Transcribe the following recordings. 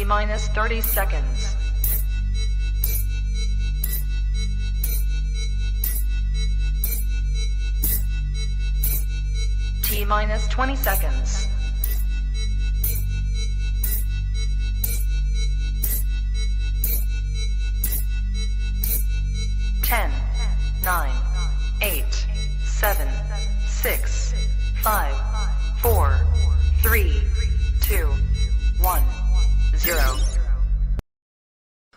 T-minus 30 seconds. T-minus 20 seconds. 10, 9, 8, 7, 6, 5, 4, 3, 2, 1, 0.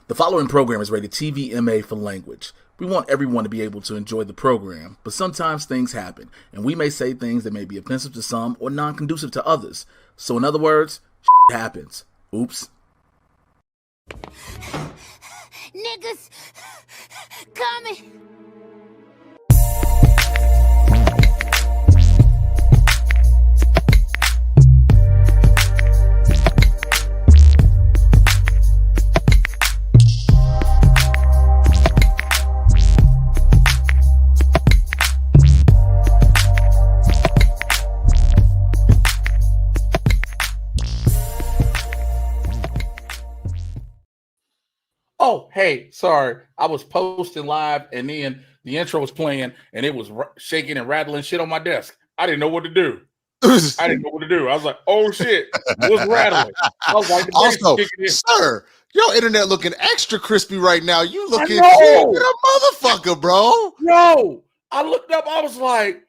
The following program is rated TVMA for language. We want everyone to be able to enjoy the program, but sometimes things happen, and we may say things that may be offensive to some or non-conducive to others. So in other words, shit happens. Oops. Niggas coming. Oh, hey, sorry. I was posting live and then the intro was playing and it was shaking and rattling shit on my desk. I didn't know what to do. I was like, oh shit, what's rattling? I was like, also, sir, your internet looking extra crispy right now. You looking a motherfucker, bro. No, I looked up. I was like,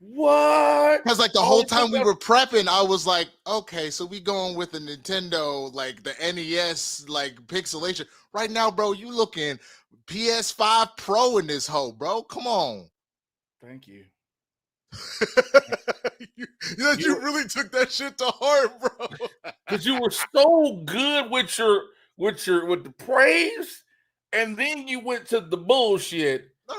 what? Because like the whole time we were prepping, I was like, okay, so we going with the Nintendo, like the NES, like pixelation. Right now, bro, you looking PS5 Pro in this hoe, bro. Come on. Thank you. you really took that shit to heart, bro. Because you were so good with the praise, and then you went to the bullshit. No,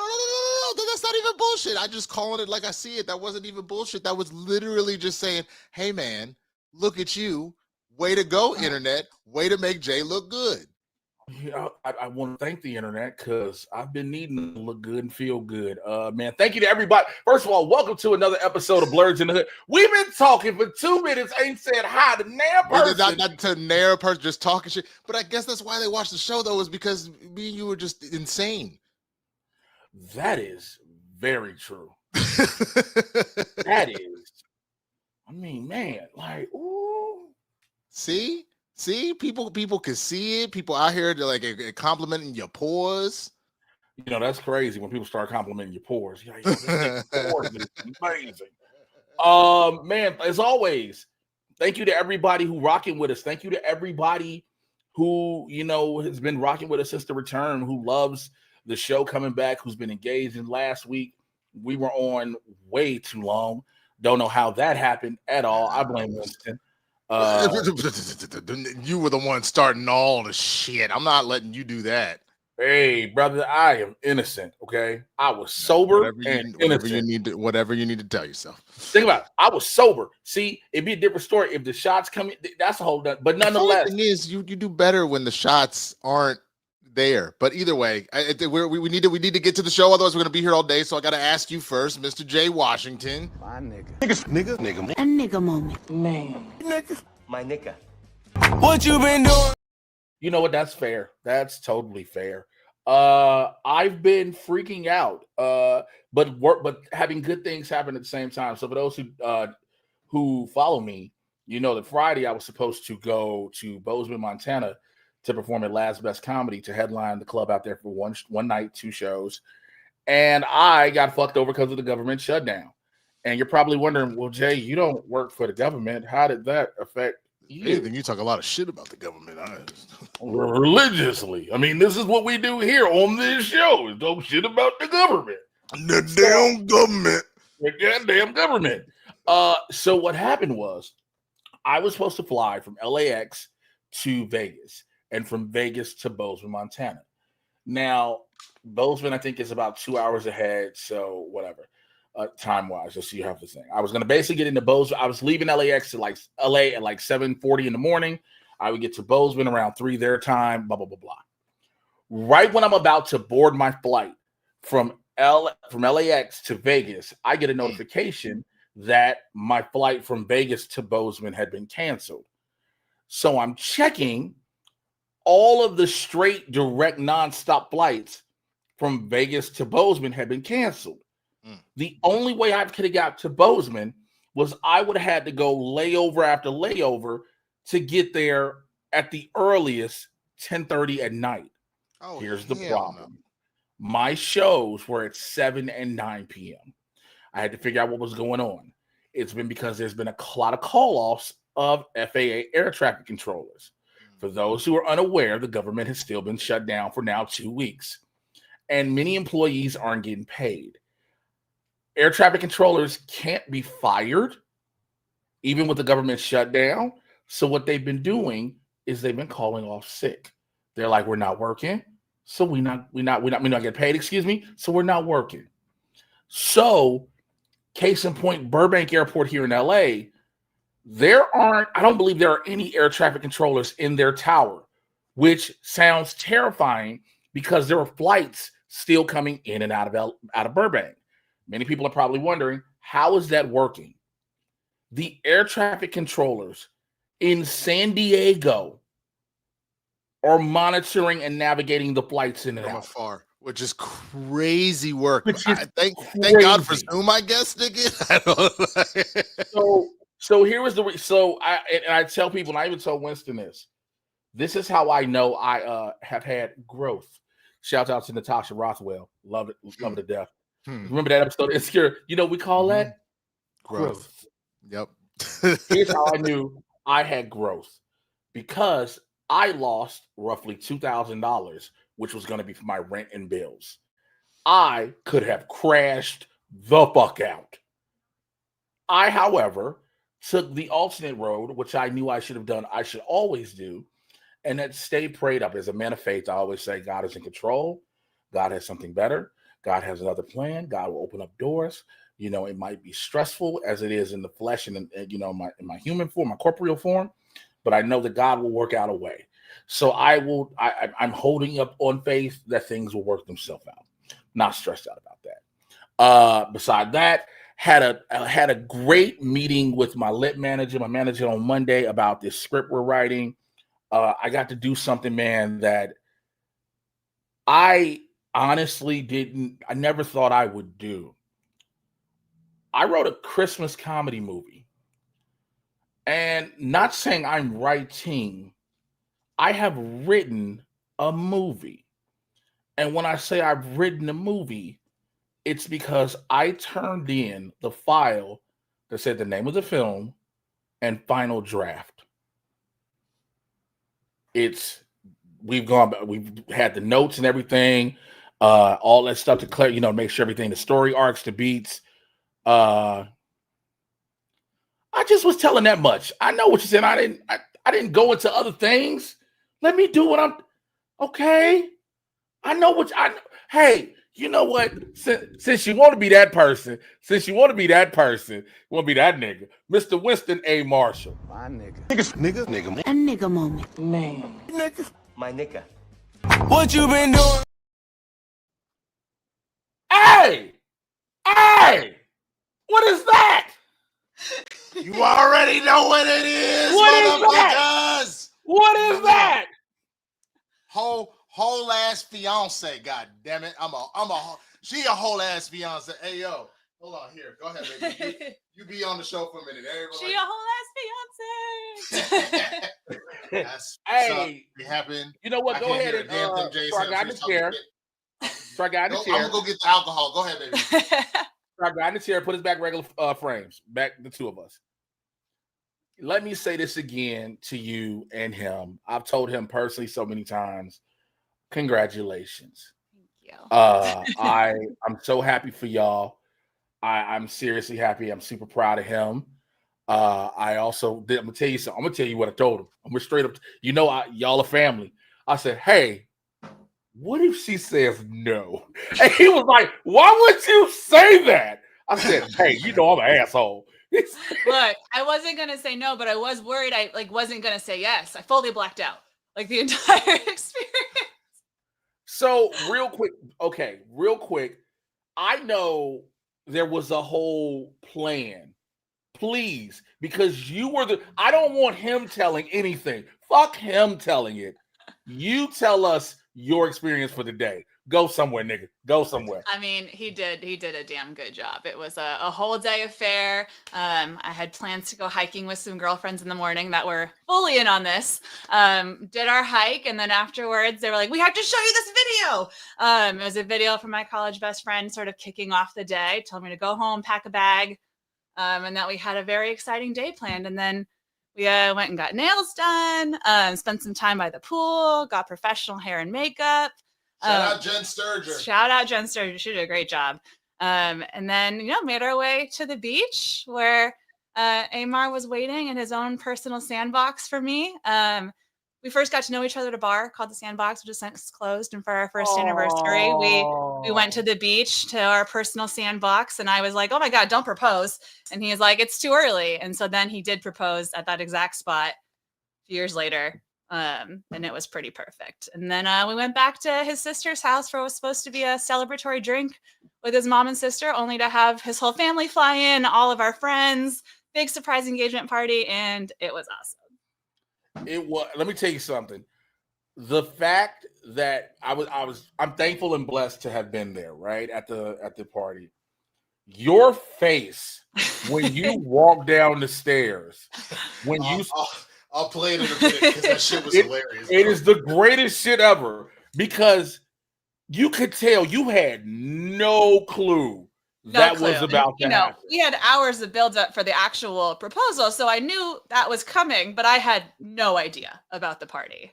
that's not even bullshit. I just calling it like I see it. That wasn't even bullshit. That was literally just saying, hey man, look at you. Way to go, internet. Way to make Jay look good. Yeah, I want to thank the internet because I've been needing to look good and feel good. Man, thank you to everybody. First of all, welcome to another episode of Blerds N The Hood. We've been talking for 2 minutes, ain't said hi to nair person. Not to nair person, just talking shit. But I guess that's why they watched the show, though, is because me and you were just insane. That is very true. That is. I mean, man, like, ooh. See, people can see it. People out here, they're like complimenting your pores. You know, that's crazy when people start complimenting your pores. Yeah, pores is amazing. Man, as always, thank you to everybody who rocking with us. Thank you to everybody who, you know, has been rocking with us since the return, who loves the show coming back, who's been engaged. And last week, we were on way too long. Don't know how that happened at all. I blame Winston. You were the one starting all the shit. I'm not letting you do that. Hey, brother, I am innocent. Okay, I was sober and innocent. Whatever you need to tell yourself. Think about it. I was sober. See, it'd be a different story if the shots come in. That's a whole done. But nonetheless, the thing is, you do better when the shots aren't there. But either way, we need to get to the show. Otherwise, we're gonna be here all day. So I got to ask you first, Mr. Jay Washington. My nigga. Nigga. A nigga moment. Man. Nigga. My nigga. What you been doing? You know what? That's fair. That's totally fair. I've been freaking out. But having good things happen at the same time. So for those who follow me, you know that Friday I was supposed to go to Bozeman, Montana, to perform at Last Best Comedy, to headline the club out there for one night, 2 shows. And I got fucked over because of the government shutdown. And you're probably wondering, well, Jay, you don't work for the government. How did that affect you? You talk a lot of shit about the government. Religiously. I mean, this is what we do here on this show, is talk shit about the government. The damn government. The goddamn government. So what happened was I was supposed to fly from LAX to Vegas, and from Vegas to Bozeman, Montana. Now, Bozeman, I think, is about 2 hours ahead, so whatever, time-wise, just so you have the thing. I was going to basically get into Bozeman. I was leaving LAX to like LA at like 7:40 in the morning. I would get to Bozeman around 3 their time, blah, blah, blah, blah. Right when I'm about to board my flight from LAX to Vegas, I get a notification that my flight from Vegas to Bozeman had been canceled. So I'm checking all of the straight, direct, nonstop flights from Vegas to Bozeman had been canceled. The only way I could have got to Bozeman was I would have had to go layover after layover to get there at the earliest 10:30 at night. Oh, here's the hell problem. My shows were at 7 and 9 p.m. I had to figure out what was going on. It's been because there's been a lot of call-offs of FAA air traffic controllers. For those who are unaware, the government has still been shut down for now 2 weeks, and many employees aren't getting paid. Air traffic controllers can't be fired, even with the government shutdown. So what they've been doing is they've been calling off sick. They're like, we're not working, so we're not getting paid. Excuse me, so we're not working. So, case in point, Burbank Airport here in LA, I don't believe there are any air traffic controllers in their tower, which sounds terrifying because there are flights still coming in and out of Burbank. Many people are probably wondering, how is that working? The air traffic controllers in San Diego are monitoring and navigating the flights in and from out. afar, which is crazy work. Thank crazy. God for Zoom, I guess, nigga. I don't So here was I tell people, and I even told Winston this is how I know I have had growth. Shout out to Natasha Rothwell, love it to death. Remember that episode of Insecure? You know we call that growth. Yep. Here's how I knew I had growth, because I lost roughly $2,000, which was going to be for my rent and bills. I could have crashed the fuck out. I, however, took the alternate road, which I knew I should have done. I should always do, and that stay prayed up. As a man of faith, I always say God is in control. God has something better. God has another plan. God will open up doors. You know, it might be stressful as it is in the flesh and in my human form, my corporeal form, but I know that God will work out a way. So I'm holding up on faith that things will work themselves out. Not stressed out about that. Beside that, had a great meeting with my lit manager, my manager on Monday about this script we're writing. I got to do something, man, that I honestly I never thought I would do. I wrote a Christmas comedy movie, and not saying I'm writing, I have written a movie. And when I say I've written a movie, it's because I turned in the file that said the name of the film and final draft. We've had the notes and everything, all that stuff to clear, make sure everything, the story arcs, the beats. I just was telling that much. I know what you said. I didn't go into other things. Let me do what I'm okay. I know what hey, you know what? Since you want to be that person, you want to be that nigga, Mr. Winston A. Marshall. My nigga. A nigga moment. Man. Nigga. My nigga. What you been doing? Hey! What is that? You already know what it is. What is that? Whole ass fiance. God damn it! She a whole ass fiance. Hey yo, hold on here. Go ahead, baby. You be on the show for a minute. She a whole ass fiance. That's Hey, it happened. You know what? Go ahead and try guy in the chair. Try guy in the chair. I'm gonna go get the alcohol. Go ahead, baby. Try guy in the chair. Put us back regular frames. Back the two of us. Let me say this again to you and him. I've told him personally so many times. Congratulations. Thank you. I'm so happy for y'all. I'm seriously happy. I'm super proud of him. I'm gonna tell you something. I'm gonna tell you what I told him. I'm gonna straight up, y'all are family. I said, hey, what if she says no? And he was like, why would you say that? I said, hey, I'm an asshole. Look, I wasn't gonna say no, but I was worried I wasn't gonna say yes. I fully blacked out the entire experience. So real quick, I know there was a whole plan. Please, because you were I don't want him telling anything. Fuck him telling it. You tell us your experience for the day. Go somewhere, nigga. Go somewhere. I mean, he did a damn good job. It was a whole day affair. I had plans to go hiking with some girlfriends in the morning that were fully in on this. Did our hike, and then afterwards they were like, we have to show you this video. It was a video from my college best friend sort of kicking off the day, told me to go home, pack a bag, and that we had a very exciting day planned. And then we went and got nails done, spent some time by the pool, got professional hair and makeup. Shout out Jen Sturger. Shout out Jen Sturger. She did a great job. And then, made our way to the beach where Amar was waiting in his own personal sandbox for me. We first got to know each other at a bar called the Sandbox, which is since closed. And for our first anniversary, we went to the beach to our personal sandbox. And I was like, oh my God, don't propose. And he was like, it's too early. And so then he did propose at that exact spot a few years later. And it was pretty perfect. And then we went back to his sister's house for what was supposed to be a celebratory drink with his mom and sister, only to have his whole family fly in, all of our friends, big surprise engagement party. And it was awesome. It was. Let me tell you something. The fact that I'm thankful and blessed to have been there, right at the party. Your face when you walk down the stairs, when I'll play it in a bit because that shit was hilarious. It is the greatest shit ever because you could tell you had no clue that was about to happen. We had hours of build up for the actual proposal, so I knew that was coming, but I had no idea about the party.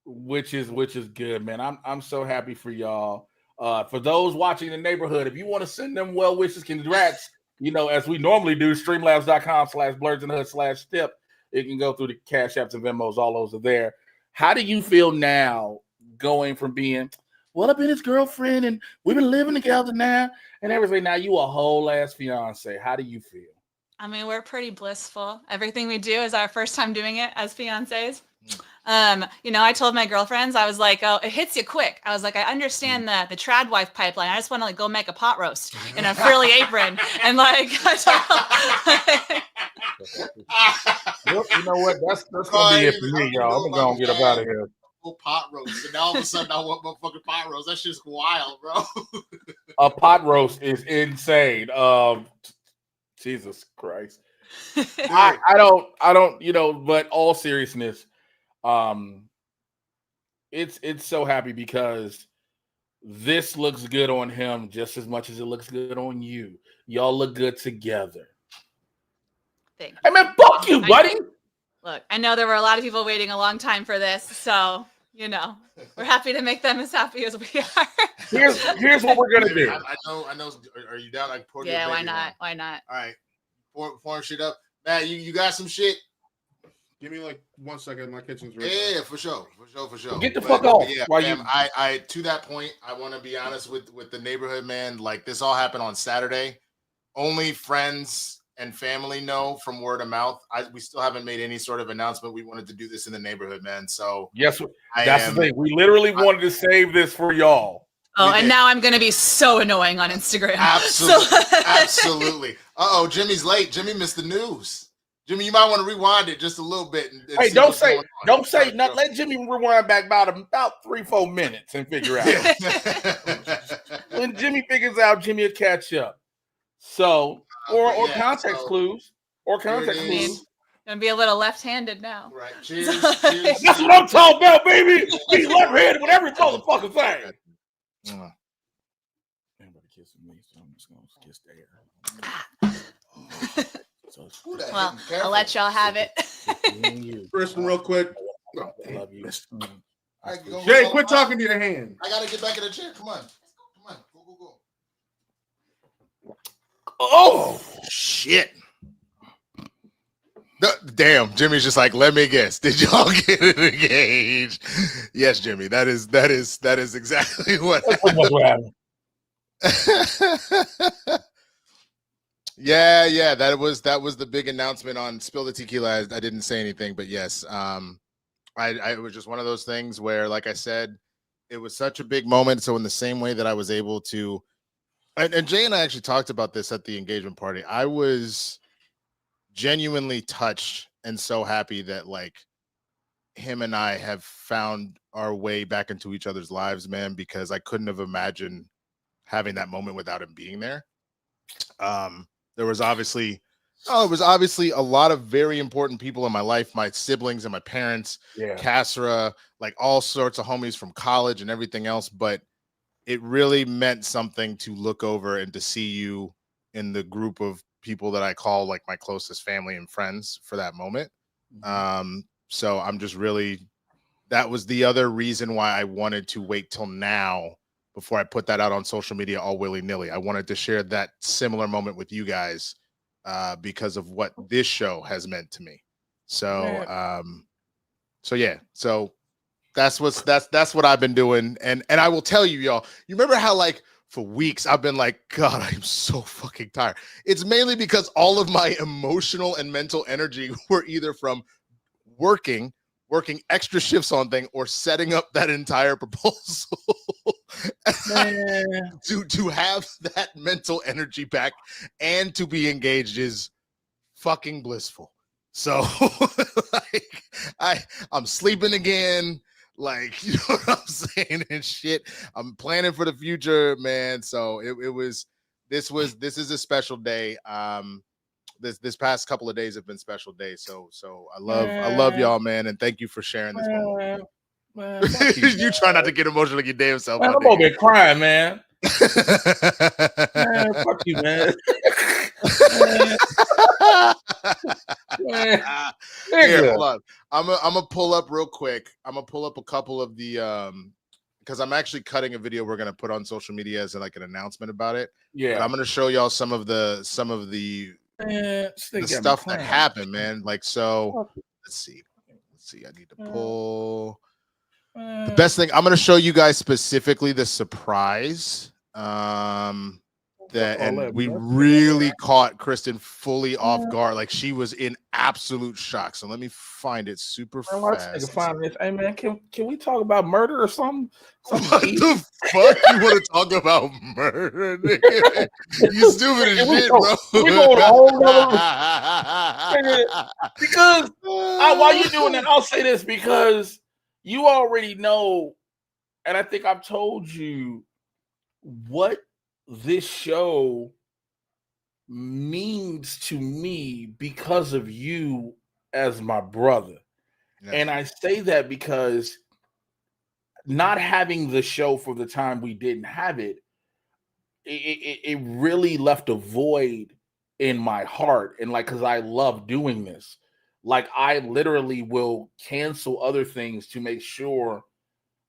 Which is good, man. I'm so happy for y'all. For those watching the neighborhood, if you want to send them well wishes, congrats, as we normally do, streamlabs.com/Blerds N The Hood/tip. It can go through the Cash Apps and Venmos. All those are there. How do you feel now going from being, well, I've been his girlfriend and we've been living together now and everything. Now you a whole ass fiance. How do you feel? I mean, we're pretty blissful. Everything we do is our first time doing it as fiancés. I told my girlfriends, I was like, oh, it hits you quick. I was like, I understand the trad wife pipeline. I just want to go make a pot roast in a frilly apron. And Well, you know what? That's gonna be it for me, y'all. I'm gonna get up out of here. Pot roast, and now all of a sudden I want motherfucking pot roast. That shit's wild, bro. A pot roast is insane. Jesus Christ. I don't. But all seriousness, it's so happy because this looks good on him just as much as it looks good on you. Y'all look good together. Thank you. Hey man, fuck you, buddy. Look, I know there were a lot of people waiting a long time for this, so we're happy to make them as happy as we are. Here's what we're gonna do. I know. Are you down? Yeah, why not? Why not? All right, form shit up. Matt, you got some shit? Give me like 1 second. My kitchen's ready. Yeah, for sure. Get the fuck off. Yeah, I to that point, I want to be honest with the neighborhood, man. Like this all happened on Saturday. Only friends and family know from word of mouth. We still haven't made any sort of announcement. We wanted to do this in the neighborhood, man. So yes, that's the thing. We literally wanted to save this for y'all. Oh, and now I'm gonna be so annoying on Instagram. Absolutely, absolutely. Jimmy's late. Jimmy missed the news. Jimmy, you might want to rewind it just a little bit. And hey, don't say nothing. Let Jimmy rewind back about 3-4 minutes and figure out. When Jimmy figures out, Jimmy will catch up. So, or context clues. Or context clues. Gonna be a little left-handed now. Right. Cheers. Cheers. That's what I'm talking about, baby. Be left-handed with every motherfucking thing. Everybody kissing me, so I'm just gonna kiss the air. Well, I'll let y'all have it. First one real quick. I love you. Jay, quit talking to your hand. I gotta get back in the chair. Come on. Go. Oh shit. Damn, Jimmy's just like, let me guess. Did y'all get engaged? Yes, Jimmy. That is exactly what happened. Yeah. That was the big announcement on Spill the Tequila. I didn't say anything, but yes. It was just one of those things where, like I said, it was such a big moment. So in the same way that I was able to, and Jay and I actually talked about this at the engagement party, I was genuinely touched and so happy that, like, him and I have found our way back into each other's lives, man, because I couldn't have imagined having that moment without him being there. There was obviously a lot of very important people in my life, my siblings and my parents, Kassra, like all sorts of homies from college and everything else. But it really meant something to look over and to see you in the group of people that I call like my closest family and friends for that moment. So I'm just really, that was the other reason why I wanted to wait till now before I put that out on social media all willy-nilly. I wanted to share that similar moment with you guys because of what this show has meant to me. So, yeah. So that's what I've been doing. And I will tell you, y'all, you remember how like for weeks I've been like, God, I'm so fucking tired. It's mainly because all of my emotional and mental energy were either from working extra shifts on thing or setting up that entire proposal to have that mental energy back and to be engaged is fucking blissful. So like I'm sleeping again, like, you know what I'm saying, and shit. I'm planning for the future, man. So this is a special day. This past couple of days have been special days. So I love y'all, man, and thank you for sharing this moment. Man, you try not to get emotional like your damn self. Man, I'm over here crying, man. Man, fuck you, man. Here, hold on. I'm gonna pull up real quick. I'm gonna pull up a couple of the because I'm actually cutting a video we're gonna put on social media as like an announcement about it. Yeah, but I'm gonna show y'all some of the stuff that happened, man. Like, so let's see. I need to pull the best thing. I'm gonna show you guys specifically the surprise. And we really caught Kristen fully off guard. Like, she was in absolute shock. So let me find it super fast. Find this. Hey man, can we talk about murder or something? What the fuck you want to talk about murder, nigga? You stupid as shit, bro. We going all because while you doing that, I'll say this because you already know, and I think I've told you what this show means to me because of you as my brother. And I say that because not having the show for the time we didn't have it, it really left a void in my heart. And like, because I love doing this, like I literally will cancel other things to make sure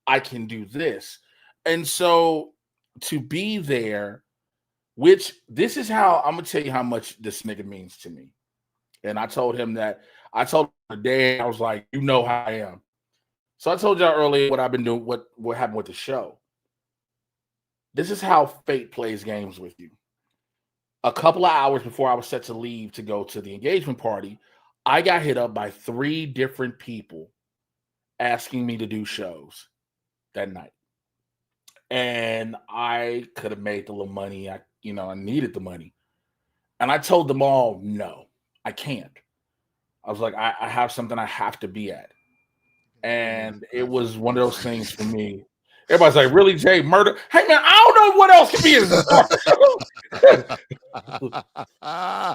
I can do this. And so to be there, which this is how I'm gonna tell you how much this nigga means to me. And I told him that, I told him the day, I was like, you know how I am. So I told y'all earlier what I've been doing, what happened with the show. This is how fate plays games with you. A couple of hours before I was set to leave to go to the engagement party, I got hit up by 3 different people asking me to do shows that night. And I could have made the little money. I needed the money. And I told them all, no, I can't. I was like, I have something I have to be at. And it was one of those things for me. Everybody's like, really, Jay, murder? Hey, man, I don't know what else can be in this. I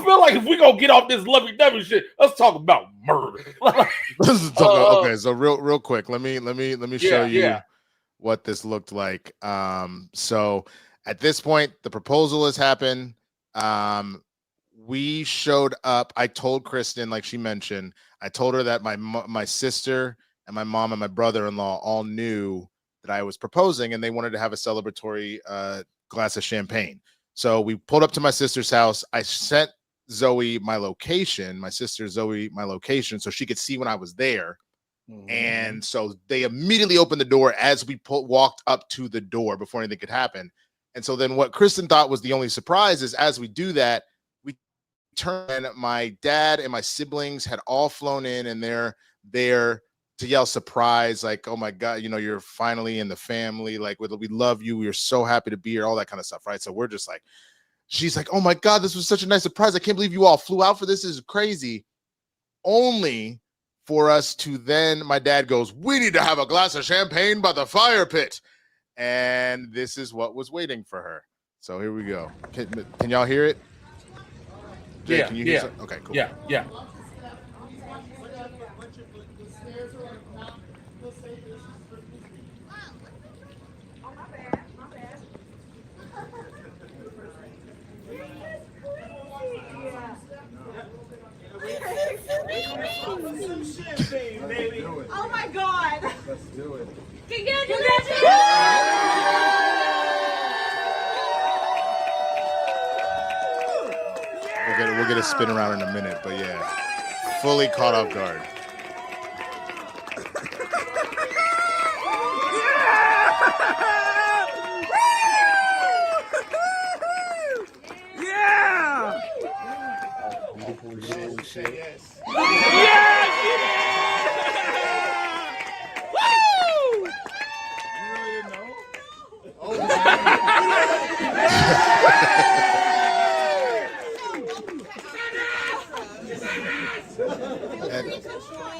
feel like if we gonna get off this lovey-dovey shit, let's talk about murder. Okay, so real quick, let me show you what this looked like. So at this point, the proposal has happened. We showed up. I told Kristen, like she mentioned, I told her that my sister and my mom and my brother-in-law all knew that I was proposing, and they wanted to have a celebratory glass of champagne. So we pulled up to my sister's house. I sent Zoe my location, my sister Zoe my location, so she could see when I was there. And so they immediately opened the door as we walked up to the door before anything could happen. And so then what Kristen thought was the only surprise is as we do that, we turn, my dad and my siblings had all flown in, and they're there to yell surprise, like, oh my God, you're finally in the family. Like, we love you. We're so happy to be here, all that kind of stuff, right? So we're just like, she's like, oh my God, this was such a nice surprise. I can't believe you all flew out for this. This is crazy. Only for us to then, my dad goes, we need to have a glass of champagne by the fire pit. And this is what was waiting for her. So here we go. Can y'all hear it? Jay, can you hear something? Okay, cool. Yeah. Oh my God! Let's do it. Congratulations! We'll get a spin around in a minute, but yeah, fully caught off guard. Yeah!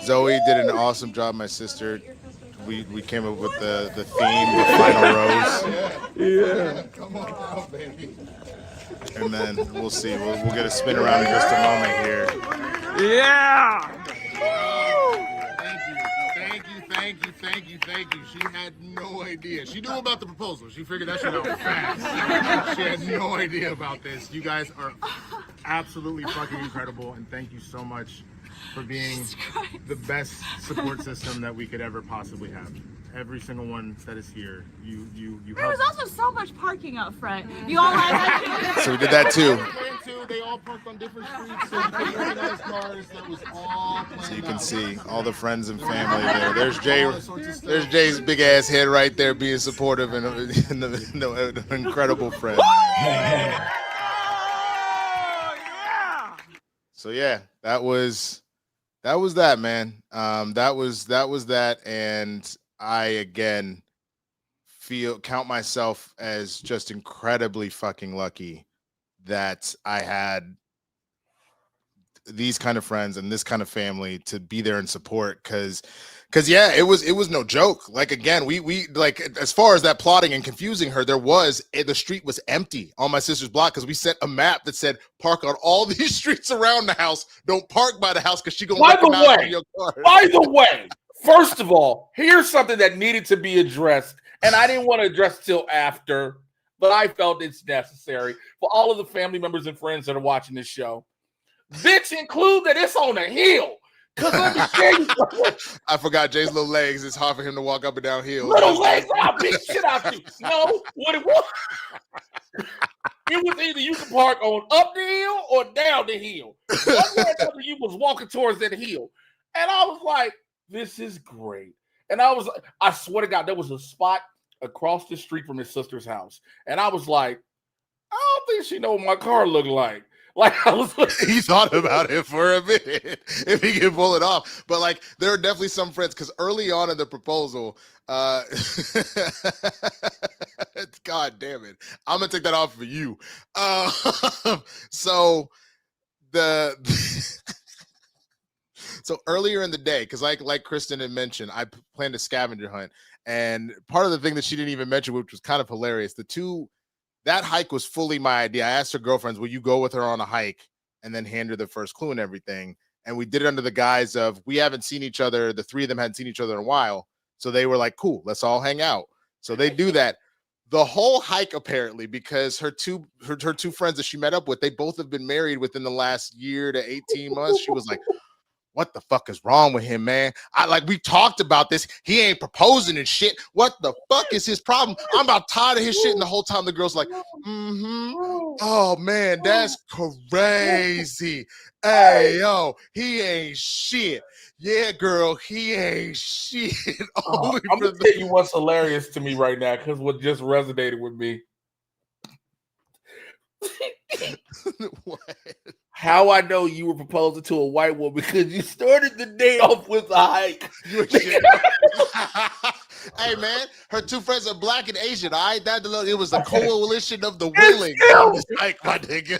Zoe did an awesome job, my sister. We came up with the theme, the final rose. Yeah. Come on, baby. And then we'll see. We'll get a spin around in just a moment here. Yeah! Thank you. She had no idea. She knew about the proposal. She figured that shit out fast. She had no idea about this. You guys are absolutely fucking incredible, and thank you so much for being the best support system that we could ever possibly have. Every single one that is here, you There was also so much parking out front. You all had that. So we did that too. They all parked on different streets, so you could recognize cars. That was all planned So you can out. see all the friends and family there. There's Jay. There's Jay's big ass head right there, being supportive and an incredible friend. So yeah, that was that, man. That was that, and I again count myself as just incredibly fucking lucky that I had these kind of friends and this kind of family to be there and support, because yeah, it was no joke. Like, again, we like, as far as that plotting and confusing her, the street was empty on my sister's block because we set a map that said park on all these streets around the house. Don't park by the house because she gonna recognize your car. By the way, first of all, here's something that needed to be addressed, and I didn't want to address till after, but I felt it's necessary for all of the family members and friends that are watching this show. Bitch, include that it's on a hill. Cause let me tell you something. I forgot Jay's little legs. It's hard for him to walk up and down hills. Little legs, I'll beat shit out you. No, what it was, it was either you could park on up the hill or down the hill. You was walking towards that hill, and I was like, "This is great." And I swear to God, there was a spot across the street from his sister's house, and I was like, "I don't think she know what my car looked like." Like, I was he thought about it for a minute if he could pull it off. But like, there are definitely some friends, because early on in the proposal, God damn it, I'm gonna take that off for you. So earlier in the day, because like Kristen had mentioned, I planned a scavenger hunt, and part of the thing that she didn't even mention, which was kind of hilarious, that hike was fully my idea. I asked her girlfriends, will you go with her on a hike and then hand her the first clue and everything? And we did it under the guise of, we haven't seen each other. The three of them hadn't seen each other in a while. So they were like, cool, let's all hang out. So they do that. The whole hike, apparently, because her two friends that she met up with, they both have been married within the last year to 18 months. She was like, what the fuck is wrong with him, man? We talked about this. He ain't proposing and shit. What the fuck is his problem? I'm about tired of his shit. And the whole time the girl's like, oh man, that's crazy. Hey, yo, he ain't shit. Yeah, girl, he ain't shit. I'm gonna tell you what's hilarious to me right now, because what just resonated with me. What? How I know you were proposing to a white woman, because you started the day off with a hike. Hey man, her two friends are black and Asian. All right, it was a coalition of the willing on this hike, my nigga.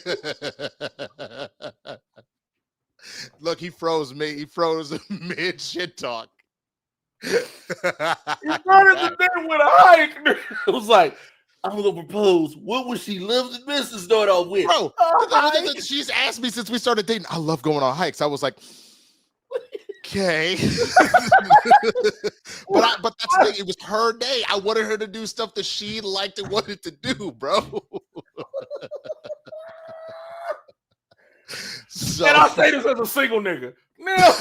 Look, he froze me. He froze mid shit talk. He started the day with a hike. It was like, I'm gonna propose. What would she love the business start off with? Bro, she's asked me since we started dating. I love going on hikes. I was like, okay. but that's the thing. It was her day. I wanted her to do stuff that she liked and wanted to do, bro. So, and I'll say this as a single nigga. Now,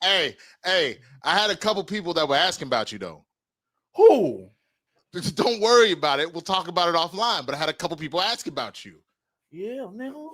hey, I had a couple people that were asking about you though. who? Don't worry about it. We'll talk about it offline. But I had a couple people ask about you. Yeah, nigga.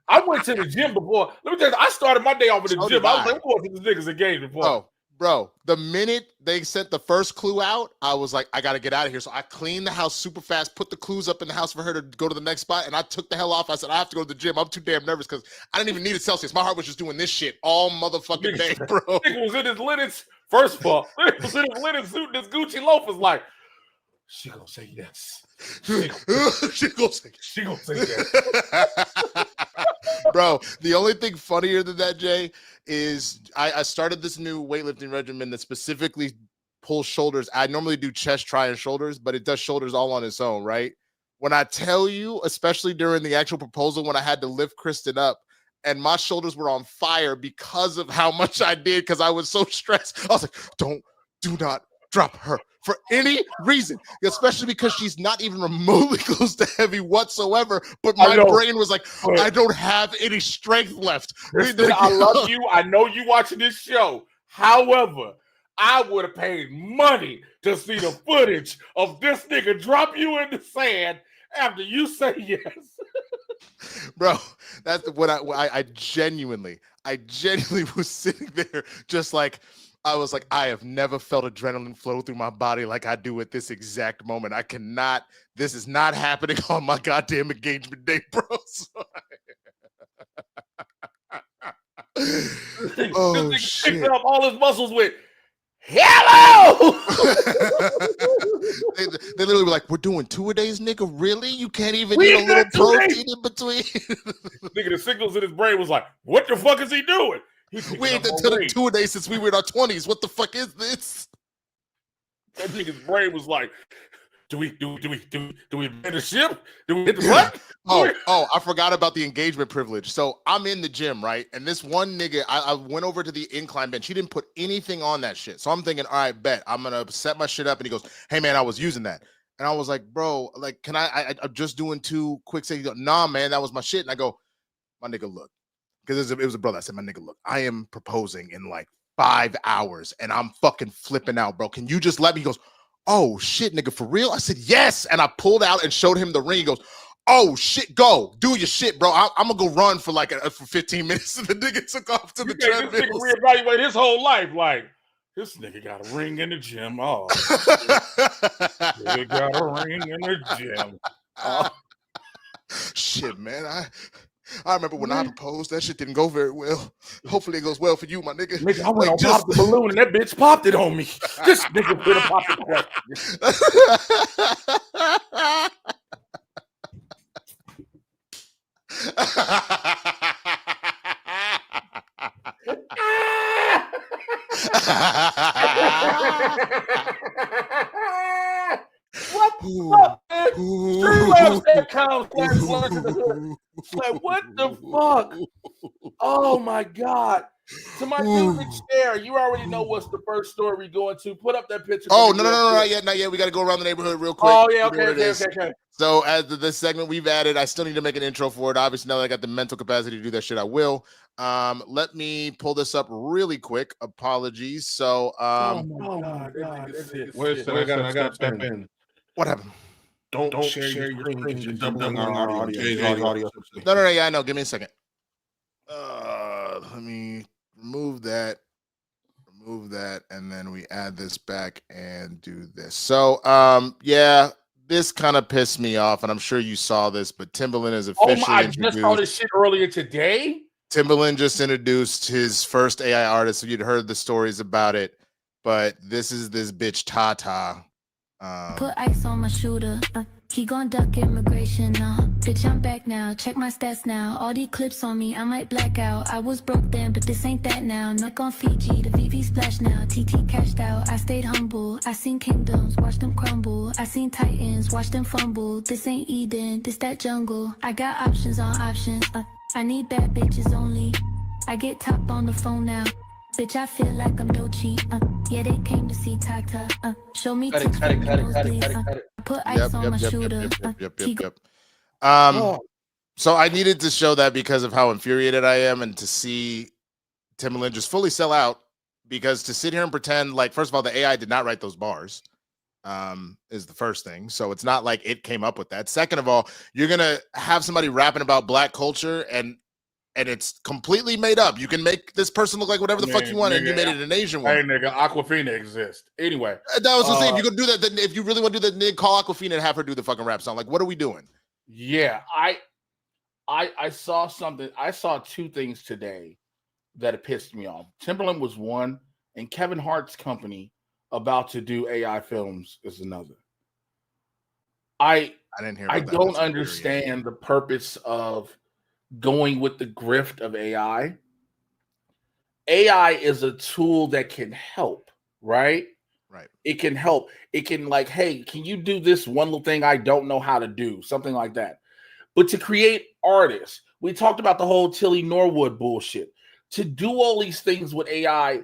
I went to the gym before. Let me tell you, I started my day off with the gym. I was like, what was this nigga's engagement for? Bro, the minute they sent the first clue out, I was like, I got to get out of here. So I cleaned the house super fast, put the clues up in the house for her to go to the next spot, and I took the hell off. I said, I have to go to the gym. I'm too damn nervous because I didn't even need a Celsius. My heart was just doing this shit all motherfucking day, bro. Nigga was in his linen. First of all, he was in his linen suit and his Gucci loafers like, she gonna say yes. She gonna say yes. Bro, the only thing funnier than that, Jay, is I started this new weightlifting regimen that specifically pulls shoulders. I normally do chest, try, and shoulders, but it does shoulders all on its own, right? When I tell you, especially during the actual proposal when I had to lift Kristen up, and my shoulders were on fire because of how much I did because I was so stressed. I was like, do not drop her for any reason, especially because she's not even remotely close to heavy whatsoever. But my brain was like, I don't have any strength left. I love you. I know you watching this show. However, I would have paid money to see the footage of this nigga drop you in the sand after you say yes. Bro, that's what I genuinely was sitting there just like, I was like, I have never felt adrenaline flow through my body like I do at this exact moment. I cannot, this is not happening on my goddamn engagement day, bro. Oh, this nigga shit. picked up all his muscles with, hello! they literally were like, we're doing 2-a-days, nigga? Really? You can't even eat a little protein in between? Nigga, the signals in his brain was like, what the fuck is he doing? We ain't done 2-a-days since we were in our 20s. What the fuck is this? That nigga's brain was like, do we hit the ship? Do we hit the what? Oh, I forgot about the engagement privilege. So I'm in the gym, right? And this one nigga, I went over to the incline bench. He didn't put anything on that shit. So I'm thinking, all right, bet. I'm going to set my shit up. And he goes, hey, man, I was using that. And I was like, bro, like, can I'm just doing 2 quick seconds. He goes, nah, man, that was my shit. And I go, my nigga, look. Because it was a brother. I said, my nigga, look, I am proposing in like 5 hours and I'm fucking flipping out, bro. Can you just let me? He goes, oh shit, nigga, for real? I said, yes. And I pulled out and showed him the ring. He goes, oh shit, go do your shit, bro. I'm gonna go run for like for 15 minutes. And the nigga took off to the treadmill. This nigga reevaluate his whole life. Like, this nigga got a ring in the gym. Oh, he got a ring in the gym. Oh. Shit, man. I remember when I proposed, that shit didn't go very well. Hopefully it goes well for you, my nigga. Nigga, I went on top of the balloon and that bitch popped it on me. This nigga put a pop it What the fuck, man? Like, what the fuck? Oh my God. To my dude share, you already know what's the first story we're going to. Put up that picture. Oh, no, not yet. We got to go around the neighborhood real quick. Oh, yeah, okay. So as this segment we've added, I still need to make an intro for it. Obviously, now that I got the mental capacity to do that shit, I will. Let me pull this up really quick. Apologies. So, oh my God. Wait a second, I got to step in. What happened? Don't share your screen. You're doubling our audio. No, yeah, I know. Give me a second. Let me remove that, and then we add this back and do this. So, yeah, this kind of pissed me off, and I'm sure you saw this, but Timbaland is officially I just saw this shit earlier today. Timbaland just introduced his first AI artist, so you'd heard the stories about it, but this is this bitch Tata. Put ice on my shooter. He gon' duck immigration now. Bitch, I'm back now. Check my stats now. All these clips on me, I might black out. I was broke then, but this ain't that now. Nook on Fiji, the VV splash now. TT cashed out, I stayed humble. I seen kingdoms, watch them crumble. I seen titans, watch them fumble. This ain't Eden, this that jungle. I got options on options. I need bad bitches only. I get top on the phone now. Bitch, I feel like I'm Dochi. Yeah, they came to see Tata. Show me Cut it. put ice on my shooter. Yep. So I needed to show that because of how infuriated I am, and to see Timbaland just fully sell out. Because to sit here and pretend like, first of all, the AI did not write those bars, is the first thing. So it's not like it came up with that. Second of all, you're gonna have somebody rapping about black culture and it's completely made up. You can make this person look like whatever the fuck you want, and you made it an Asian one. Hey, nigga, Aquafina exists. Anyway. That was the thing. If you're gonna do that, then if you really want to do that, nigga, call Aquafina and have her do the fucking rap song. Like, what are we doing? Yeah, I saw something. I saw two things today that it pissed me off. Timberland was one, and Kevin Hart's company about to do AI films is another. I didn't hear. I don't understand the purpose of going with the grift of AI. AI is a tool that can help, right? Right. It can help. It can, like, hey, can you do this one little thing I don't know how to do? Something like that. But to create artists, we talked about the whole Tilly Norwood bullshit. To do all these things with AI,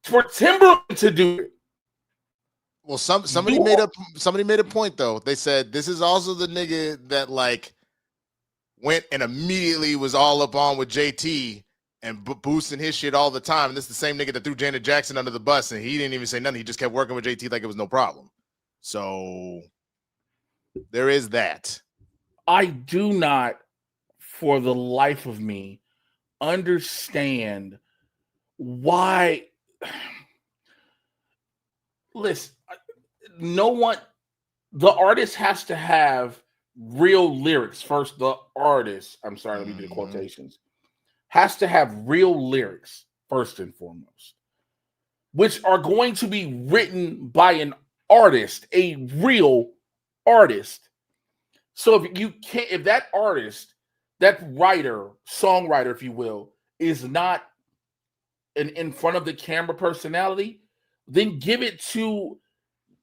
for Timberland to do it. Well, somebody made a point though. They said this is also the nigga that like went and immediately was all up on with JT and boosting his shit all the time. And this is the same nigga that threw Janet Jackson under the bus, and he didn't even say nothing. He just kept working with JT like it was no problem. So there is that. I do not, for the life of me, understand why. Listen, the artist has to have real lyrics. First, the artist, I'm sorry, let me do the quotations, has to have real lyrics, first and foremost, which are going to be written by an artist, a real artist. So if that artist, that writer, songwriter, if you will, is not an in front of the camera personality, then give it to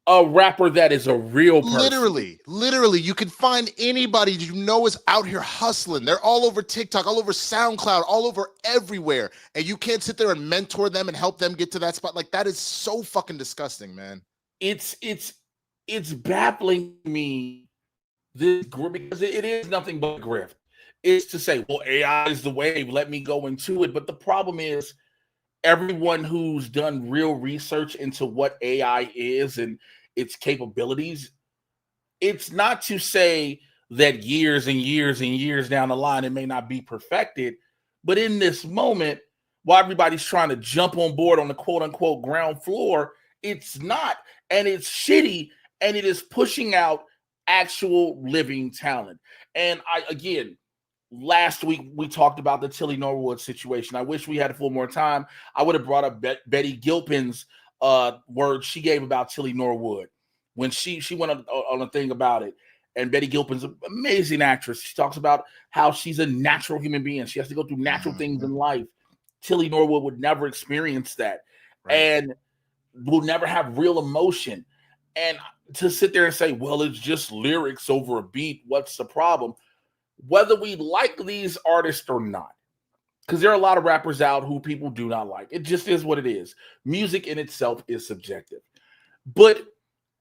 a rapper that is a real person. Literally, you can find anybody you know is out here hustling. They're all over TikTok, all over SoundCloud, all over everywhere. And you can't sit there and mentor them and help them get to that spot. Like, that is so fucking disgusting, man. It's baffling me, this because it is nothing but grift. It's to say, well, AI is the wave, let me go into it. But the problem is, everyone who's done real research into what AI is and its capabilities, it's not to say that years and years and years down the line it may not be perfected, but in this moment, while everybody's trying to jump on board on the quote-unquote ground floor, it's not, and it's shitty, and it is pushing out actual living talent. And last week, we talked about the Tilly Norwood situation. I wish we had a full more time. I would have brought up Betty Gilpin's words she gave about Tilly Norwood when she went on a thing about it. And Betty Gilpin's an amazing actress. She talks about how she's a natural human being. She has to go through natural things in life. Tilly Norwood would never experience that, and will never have real emotion. And to sit there and say, well, it's just lyrics over a beat, what's the problem? Whether we like these artists or not, because there are a lot of rappers out who people do not like. It just is what it is. Music in itself is subjective. But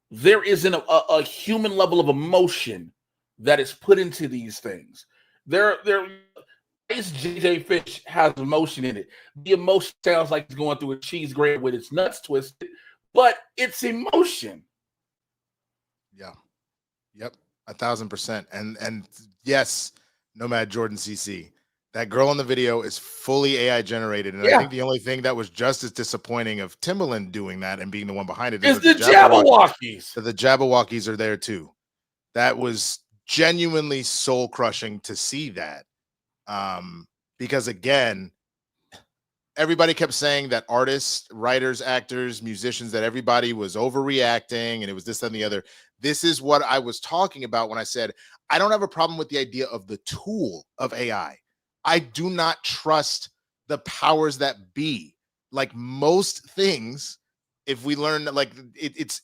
there isn't a human level of emotion that is put into these things. JJ Fish has emotion in it. The emotion sounds like he's going through a cheese grater with its nuts twisted, but it's emotion. Yeah. Yep. 1,000%. And yes, Nomad Jordan CC, that girl in the video is fully AI generated. And I think the only thing that was just as disappointing of Timbaland doing that and being the one behind it is the Jabberwockies. So the Jabberwockies are there too. That was genuinely soul crushing to see that. Because again, everybody kept saying that artists, writers, actors, musicians, that everybody was overreacting and it was this, that, and the other. This is what I was talking about when I said, I don't have a problem with the idea of the tool of AI. I do not trust the powers that be. Like most things, if we learn, like it's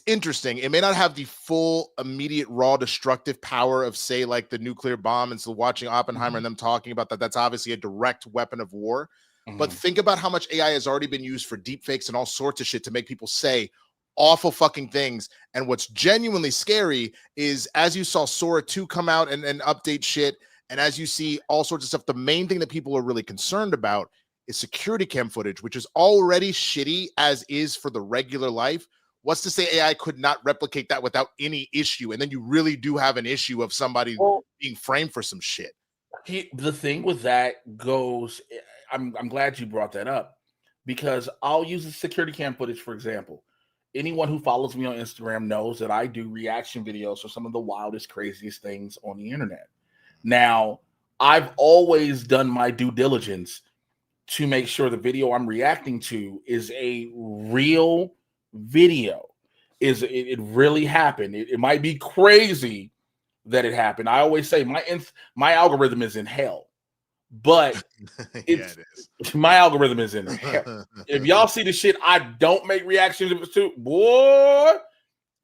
interesting. It may not have the full, immediate, raw, destructive power of, say, like the nuclear bomb. And so watching Oppenheimer and them talking about that, that's obviously a direct weapon of war. But think about how much AI has already been used for deep fakes and all sorts of shit to make people say awful fucking things. And what's genuinely scary is, as you saw Sora 2 come out and update shit, and as you see all sorts of stuff, the main thing that people are really concerned about is security cam footage, which is already shitty as is for the regular life. What's to say AI could not replicate that without any issue? And then you really do have an issue of somebody being framed for some shit. The thing with that goes, I'm glad you brought that up, because I'll use the security cam footage, for example. Anyone who follows me on Instagram knows that I do reaction videos for some of the wildest, craziest things on the internet. Now, I've always done my due diligence to make sure the video I'm reacting to is a real video. It really happened. It might be crazy that it happened. I always say my algorithm is in hell, but my algorithm is in hell. If y'all see the shit I don't make reactions to, boy,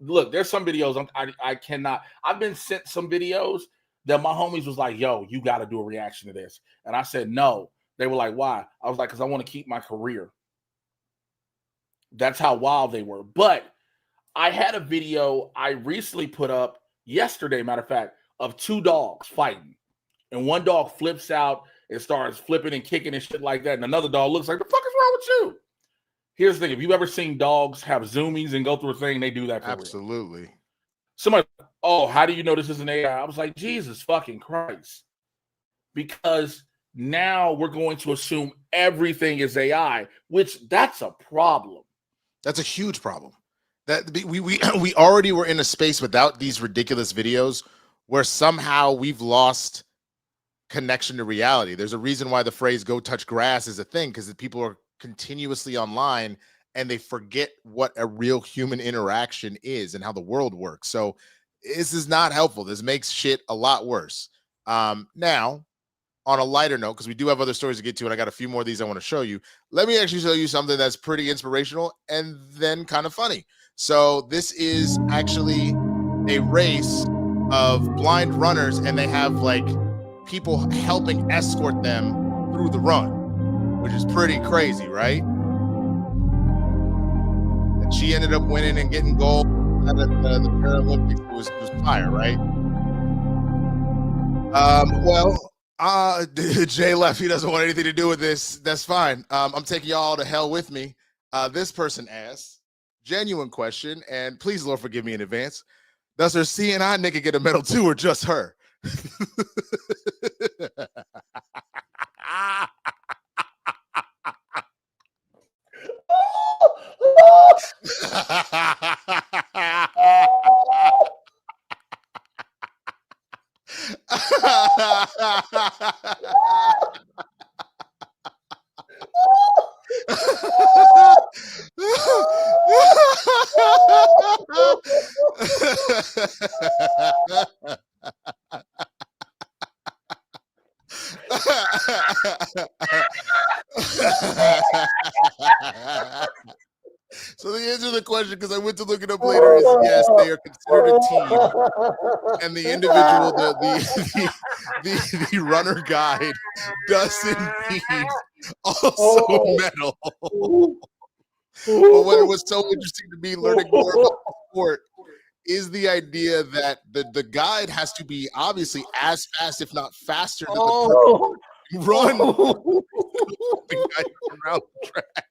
look, there's some videos I cannot. I've been sent some videos that my homies was like, yo, you got to do a reaction to this. And I said, no. They were like, why? I was like, because I want to keep my career. That's how wild they were. But I had a video I recently put up yesterday, matter of fact, of 2 dogs fighting. And one dog flips out and starts flipping and kicking and shit like that. And another dog looks like, the fuck is wrong with you? Here's the thing. If you've ever seen dogs have zoomies and go through a thing, they do that for absolutely. Real. Somebody, oh, how do you know this is an AI? I was like, Jesus fucking Christ. Because now we're going to assume everything is AI, which that's a problem. That's a huge problem. That we already were in a space without these ridiculous videos where somehow we've lost connection to reality. There's a reason why the phrase "go touch grass" is a thing, because people are continuously online and they forget what a real human interaction is and how the world works. So this is not helpful. This makes shit a lot worse. Now, on a lighter note, because we do have other stories to get to, and I got a few more of these I want to show you. Let me actually show you something that's pretty inspirational and then kind of funny. So this is actually a race of blind runners, and they have like people helping escort them through the run, which is pretty crazy, right? And she ended up winning and getting gold at the Paralympics. It was fire, right? Jay left. He doesn't want anything to do with this. That's fine. I'm taking y'all to hell with me. This person asks, genuine question, and please, Lord, forgive me in advance. Does her CNI nigga get a medal too, or just her? So the answer to the question, because I went to look it up later, is yes, they are considered a team, and the individual, the runner guide, does indeed also medal. But what was so interesting to me learning more about the sport is the idea that the guide has to be obviously as fast, if not faster, than the run around the track.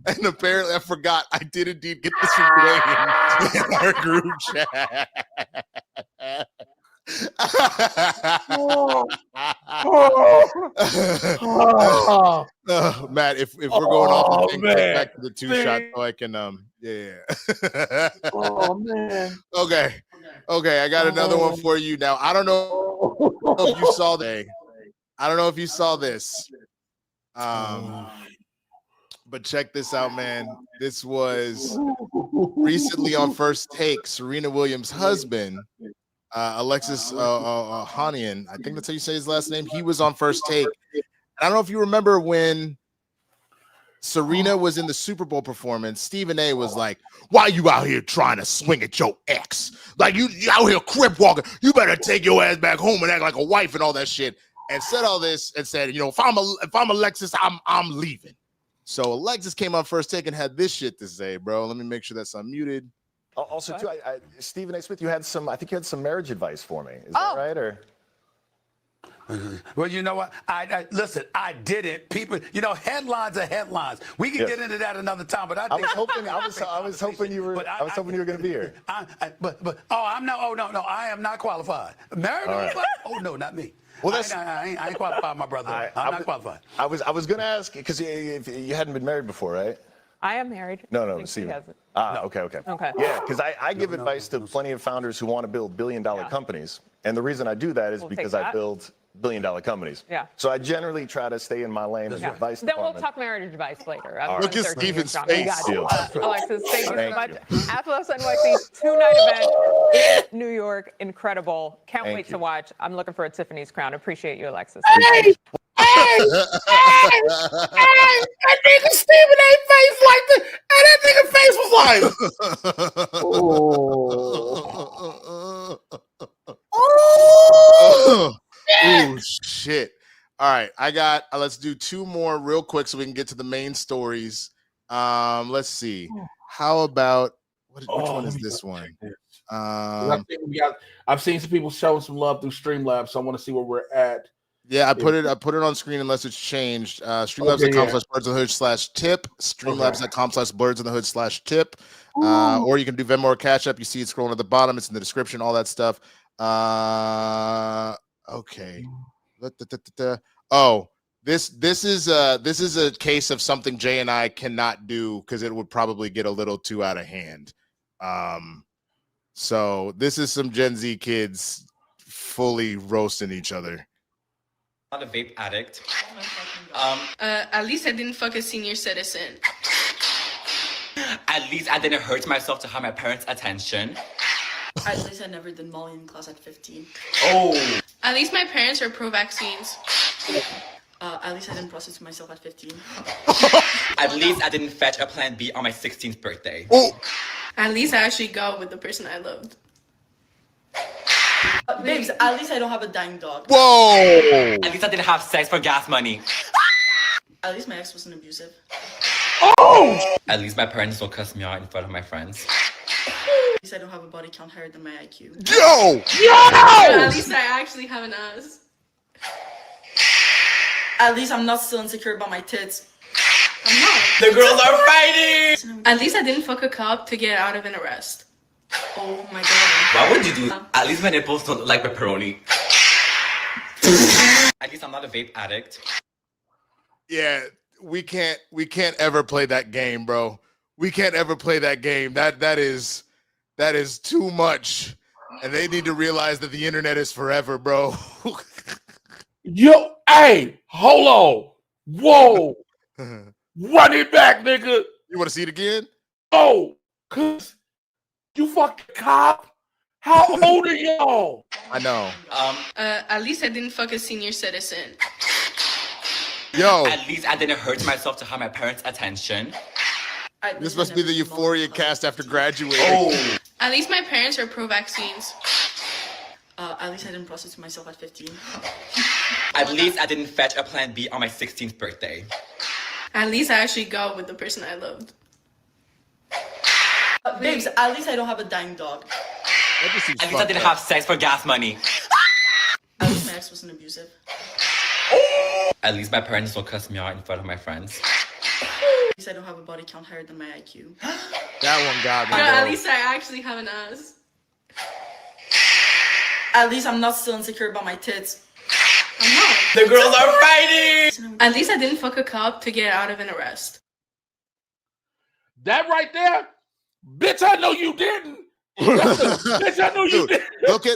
And apparently, I forgot, I did indeed get this from Dwayne in our group chat. Matt, if we're going off the thing, take back to the 2-shot so I can Oh man. Okay, I got another one for you now. I don't know if you saw that. I don't know if you saw this. But check this out, man. This was recently on First Take. Serena Williams' husband, Alexis Ohanian, I think that's how you say his last name. He was on First Take. I don't know if you remember when Serena was in the Super Bowl performance. Stephen A was like, "Why you out here trying to swing at your ex? Like you out here crip walking. You better take your ass back home and act like a wife and all that shit." And said all this and said, "You know, if I'm Alexis, I'm leaving." So Alexis came on First Take and had this shit to say, bro. Let me make sure that's unmuted. Also, too, Stephen A. Smith, I think you had some marriage advice for me. Is that right? Or well, you know what? Listen, I did it. People, headlines are headlines. We can get into that another time. But I was hoping you were going to be here. No, I am not qualified. Married? Right. Oh no, not me. Well, I ain't qualified, my brother. I'm not qualified. I was going to ask because you hadn't been married before, right? I am married. No, see. Okay. Yeah, because I give advice to plenty of founders who want to build billion-dollar companies, and the reason I do that is because I build billion-dollar companies. Yeah. So I generally try to stay in my lane as advice. Then we'll talk marriage advice later. Look at Stephen's face. Alexis, thank you so much. Athlos NYC 2-night event in New York, incredible. Can't wait to watch. I'm looking for a Tiffany's crown. Appreciate you, Alexis. Hey, that nigga Stephen A. face like that. And that nigga face was like, oh shit. All right, I got let's do two more real quick so we can get to the main stories. Let's see. How about which one is this one? I've seen some people showing some love through Streamlabs, so I want to see where we're at. Yeah, I put it on screen unless it's changed. Streamlabs.com/Blerds-In-The-Hood/tip. Streamlabs.com/Blerds-In-The-Hood/tip. Or you can do Venmo or Cash App. You see it scrolling at the bottom. It's in the description, all that stuff. Okay. Oh, this is a case of something Jay and I cannot do because it would probably get a little too out of hand. So this is some Gen Z kids fully roasting each other. Not a vape addict. At least I didn't fuck a senior citizen. At least I didn't hurt myself to have my parents' attention. At least I never did Molly in class at 15. Oh. At least my parents are pro-vaccines. At least I didn't prostitute myself at 15. At least I didn't fetch a Plan B on my 16th birthday. Oh. At least I actually got with the person I loved. Babes, at least I don't have a dying dog. Whoa! At least I didn't have sex for gas money. At least my ex wasn't abusive. Oh! At least my parents don't cuss me out in front of my friends. At least I don't have a body count higher than my IQ. Yo! At least I actually have an ass. At least I'm not still insecure about my tits. I'm not. The girls are fighting! At least I didn't fuck a cop to get out of an arrest. Oh my god. Why would you do that? At least my nipples don't look like pepperoni. At least I'm not a vape addict. Yeah, we can't ever play that game, bro. We can't ever play that game. That is too much. And they need to realize that the internet is forever, bro. Yo, hey, hold on. Whoa. Run it back, nigga. You want to see it again? Oh, cause you fucking cop. How old are y'all? I know. At least I didn't fuck a senior citizen. Yo. At least I didn't hurt myself to have my parents' attention. This must be the Euphoria cast after graduating. Oh. At least my parents are pro-vaccines. At least I didn't prostitute myself at 15. At least I didn't fetch a Plan B on my 16th birthday. At least I actually got with the person I loved. Babes, at least I don't have a dying dog. At least I didn't have sex for gas money. At least my ex wasn't abusive. At least my parents don't cuss me out in front of my friends. At least I don't have a body count higher than my IQ. That one got me. At least I actually have an ass. At least I'm not still insecure about my tits. I'm not. The girls are fighting! At least I didn't fuck a cop to get out of an arrest. That right there? Bitch, I know you didn't. Bitch, I know you did. Look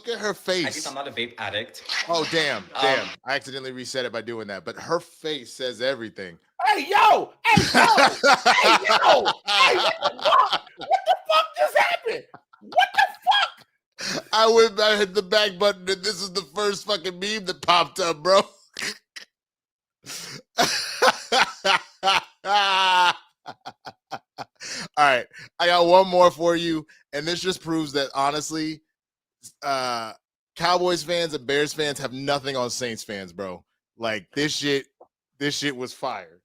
at her I face. guess I'm not a vape addict. Oh damn. I accidentally reset it by doing that. But her face says everything. Hey yo, hey yo, hey yo, hey, what the fuck? What the fuck just happened? What the fuck? I went back, hit the back button, and this is the first fucking meme that popped up, bro. All right, I got one more for you, and this just proves that honestly, Cowboys fans and Bears fans have nothing on Saints fans, bro. Like this shit was fire.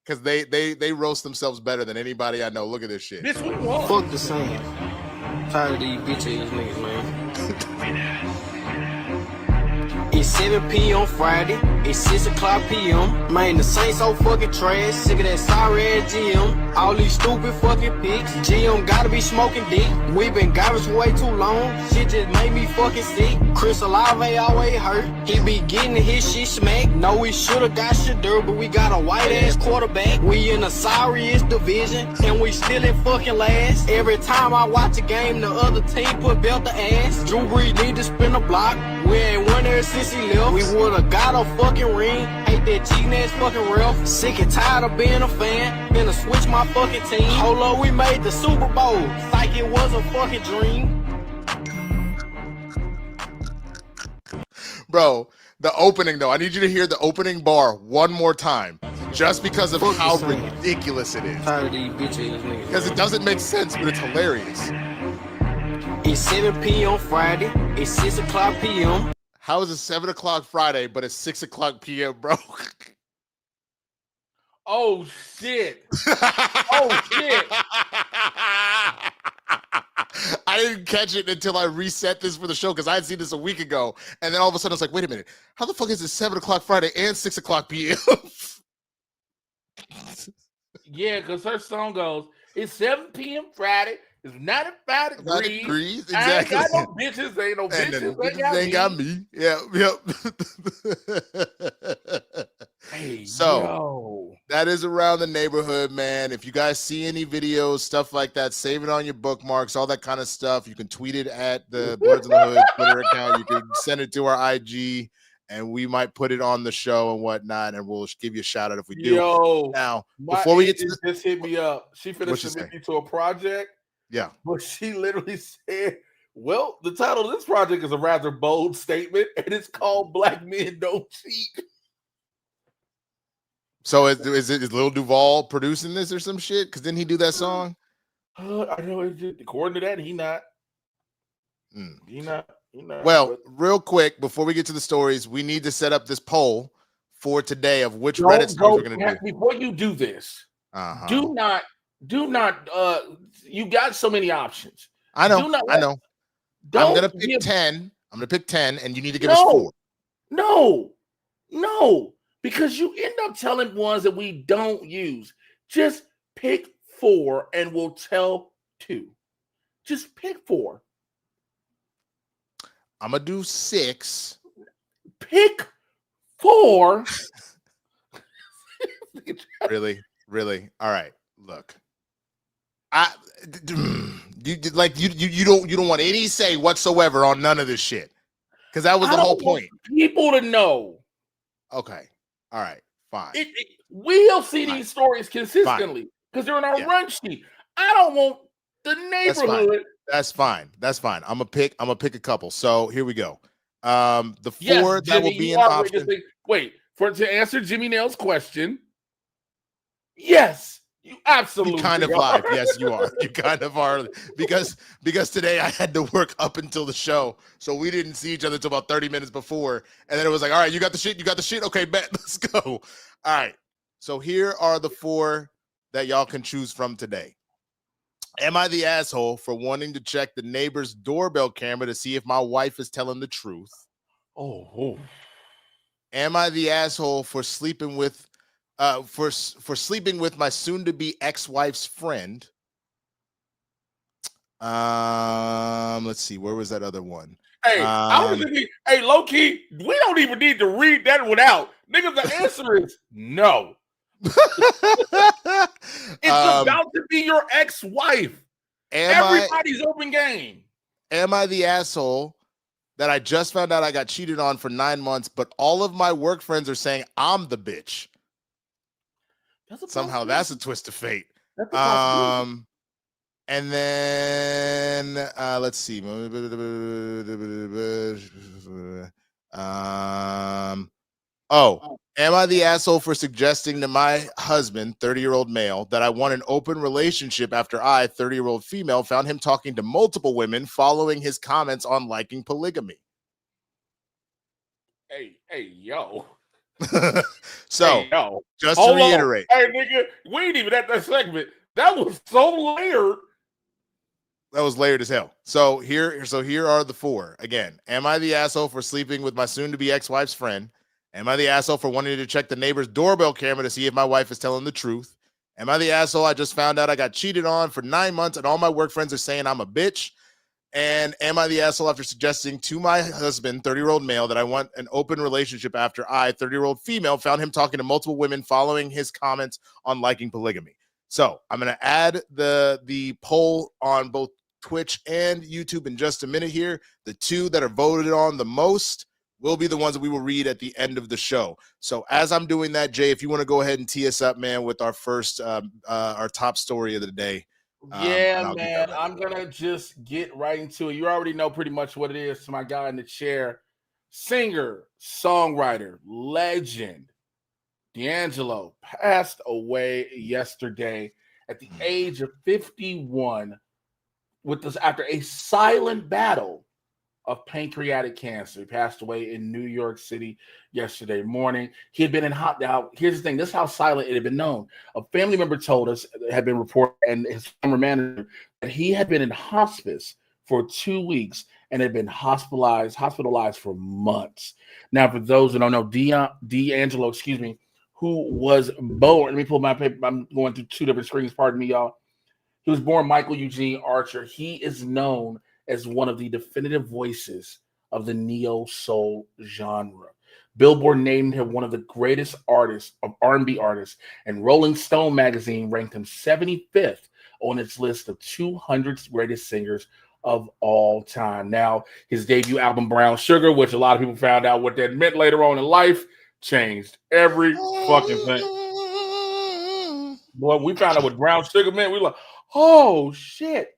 Because they roast themselves better than anybody I know. Look at this shit. Bitch, we won. Fuck the Saints. Tired of these bitch ass niggas, man. It's 7 p.m. Friday. It's 6 o'clock p.m. Man, the Saints so fucking trash. Sick of that sorry ass GM. All these stupid fucking picks. GM gotta be smoking dick. We been garbage for way too long. Shit just made me fucking sick. Chris Olave always hurt. He be getting his shit smacked. No, we shoulda got Shadur, but we got a white ass quarterback. We in the sorriest division, and we still in fucking last. Every time I watch a game, the other team put belt the ass. Drew Brees need to spin a block. We ain't won there since he left. We woulda got a fucking ring. Hate that cheating ass fucking ref. Sick and tired of being a fan. Finna switch my fucking team. Hold up, we made the Super Bowl. Like it was a fucking dream. Bro, the opening though. I need you to hear the opening bar one more time. Just because of how ridiculous it is. Tired of these bitch ass niggas. Because it doesn't make sense, but it's hilarious. It's 7 p.m. Friday. It's 6 o'clock p.m. How is it 7 o'clock Friday, but it's 6 o'clock p.m., bro? Oh shit. Oh shit. I didn't catch it until I reset this for the show because I had seen this a week ago. And then all of a sudden I was like, wait a minute. How the fuck is it 7 o'clock Friday and 6 o'clock p.m.? Yeah, because her song goes, it's 7 p.m. Friday. It's 95 degrees. Exactly. I ain't got no bitches. Ain't no bitches. They got me. Yeah. Yep. Hey, so yo. That is around the neighborhood, man. If you guys see any videos, stuff like that, save it on your bookmarks, all that kind of stuff. You can tweet it at the Blerds N The Hood Twitter account. You can send it to our IG, and we might put it on the show and whatnot, and we'll give you a shout out if we do. Yo, now, before we get to just hit me up. She finished submitting me to a project. Yeah. But she literally said, well, the title of this project is a rather bold statement, and it's called Black Men Don't Cheat. So is Lil Duval producing this or some shit? Because didn't he do that song? I know. According to that, he not. He not. Well, real quick, before we get to the stories, we need to set up this poll for today of which Reddit songs we're going to do. Before you do this, do not. You got so many options. I know. I know. I'm going to pick 10. I'm going to pick 10, and you need to give us 4. No. Because you end up telling ones that we don't use. Just pick 4 and we'll tell 2. Just pick 4. I'm going to do 6. Pick 4. Really? All right. Look. You don't want any say whatsoever on none of this shit. Because that was the whole point. People to know. Okay. All right, fine. We'll see these stories consistently because they're in our run sheet. I don't want the neighborhood. That's fine. I'm gonna pick a couple. So here we go. The 4 that will be an option. To answer Jimmy Nail's question, yes. You absolutely you kind of lied. Yes, you are. You kind of are because today I had to work up until the show, so we didn't see each other until about 30 minutes before, and then it was like, all right, you got the shit. Okay, bet, let's go. All right. So here are the 4 that y'all can choose from today. Am I the asshole for wanting to check the neighbor's doorbell camera to see if my wife is telling the truth? Oh. Am I the asshole for sleeping with sleeping with my soon-to-be ex-wife's friend? Let's see. Where was that other one? Hey, hey, low-key, we don't even need to read that one out. Nigga, the answer is no. It's about to be your ex-wife. Everybody's open game. Am I the asshole that I just found out I got cheated on for 9 months, but all of my work friends are saying I'm the bitch? Somehow that's a twist of fate. And then let's see. Am I the asshole for suggesting to my husband, 30-year-old male, that I want an open relationship after I, 30-year-old female, found him talking to multiple women following his comments on liking polygamy? Hey, yo. So, hey, yo. Just to reiterate. Hey, nigga, we ain't even at that segment. That was so layered. That was layered as hell. So here are the four. Again, am I the asshole for sleeping with my soon-to-be ex-wife's friend? Am I the asshole for wanting to check the neighbor's doorbell camera to see if my wife is telling the truth? Am I the asshole I just found out I got cheated on for 9 months and all my work friends are saying I'm a bitch? And am I the asshole after suggesting to my husband, 30-year-old male, that I want an open relationship after I, 30-year-old female, found him talking to multiple women following his comments on liking polygamy? So I'm going to add the poll on both Twitch and YouTube in just a minute here. The two that are voted on the most will be the ones that we will read at the end of the show. So as I'm doing that, Jay, if you want to go ahead and tee us up, man, with our first, our top story of the day. Yeah, man, I'm going to just get right into it. You already know pretty much what it is. To my guy in the chair, singer, songwriter, legend, D'Angelo passed away yesterday at the age of 51 after a silent battle of pancreatic cancer. He passed away in New York City yesterday morning. He had been in now, here's the thing. This is how silent it had been known. A family member told us, had been reported, and his former manager, that he had been in hospice for 2 weeks and had been hospitalized for months. Now, for those who don't know, D'Angelo, who was born, let me pull my paper. I'm going through two different screens. Pardon me, y'all. He was born Michael Eugene Archer. He is known as one of the definitive voices of the neo-soul genre. Billboard named him one of the greatest artists of R&B artists, and Rolling Stone magazine ranked him 75th on its list of 200 greatest singers of all time. Now, his debut album, Brown Sugar, which a lot of people found out what that meant later on in life, changed every fucking thing. Boy, we found out what Brown Sugar meant. We were like, oh, shit.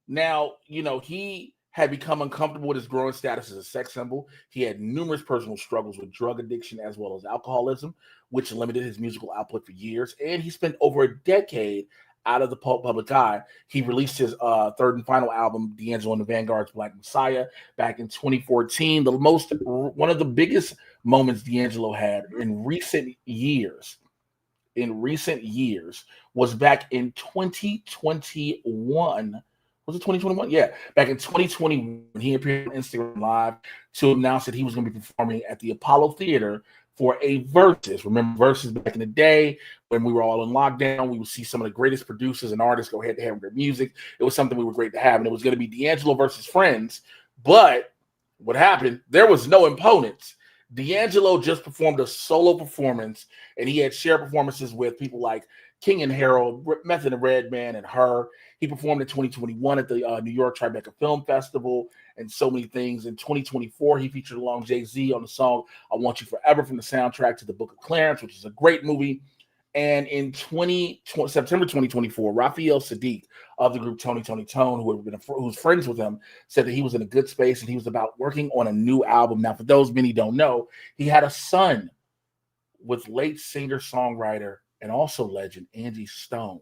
Now, he had become uncomfortable with his growing status as a sex symbol. He had numerous personal struggles with drug addiction as well as alcoholism, which limited his musical output for years. And he spent over a decade out of the public eye. He released his third and final album, D'Angelo and the Vanguard's Black Messiah, back in 2014. One of the biggest moments D'Angelo had in recent years was back in 2021. Was it 2021? Yeah, back in 2021, he appeared on Instagram Live to announce that he was going to be performing at the Apollo Theater for a Versus. Remember Versus back in the day when we were all in lockdown? We would see some of the greatest producers and artists go head-to-head with their music. It was something we were great to have, and it was going to be D'Angelo versus friends. But what happened? There was no opponents. D'Angelo just performed a solo performance, and he had shared performances with people like King and Harold, Method and Redman, and Her. He performed in 2021 at the New York Tribeca Film Festival and so many things. In 2024, he featured along Jay-Z on the song I Want You Forever from the soundtrack to The Book of Clarence, which is a great movie. And in September 2024, Raphael Sadiq of the group Tony Tone, who's friends with him, said that he was in a good space and he was about working on a new album. Now, for those many don't know, he had a son with late singer-songwriter and also legend Angie Stone,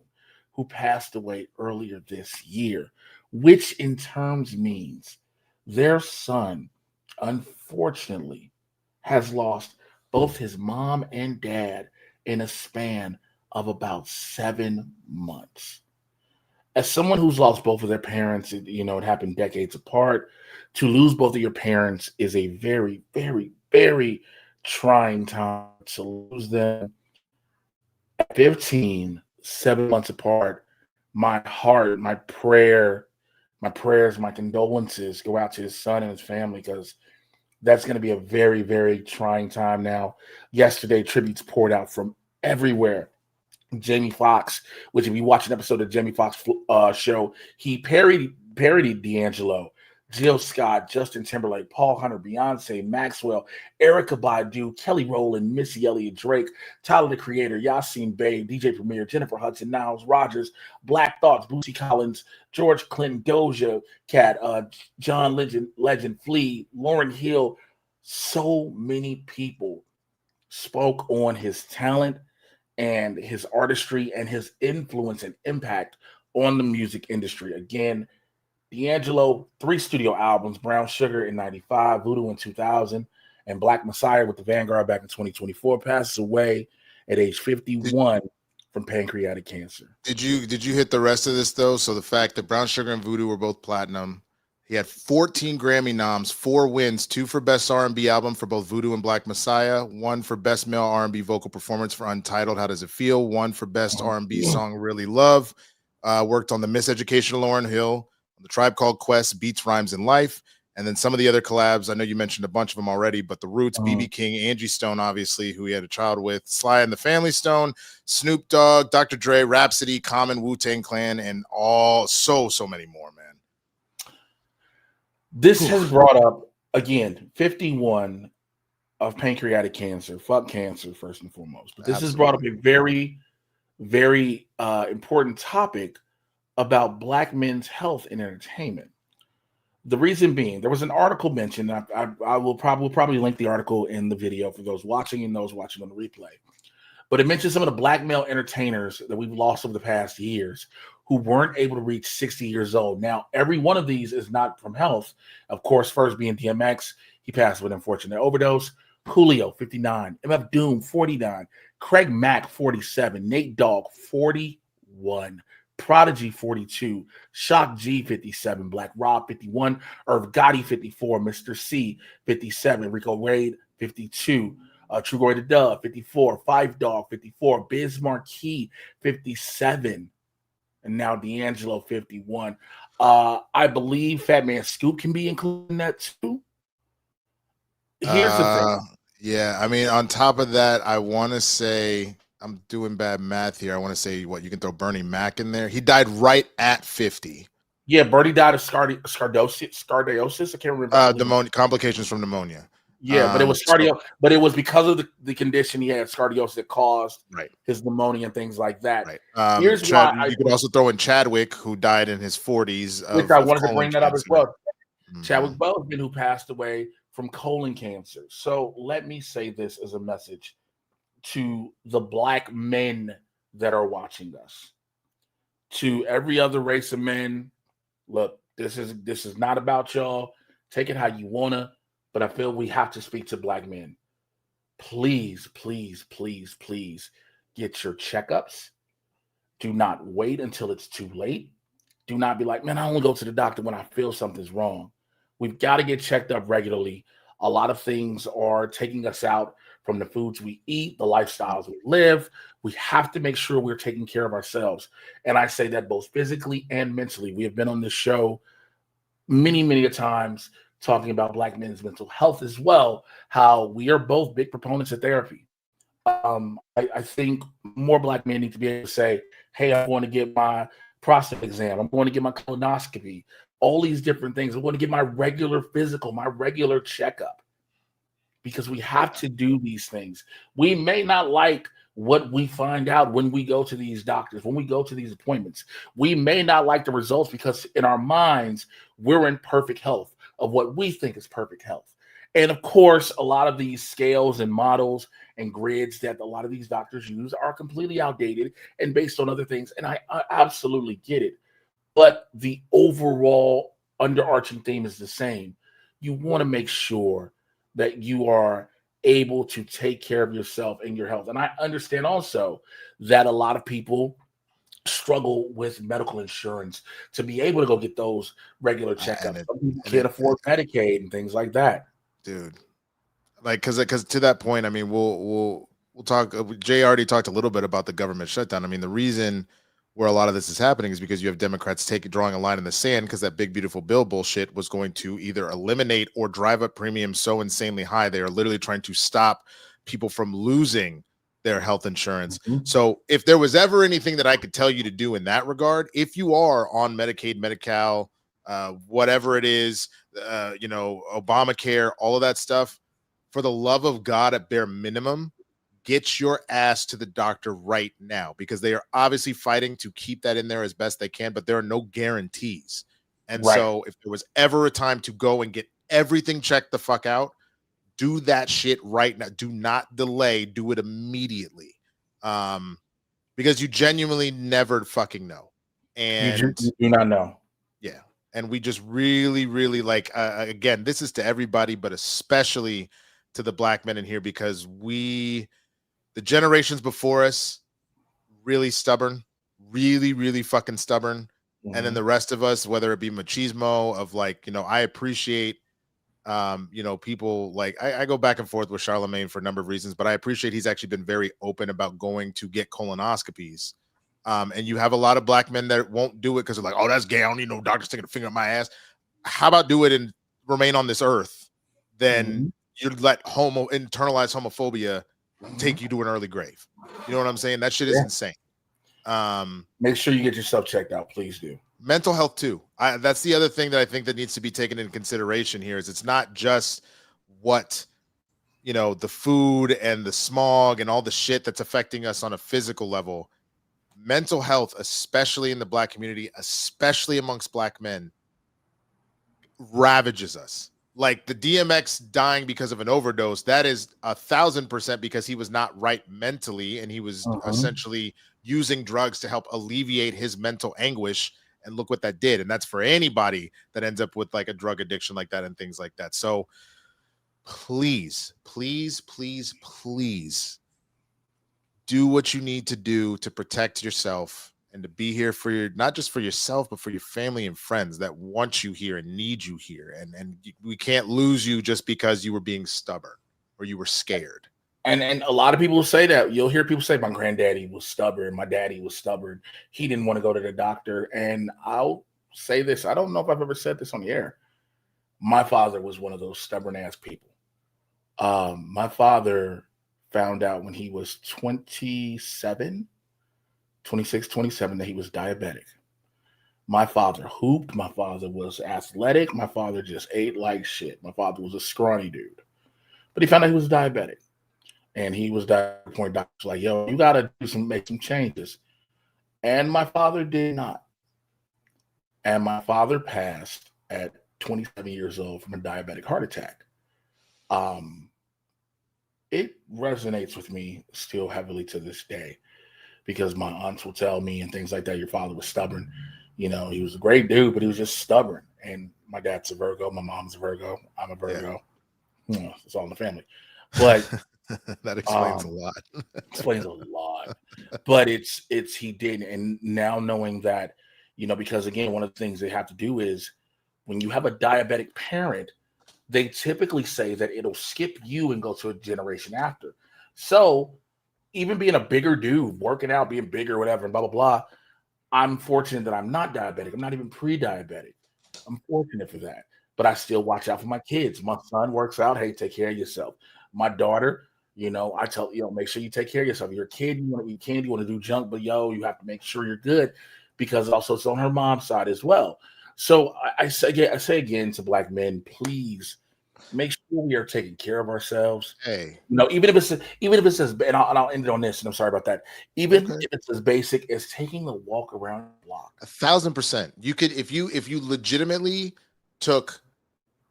who passed away earlier this year, which in terms means their son, unfortunately, has lost both his mom and dad in a span of about 7 months. As someone who's lost both of their parents, it happened decades apart. To lose both of your parents is a very, very, very trying time. To lose them at 15, 7 months apart, my heart, my prayers, my condolences go out to his son and his family, because that's going to be a very, very trying time now. Yesterday, tributes poured out from everywhere. Jamie Foxx, which if you watch an episode of Jamie Foxx show, he parodied D'Angelo, Jill Scott, Justin Timberlake, Paul Hunter, Beyonce, Maxwell, Erykah Badu, Kelly Rowland, Missy Elliott, Drake, Tyler the Creator, Yasin Bey, DJ Premier, Jennifer Hudson, Niles Rogers, Black Thoughts, Bootsy Collins, George Clinton, Doja Cat, John Legend, Flea, Lauryn Hill. So many people spoke on his talent and his artistry and his influence and impact on the music industry. Again, D'Angelo, 3 studio albums, Brown Sugar in 95, Voodoo in 2000, and Black Messiah with the Vanguard back in 2024, passes away at age 51 from pancreatic cancer. Did you hit the rest of this though? So the fact that Brown Sugar and Voodoo were both platinum. He had 14 Grammy noms, 4 wins, 2 for Best R&B Album for both Voodoo and Black Messiah, 1 for Best Male R&B Vocal Performance for Untitled, How Does It Feel, 1 for Best R&B Song, Really Love. Worked on the Miseducation of Lauryn Hill, The Tribe Called Quest, Beats, Rhymes, and Life, and then some of the other collabs. I know you mentioned a bunch of them already, but The Roots, BB King, Angie Stone, obviously, who he had a child with, Sly and the Family Stone, Snoop Dogg, Dr. Dre, Rhapsody, Common, Wu-Tang Clan, and so many more, man. This has brought up, again, 51 of pancreatic cancer. Fuck cancer, first and foremost. But this has brought up a very, very important topic about Black men's health and entertainment. The reason being, there was an article mentioned. I will probably link the article in the video for those watching and those watching on the replay. But it mentions some of the Black male entertainers that we've lost over the past years who weren't able to reach 60 years old. Now, every one of these is not from health. Of course, first being DMX, he passed with an unfortunate overdose. Julio, 59. MF Doom, 49. Craig Mack, 47. Nate Dogg, 41. Prodigy, 42. Shock G, 57. Black Rob, 51. Irv Gotti, 54. Mr. C, 57. Rico Wade, 52. True Glory the Dove, 54. Five Dog, 54. Biz Marquee, 57. And now D'Angelo, 51. I believe Fat Man Scoop can be included in that too. Here's the thing. Yeah, I mean, on top of that, I want to say, I'm doing bad math here. I want to say, you can throw Bernie Mac in there. He died right at 50. Yeah, Bernie died of scardosis. I can't remember. Pneumonia, complications from pneumonia. Yeah, but it was but it was because of the condition he had, scardosis, that caused his pneumonia and things like that. Right. Here's why you could also throw in Chadwick, who died in his 40s. Which I wanted to bring that up as well. Chadwick Boseman, who passed away from colon cancer. So let me say this as a message to the Black men that are watching us. To every other race of men, look, this is not about y'all. Take it how you wanna. But I feel we have to speak to Black men. Please, please, please, please get your checkups. Do not wait until it's too late. Do not be like, man, I only go to the doctor when I feel something's wrong. We've got to get checked up regularly. A lot of things are taking us out from the foods we eat, the lifestyles we live. We have to make sure we're taking care of ourselves. And I say that both physically and mentally. We have been on this show many, many times talking about Black men's mental health as well, how we are both big proponents of therapy. I think more Black men need to be able to say, hey, I'm going to get my prostate exam. I'm going to get my colonoscopy, all these different things. I'm going to get my regular physical, my regular checkup, because we have to do these things. We may not like what we find out when we go to these doctors, when we go to these appointments. We may not like the results because in our minds, we're in perfect health of what we think is perfect health. And of course, a lot of these scales and models and grids that a lot of these doctors use are completely outdated and based on other things. And I absolutely get it. But the overall underarching theme is the same. You want to make sure that you are able to take care of yourself and your health. And I understand also that a lot of people struggle with medical insurance to be able to go get those regular checkups. Some people can't afford Medicaid and things like that. Dude, like, because to that point, I mean, we'll talk. Jay already talked a little bit about the government shutdown. I mean, the reason where a lot of this is happening is because you have Democrats drawing a line in the sand because that big beautiful bill bullshit was going to either eliminate or drive up premiums so insanely high. They are literally trying to stop people from losing their health insurance. Mm-hmm. So if there was ever anything that I could tell you to do in that regard, if you are on Medicaid, Medi-Cal, whatever it is, you know, Obamacare, all of that stuff, for the love of God, at bare minimum, get your ass to the doctor right now, because they are obviously fighting to keep that in there as best they can, but there are no guarantees. And so if there was ever a time to go and get everything checked the fuck out, do that shit right now. Do not delay. Do it immediately. Because you genuinely never fucking know. And you do not know. Yeah. And we just really, really like, again, this is to everybody, but especially to the black men in here, because the generations before us, really stubborn, really, really fucking stubborn. Mm-hmm. And then the rest of us, whether it be machismo of like, you know, I appreciate, you know, people like I go back and forth with Charlemagne for a number of reasons, but I appreciate he's actually been very open about going to get colonoscopies. And you have a lot of black men that won't do it because they're like, oh, that's gay. I don't need no doctor sticking a finger up my ass. How about do it and remain on this earth? Then you let internalized homophobia take you to an early grave. You know what I'm saying? That shit is insane. Make sure you get yourself checked out. Please do. Mental health too. That's the other thing that I think that needs to be taken into consideration here, is it's not just what, you know, the food and the smog and all the shit that's affecting us on a physical level. Mental health, especially in the black community, especially amongst black men, ravages us. Like the DMX dying because of an overdose, that is 1,000% because he was not right mentally, and he was essentially using drugs to help alleviate his mental anguish. And look what that did. And that's for anybody that ends up with like a drug addiction like that and things like that. So please, please, please, please do what you need to do to protect yourself and to be here for your, not just for yourself, but for your family and friends that want you here and need you here. And we can't lose you just because you were being stubborn or you were scared. And a lot of people will say that. You'll hear people say, my granddaddy was stubborn. My daddy was stubborn. He didn't want to go to the doctor. And I'll say this. I don't know if I've ever said this on the air. My father was one of those stubborn ass people. My father found out when he was 26, 27, that he was diabetic. My father hooped. My father was athletic. My father just ate like shit. My father was a scrawny dude. But he found out he was diabetic. And he was point doctor like, yo, you gotta make some changes. And my father did not. And my father passed at 27 years old from a diabetic heart attack. It resonates with me still heavily to this day, because my aunts will tell me and things like that, your father was stubborn. You know, he was a great dude, but he was just stubborn. And my dad's a Virgo, my mom's a Virgo, I'm a Virgo. Yeah. You know, it's all in the family. But that explains a lot. Explains a lot. But it's he did. And now knowing that, you know, because again, one of the things they have to do is when you have a diabetic parent, they typically say that it'll skip you and go to a generation after. So even being a bigger dude, working out, being bigger, whatever, and blah, blah, blah, I'm fortunate that I'm not diabetic. I'm not even pre-diabetic. I'm fortunate for that. But I still watch out for my kids. My son works out. Hey, take care of yourself. My daughter, you know, I tell, you know, make sure you take care of yourself. You're a kid, you want to eat candy, you want to do junk, but yo, you have to make sure you're good, because also it's on her mom's side as well. So I say again to black men, please make sure we are taking care of ourselves. Hey, you know, even if it's as, and I'll end it on this, and I'm sorry about that. Even if it's as basic as taking a walk around the block. 1,000%. You could, if you legitimately took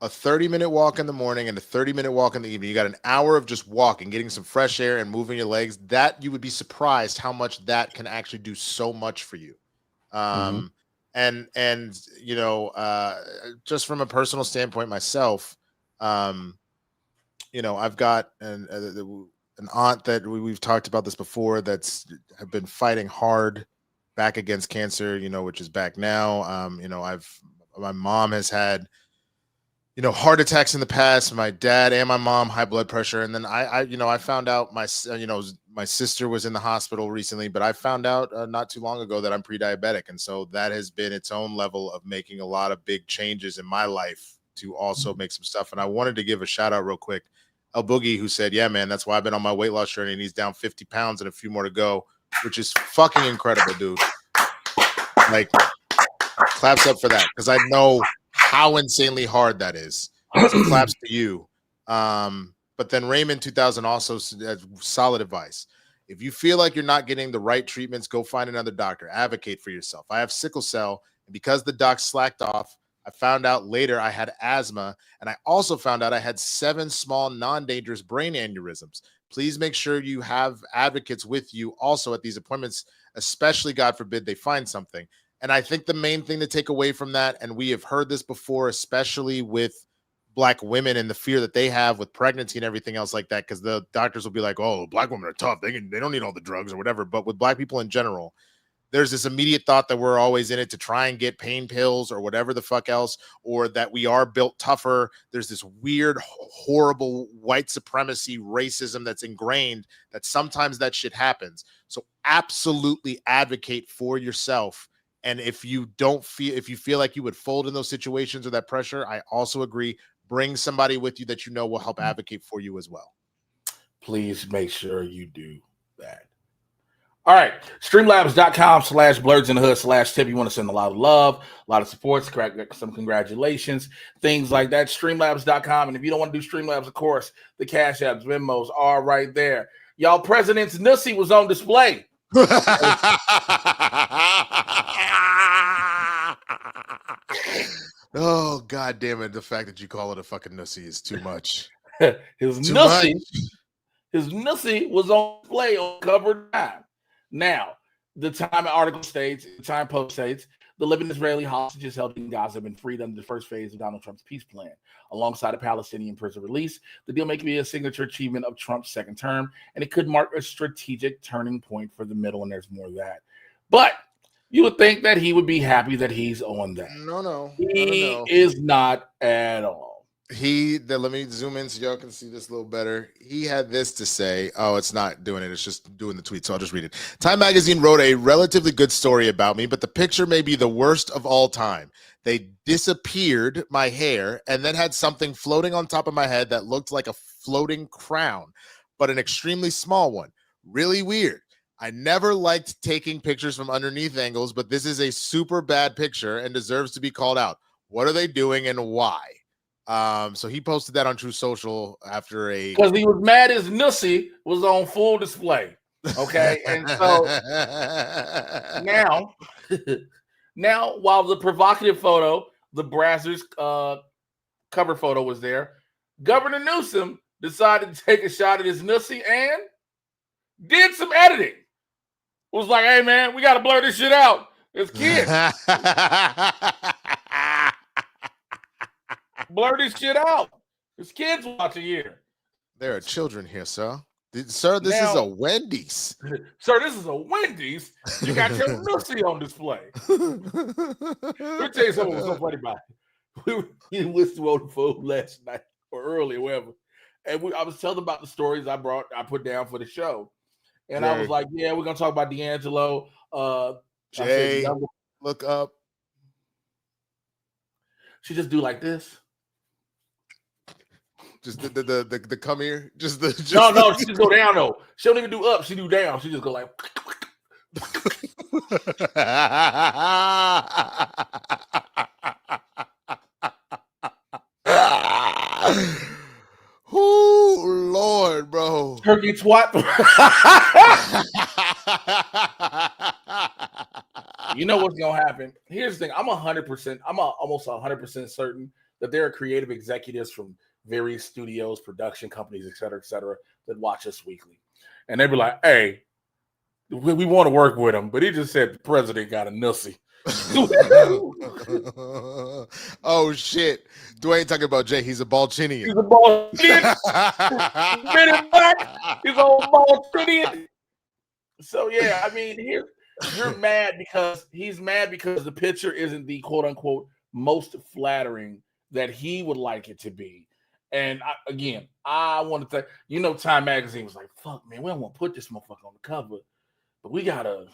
a 30-minute walk in the morning and a 30-minute walk in the evening, you got an hour of just walking, getting some fresh air and moving your legs, that you would be surprised how much that can actually do so much for you. And you know, just from a personal standpoint myself, you know, I've got an aunt that we've talked about this before, that's have been fighting hard back against cancer, you know, which is back now. You know, my mom has had, you know, heart attacks in the past. My dad and my mom, high blood pressure. And then I found out my sister was in the hospital recently, but I found out not too long ago that I'm pre-diabetic. And so that has been its own level of making a lot of big changes in my life to also make some stuff. And I wanted to give a shout out real quick El Boogie, who said, yeah, man, that's why I've been on my weight loss journey, and he's down 50 pounds and a few more to go, which is fucking incredible, dude. Like, claps up for that, because I know how insanely hard that is. So claps to you. But then Raymond 2000 also had solid advice. If you feel like you're not getting the right treatments, go find another doctor. Advocate for yourself. I have sickle cell, and because the doc slacked off, I found out later I had asthma, and I also found out I had 7 small, non-dangerous brain aneurysms. Please make sure you have advocates with you also at these appointments, especially, God forbid, they find something. And I think the main thing to take away from that, and we have heard this before, especially with Black women and the fear that they have with pregnancy and everything else like that, because the doctors will be like, oh, Black women are tough. They don't need all the drugs or whatever. But with Black people in general, there's this immediate thought that we're always in it to try and get pain pills or whatever the fuck else, or that we are built tougher. There's this weird, horrible white supremacy racism that's ingrained that sometimes that shit happens. So absolutely advocate for yourself. And if you feel like you would fold in those situations or that pressure, I also agree. Bring somebody with you that you know will help advocate for you as well. Please make sure you do that. All right. Streamlabs.com/Blerds N The Hood /tip. You want to send a lot of love, a lot of support, some congratulations, things like that. Streamlabs.com. And if you don't want to do Streamlabs, of course, the Cash Apps, Venmos are right there. Y'all, President's Nussy was on display. Oh, God damn it. The fact that you call it a fucking Nussy is too much. His Nussy was on display on cover time. Now, the Time article states, the Time Post states, the living Israeli hostages held in Gaza have been freed under the first phase of Donald Trump's peace plan. Alongside a Palestinian prison release, the deal may be a signature achievement of Trump's second term, and it could mark a strategic turning point for the middle, and there's more of that. But you would think that he would be happy that he's on that. No. He is not at all. Let me zoom in so y'all can see this a little better. He had this to say. Oh, it's not doing it. It's just doing the tweet. So I'll just read it. Time Magazine wrote a relatively good story about me, but the picture may be the worst of all time. They disappeared my hair and then had something floating on top of my head that looked like a floating crown, but an extremely small one. Really weird. I never liked taking pictures from underneath angles, but this is a super bad picture and deserves to be called out. What are they doing and why? So he posted that on True Social after because he was mad his Nussy was on full display. Okay, and so now while the provocative photo, the Brazzers cover photo was there, Governor Newsom decided to take a shot at his Nussy and did some editing. Was like, hey man, we got to blur this shit out. It's kids. Blur this shit out. There's kids watching here. There are children here, sir. Sir, this is a Wendy's. Sir, this is a Wendy's. You got your Nussy on display. Let me tell you something that was so funny about it. We went to on the phone last night or early, whatever. And I was telling about the stories I put down for the show. And I was like, yeah, we're going to talk about D'Angelo. Jay, look up. She just do like this. Just the come here. No, she just go down though. She don't even do up. She do down. She just go like. Oh Lord, bro. Turkey twat. You know what's gonna happen? Here's the thing. I'm almost 100% certain that there are creative executives from various studios, production companies, et cetera, that watch us weekly. And they'd be like, hey, we want to work with him, but he just said the president got a Nussy. Oh, shit. Dwayne talking about Jay. He's a Balchinian. He's a Balchinian. He's a Balchinian. So, yeah, I mean, you're mad because he's mad because the picture isn't the quote-unquote most flattering that he would like it to be. And I want to say, Time Magazine was like, fuck, man, we don't want to put this motherfucker on the cover, but we got a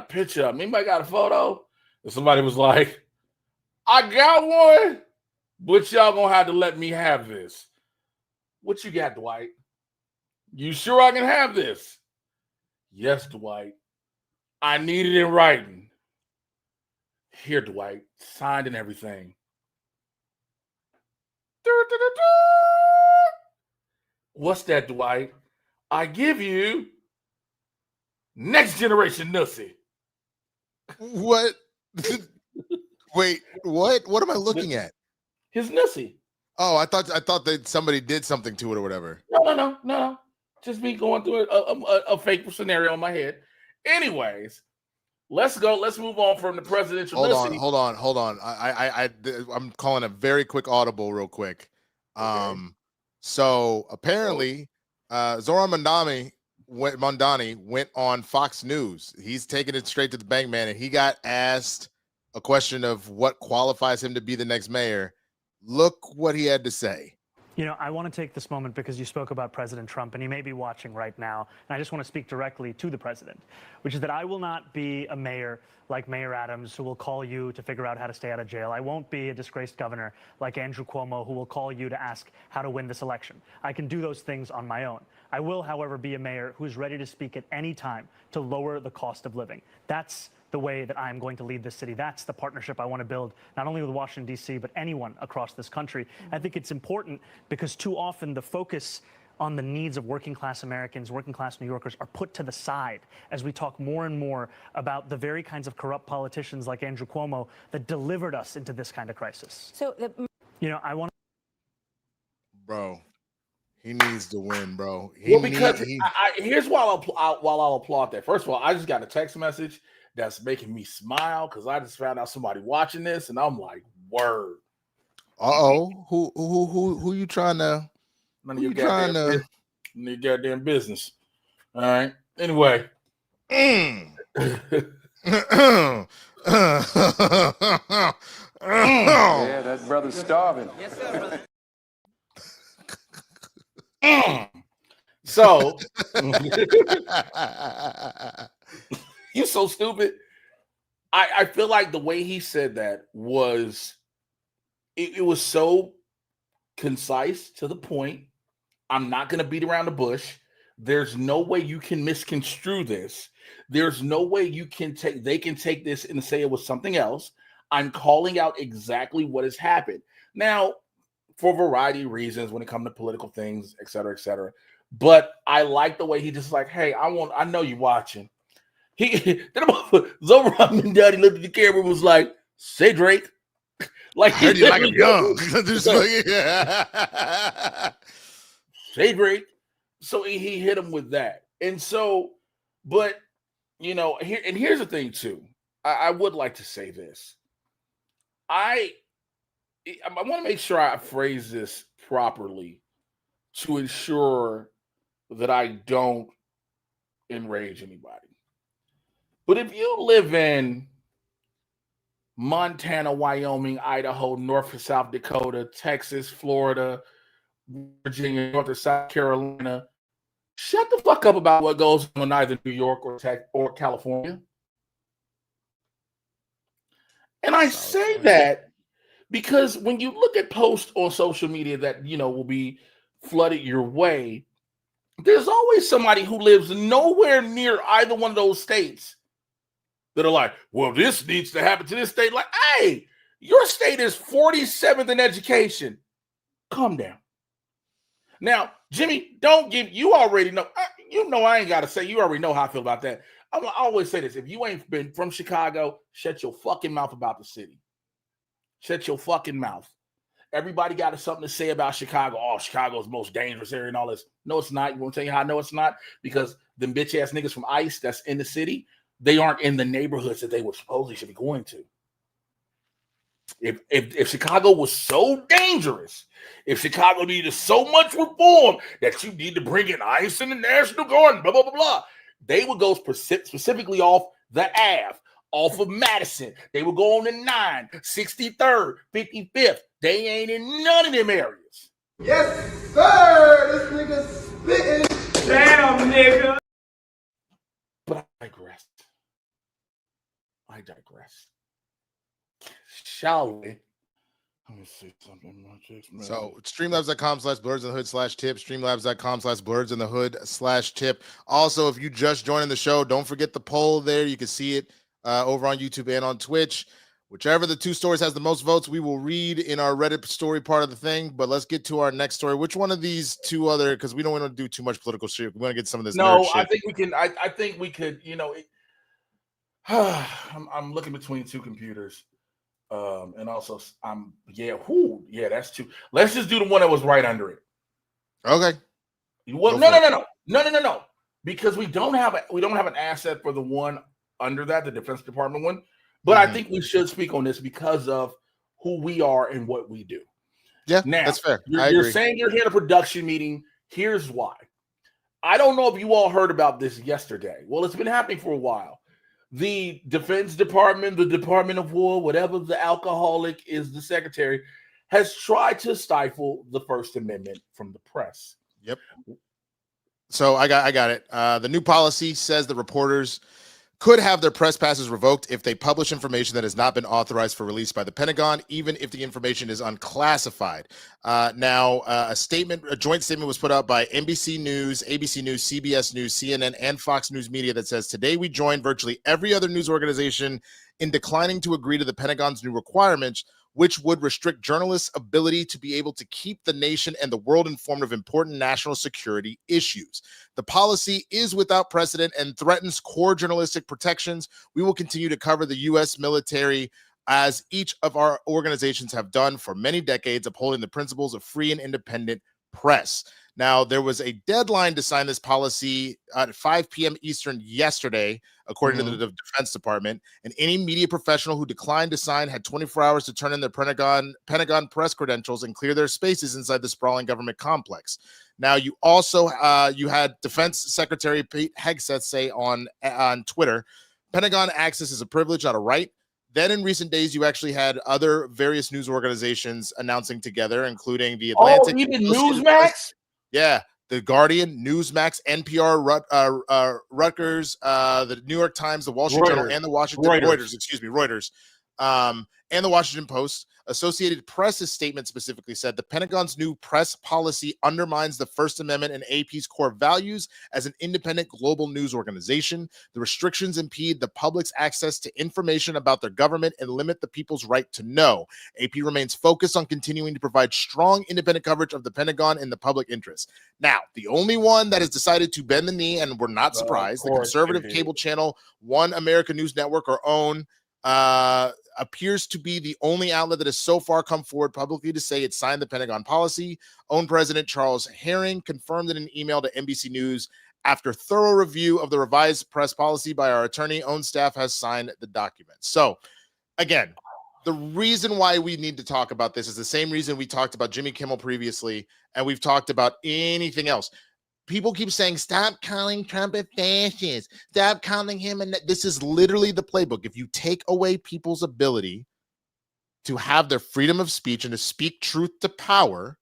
picture of him. Anybody got a photo? And somebody was like, I got one, but y'all gonna have to let me have this. What you got, Dwight? You sure I can have this? Yes, Dwight. I need it in writing. Here, Dwight. Signed and everything. What's that, Dwight? I give you next generation Nussy. What? Wait, what? What am I looking at? His Nussy. Oh, I thought that somebody did something to it or whatever. No. Just me going through a fake scenario in my head. Anyways, let's go. Let's move on from the presidential. Hold on. I'm calling a very quick audible real quick. Okay. So apparently, Zoran Mondani went on Fox News. He's taking it straight to the bank, man, and he got asked a question of what qualifies him to be the next mayor. Look what he had to say. You know, I want to take this moment because you spoke about President Trump, and he may be watching right now. And I just want to speak directly to the president, which is that I will not be a mayor like Mayor Adams, who will call you to figure out how to stay out of jail. I won't be a disgraced governor like Andrew Cuomo, who will call you to ask how to win this election. I can do those things on my own. I will, however, be a mayor who's ready to speak at any time to lower the cost of living. That's the way that I'm going to lead this city. That's the partnership I want to build, not only with Washington, D.C., but anyone across this country. I think it's important because too often the focus on the needs of working class Americans, working class New Yorkers are put to the side as we talk more and more about the very kinds of corrupt politicians like Andrew Cuomo that delivered us into this kind of crisis. So, you know, I want to. Bro, he needs to win, bro. Here's why I'll applaud that. First of all, I just got a text message that's making me smile because I just found out somebody watching this, and I'm like, word. Who you trying to? None of your goddamn business. All right. Anyway. Yeah, that brother's starving. Yes, sir, brother. So, you so stupid. I feel like the way he said that was, it was so concise to the point. I'm not going to beat around the bush. There's no way you can misconstrue this. There's no way they can take this and say it was something else. I'm calling out exactly what has happened. Now, for a variety of reasons when it comes to political things, et cetera, et cetera. But I like the way he just like, hey, I know you're watching. Zoran and Daddy looked at the camera and was like, say Drake. Like, I heard you like him young. Say Drake. So he hit him with that. And so, but, you know, here's the thing, too. I would like to say this. I want to make sure I phrase this properly to ensure that I don't enrage anybody. But if you live in Montana, Wyoming, Idaho, North and South Dakota, Texas, Florida, Virginia, North or South Carolina, shut the fuck up about what goes on in either New York or California. And I say that because when you look at posts on social media that, you know, will be flooded your way, there's always somebody who lives nowhere near either one of those states that are like, well, this needs to happen to this state. Like, hey, your state is 47th in education. Calm down. Now, Jimmy, you already know. I ain't got to say, you already know how I feel about that. I always say this. If you ain't been from Chicago, shut your fucking mouth about the city. Shut your fucking mouth. Everybody got something to say about Chicago. Oh, Chicago's the most dangerous area and all this. No, it's not. You want to tell you how I know it's not? Because them bitch-ass niggas from ICE that's in the city, they aren't in the neighborhoods that they would supposedly should be going to. If Chicago was so dangerous, if Chicago needed so much reform that you need to bring in ICE and the National Guard, blah, blah, blah, blah, they would go specifically off the Ave, off of Madison. They would go on the 9, 63rd, 55th. They ain't in none of them areas. Yes, sir! This nigga spitting. Damn, nigga! But I digress. Shall we Let me see something. So streamlabs.com/Blerds-in-the-Hood/tip, streamlabs.com/Blerds-in-the-Hood/tip. Also, if you just joining the show, don't forget the poll there. You can see it over on YouTube and on Twitch. Whichever the two stories has the most votes, we will read in our Reddit story part of the thing. But let's get to our next story. Which one of these two other, because we don't want to do too much political shit. We want to get some of this nerd shit. I think we can. I think we could, I'm looking between two computers. And also that's two. Let's just do the one that was right under it. Okay. Well, no. Because we don't have an asset for the one under that, the Defense Department one. But I think we should speak on this because of who we are and what we do. Yeah, now, that's fair. You're saying you're here at a production meeting. Here's why. I don't know if you all heard about this yesterday. Well, it's been happening for a while. The Defense Department, the Department of War, whatever the alcoholic is, the secretary, has tried to stifle the First Amendment from the press. Yep. So I got it. The new policy says that reporters could have their press passes revoked if they publish information that has not been authorized for release by the Pentagon, even if the information is unclassified. Now, a joint statement was put out by NBC News, ABC News, CBS News, CNN, and Fox News Media that says, today we join virtually every other news organization in declining to agree to the Pentagon's new requirements, which would restrict journalists' ability to be able to keep the nation and the world informed of important national security issues. The policy is without precedent and threatens core journalistic protections. We will continue to cover the U.S. military as each of our organizations have done for many decades, upholding the principles of free and independent press. Now, there was a deadline to sign this policy at 5 p.m. Eastern yesterday, according to the Defense Department, and any media professional who declined to sign had 24 hours to turn in their Pentagon press credentials and clear their spaces inside the sprawling government complex. Now, you also you had Defense Secretary Pete Hegseth say on Twitter, Pentagon access is a privilege, not a right. Then in recent days, you actually had other various news organizations announcing together, including the Atlantic. Oh, even Newsmax? Yeah, The Guardian, Newsmax, NPR, Rutgers, the New York Times, the Wall Street Journal, and the Reuters, and the Washington Post. Associated Press's statement specifically said the Pentagon's new press policy undermines the First Amendment and AP's core values as an independent global news organization. The restrictions impede the public's access to information about their government and limit the people's right to know. AP remains focused on continuing to provide strong independent coverage of the Pentagon in the public interest. Now, the only one that has decided to bend the knee, and we're not surprised, the conservative cable channel One America News Network, or OWN, appears to be the only outlet that has so far come forward publicly to say it signed the Pentagon policy. OWN President Charles Herring confirmed in an email to NBC News, after thorough review of the revised press policy by our attorney, OWN staff has signed the document. So, again, the reason why we need to talk about this is the same reason we talked about Jimmy Kimmel previously, and we've talked about anything else. People keep saying, stop calling Trump a fascist. Stop calling him. And this is literally the playbook. If you take away people's ability to have their freedom of speech and to speak truth to power,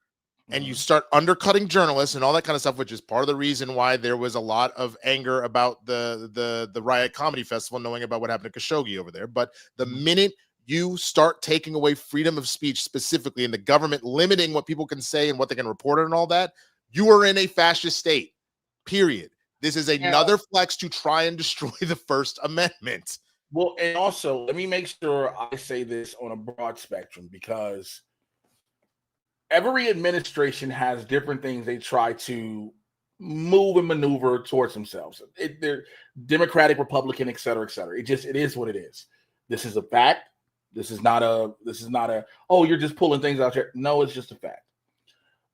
and you start undercutting journalists and all that kind of stuff, which is part of the reason why there was a lot of anger about the Riot Comedy Festival, knowing about what happened to Khashoggi over there. But the minute you start taking away freedom of speech specifically, and the government limiting what people can say and what they can report on and all that, you are in a fascist state, period. This is another flex to try and destroy the First Amendment. Well, and also, let me make sure I say this on a broad spectrum, because every administration has different things they try to move and maneuver towards themselves. They're Democratic, Republican, et cetera, et cetera. It is what it is. This is a fact. This is not a, oh, you're just pulling things out here. No, it's just a fact.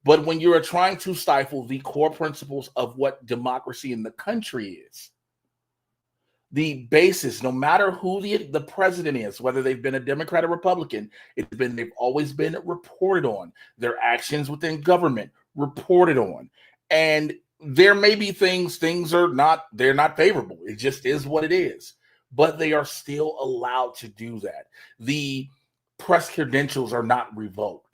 But when you're trying to stifle the core principles of what democracy in the country is, the basis, no matter who the president is, whether they've been a Democrat or Republican, they've always been reported on. Their actions within government reported on. And there may be things they're not favorable. It just is what it is. But they are still allowed to do that. The press credentials are not revoked.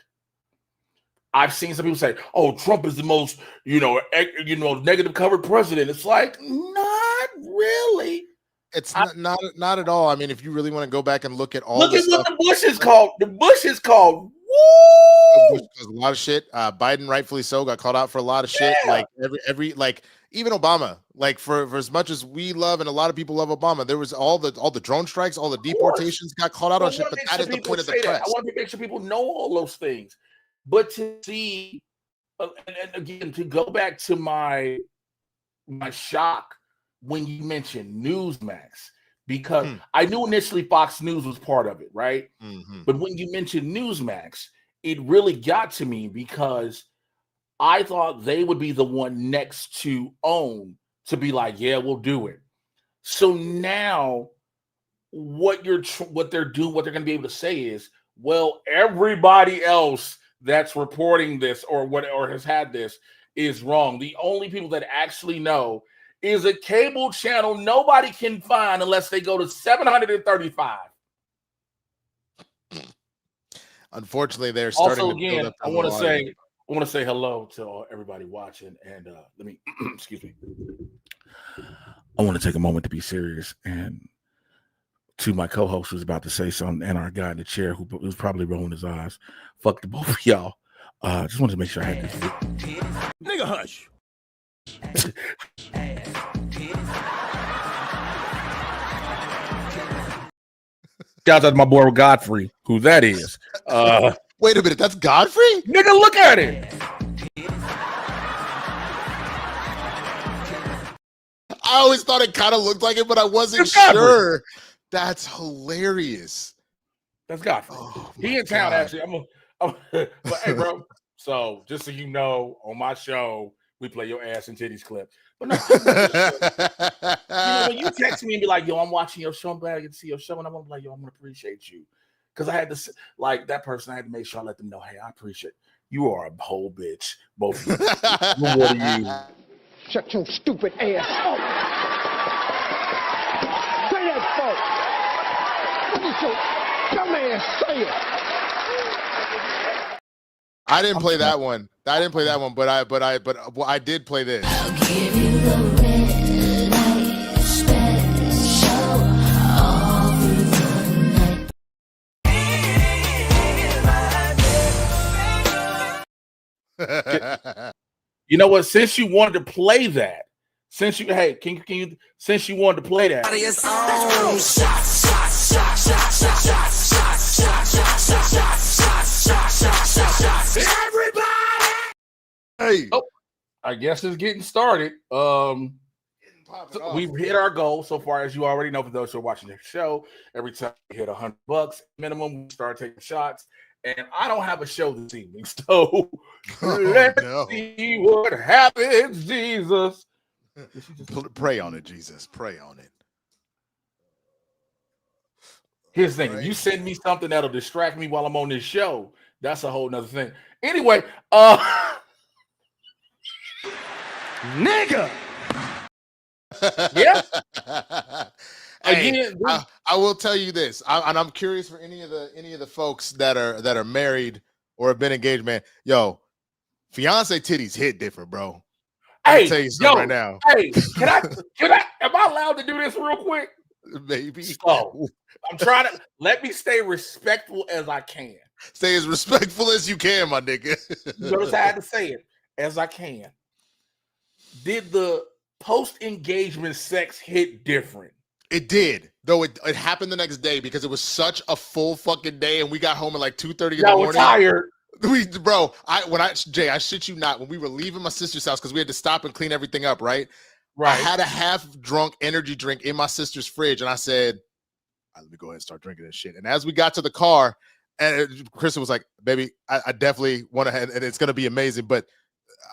I've seen some people say, "Oh, Trump is the most, negative covered president." It's like, not really. It's not at all. I mean, if you really want to go back and look at all what the Bush is called. The Bush is called Bush does a lot of shit. Biden, rightfully so, got called out for a lot of shit. Like every like even Obama, like for as much as we love and a lot of people love Obama, there was all the drone strikes, all the deportations got called out on shit. But that is the point of the press. I want to make sure people know all those things. But to see, and again, to go back to my shock when you mentioned Newsmax, because I knew initially Fox News was part of it, right? But when you mentioned Newsmax, it really got to me because I thought they would be the one next to own to be like, yeah, we'll do it. So now what they're doing, what they're going to be able to say is, well, everybody else that's reporting this or has had this is wrong. The only people that actually know is a cable channel nobody can find unless they go to 735. Unfortunately, they're starting also, to again, I want to say hello to everybody watching, and let me excuse me. I want to take a moment to be serious, and to my co-host who's about to say something, and our guy in the chair who's probably rolling his eyes. Fuck the both of y'all. Just wanted to make sure I had this. Nigga, hush. Shout out to my boy Godfrey, who that is. Wait a minute, that's Godfrey? Nigga, look at it. I always thought it kind of looked like it, but I wasn't sure. That's hilarious. That's Godfrey. Oh, he in town, actually. But hey, bro. So just so you know, on my show, we play your ass and titties clip. But no, when you text me and be like, yo, I'm watching your show, I'm glad I get to see your show, and I'm gonna be like, yo, I'm gonna appreciate you. Because I had to, like, that person, I had to make sure I let them know, hey, I appreciate you. Are a whole bitch, both of you. What are you? Shut your stupid ass up. Say that, folks. What is your dumb ass say it? I didn't play that one. But I did play this. I'll give you the red light special all through the night. You know what? Since you wanted to play that, since you wanted to play that. Everybody! Hey. Oh, I guess it's getting started. So we've hit our goal so far, as you already know. For those who are watching the show, every time we hit $100 minimum, we start taking shots. And I don't have a show this evening, so let's see what happens, Jesus. Pray on it, Jesus. Pray on it. Here's the thing. If you send me something that'll distract me while I'm on this show, that's a whole nother thing. Anyway, nigga. Yeah. Hey, I will tell you this, and I'm curious for any of the folks that are married or have been engaged, man. Yo, fiance titties hit different, bro. I'll tell you something right now. Hey, can I? Am I allowed to do this real quick? Maybe. So I'm trying to let me stay respectful as I can. Stay as respectful as you can, my nigga. You notice I had to say it as I can. Did the post-engagement sex hit different? It did, though. It happened the next day because it was such a full fucking day, and we got home at like 2:30 in the morning. Tired. Jay, I shit you not. When we were leaving my sister's house because we had to stop and clean everything up, right? Right. I had a half-drunk energy drink in my sister's fridge, and I said, "All right, let me go ahead and start drinking this shit." And as we got to the car, and Kristen was like, "Baby, I definitely want to, and it's gonna be amazing, but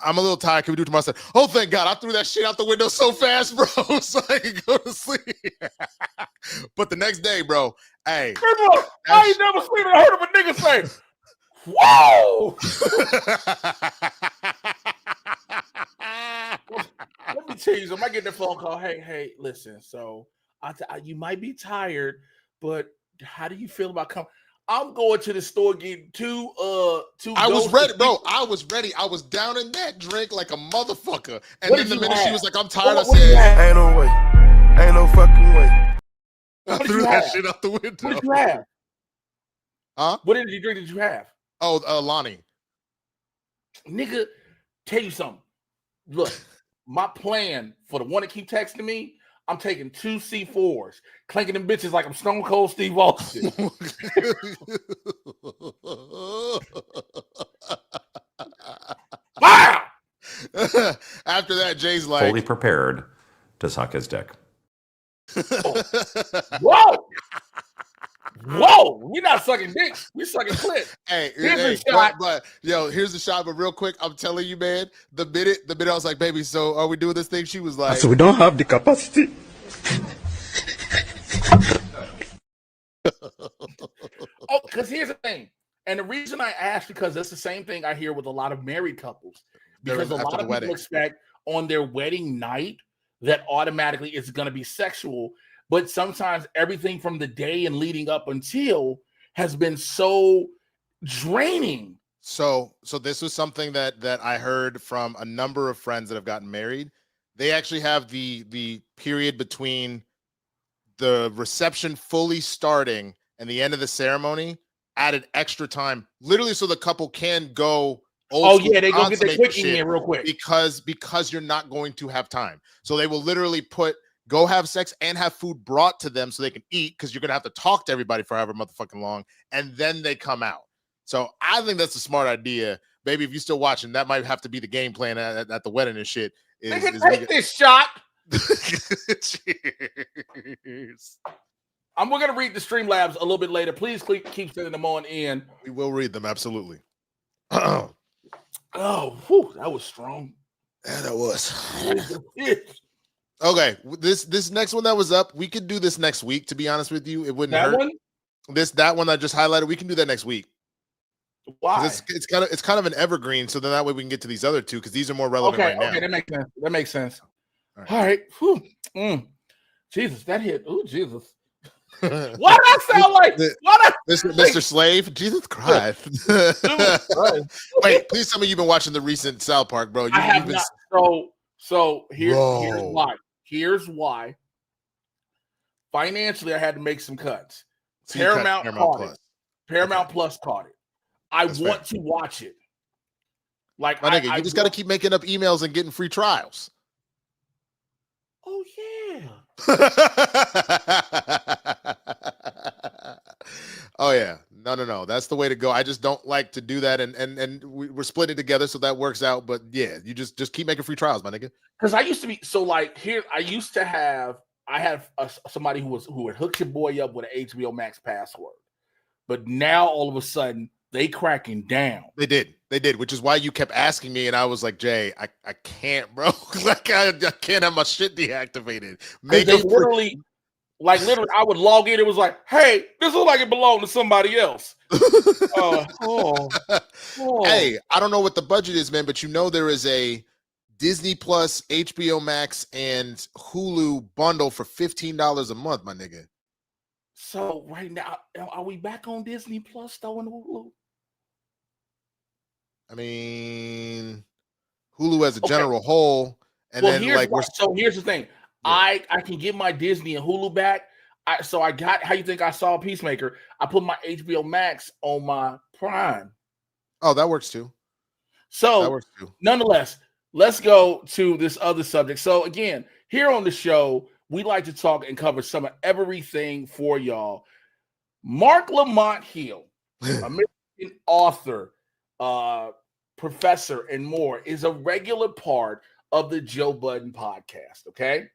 I'm a little tired. Can we do it tomorrow?" I said, "Oh, thank God. I threw that shit out the window so fast, bro, so I could go to sleep." But the next day, bro, hey. I ain't never seen or heard of a nigga say, whoa! Let me tell you something. I get the phone call. Hey, listen, so you might be tired, but how do you feel about coming? I'm going to the store getting two. I was ready, bro. I was ready. I was down in that drink like a motherfucker. And then the minute she was like, "I'm tired," I said, "Ain't no way. Ain't no fucking way." I threw that shit out the window. What did you have? Huh? What energy drink did you have? Oh, Lonnie. Nigga, tell you something. Look, my plan for the one that keep texting me, I'm taking 2 C4s, clanking them bitches like I'm Stone Cold Steve Austin. Wow! After that, Jay's like fully prepared to suck his dick. Whoa! Whoa! We're not sucking dick. We're sucking clit. Here's the shot. But real quick, I'm telling you, man, the minute I was like, baby, so are we doing this thing? She was like, So we don't have the capacity. Oh, because here's the thing. And the reason I ask, because that's the same thing I hear with a lot of married couples. Because a lot of people expect on their wedding night that automatically it's going to be sexual. But sometimes everything from the day and leading up until has been so draining. So this was something that I heard from a number of friends that have gotten married. They actually have the period between the reception fully starting and the end of the ceremony added extra time, literally, so the couple can go. They go get their quickie in real quick because you're not going to have time. So they will literally go have sex and have food brought to them so they can eat, because you're gonna have to talk to everybody for however motherfucking long, and then they come out. So I think that's a smart idea, baby. If you're still watching, that might have to be the game plan at the wedding and shit. Take this shot. Cheers. We're gonna read the Streamlabs a little bit later. Please keep sending them on in. We will read them, absolutely. Oh, whew, that was strong. Yeah, that was. Okay, this next one that was up, we could do this next week. To be honest with you, it wouldn't hurt. That one I just highlighted, we can do that next week. Why? It's kind of an evergreen, so then that way we can get to these other two, because these are more relevant right now. Okay, that makes sense. All right. Whew. Jesus, that hit. Oh, Jesus. Why did I sound like Mr. Slave? Jesus Christ. Wait, please tell me you've been watching the recent South Park, bro. I have not. So here's why. Here's why. Financially, I had to make some cuts. So Paramount Plus. it. Paramount Plus caught it. I want to watch it. Like, my nigga, you just got to keep making up emails and getting free trials. Oh yeah. Oh yeah. No. That's the way to go. I just don't like to do that, and we're splitting together, so that works out. But yeah, you just keep making free trials, my nigga. Because I used to be I had somebody who had hooked your boy up with an HBO Max password, but now all of a sudden they cracking down. They did, which is why you kept asking me, and I was like, Jay, I can't, bro. Like I can't have my shit deactivated. Literally, I would log in. It was like, hey, this looks like it belonged to somebody else. Hey, I don't know what the budget is, man, but you know there is a Disney Plus, HBO Max, and Hulu bundle for $15 a month, my nigga. So right now, are we back on Disney Plus though in Hulu? I mean, Hulu as a general whole, and then like so here's the thing. Yeah. I can get my Disney and Hulu back. I got, how you think I saw Peacemaker? I put my HBO Max on my Prime. Oh, that works too. So that works too. Nonetheless, let's go to this other subject. So again, here on the show, we like to talk and cover some of everything for y'all. Marc Lamont Hill, American author, professor, and more, is a regular part of the Joe Budden podcast. Okay.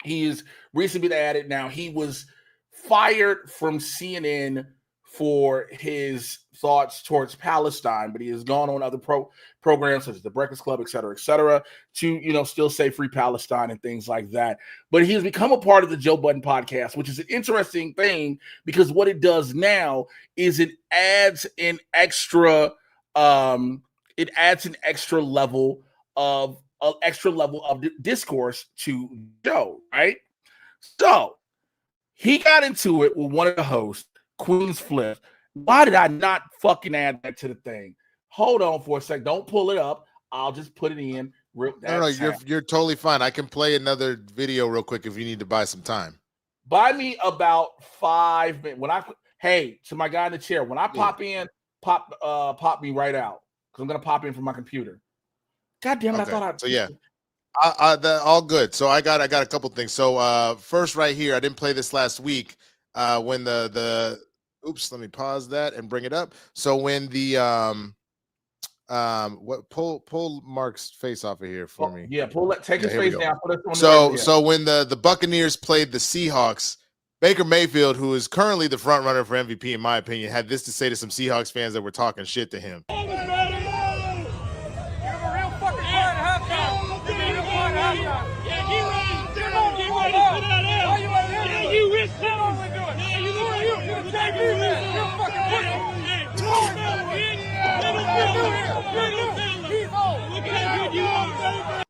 He is recently been added. Now, he was fired from CNN for his thoughts towards Palestine, but he has gone on other programs such as the Breakfast Club, et cetera, to, still say free Palestine and things like that. But he has become a part of the Joe Budden podcast, which is an interesting thing, because what it does now is it adds an extra level of discourse to Joe, right? So he got into it with one of the hosts, Queen's Flip. Why did I not fucking add that to the thing? Hold on for a sec. Don't pull it up. I'll just put it in. No, you're totally fine. I can play another video real quick if you need to buy some time. Buy me about 5 minutes. To my guy in the chair, when I pop in, pop me right out because I'm gonna pop in from my computer. God damn it! Okay. I thought I. So yeah, all good. So I got a couple things. So first right here, I didn't play this last week. When the oops, let me pause that and bring it up. So when the pull Mark's face off of here for me. Yeah, take his face down. Put it on so when the Buccaneers played the Seahawks, Baker Mayfield, who is currently the front runner for MVP, in my opinion, had this to say to some Seahawks fans that were talking shit to him.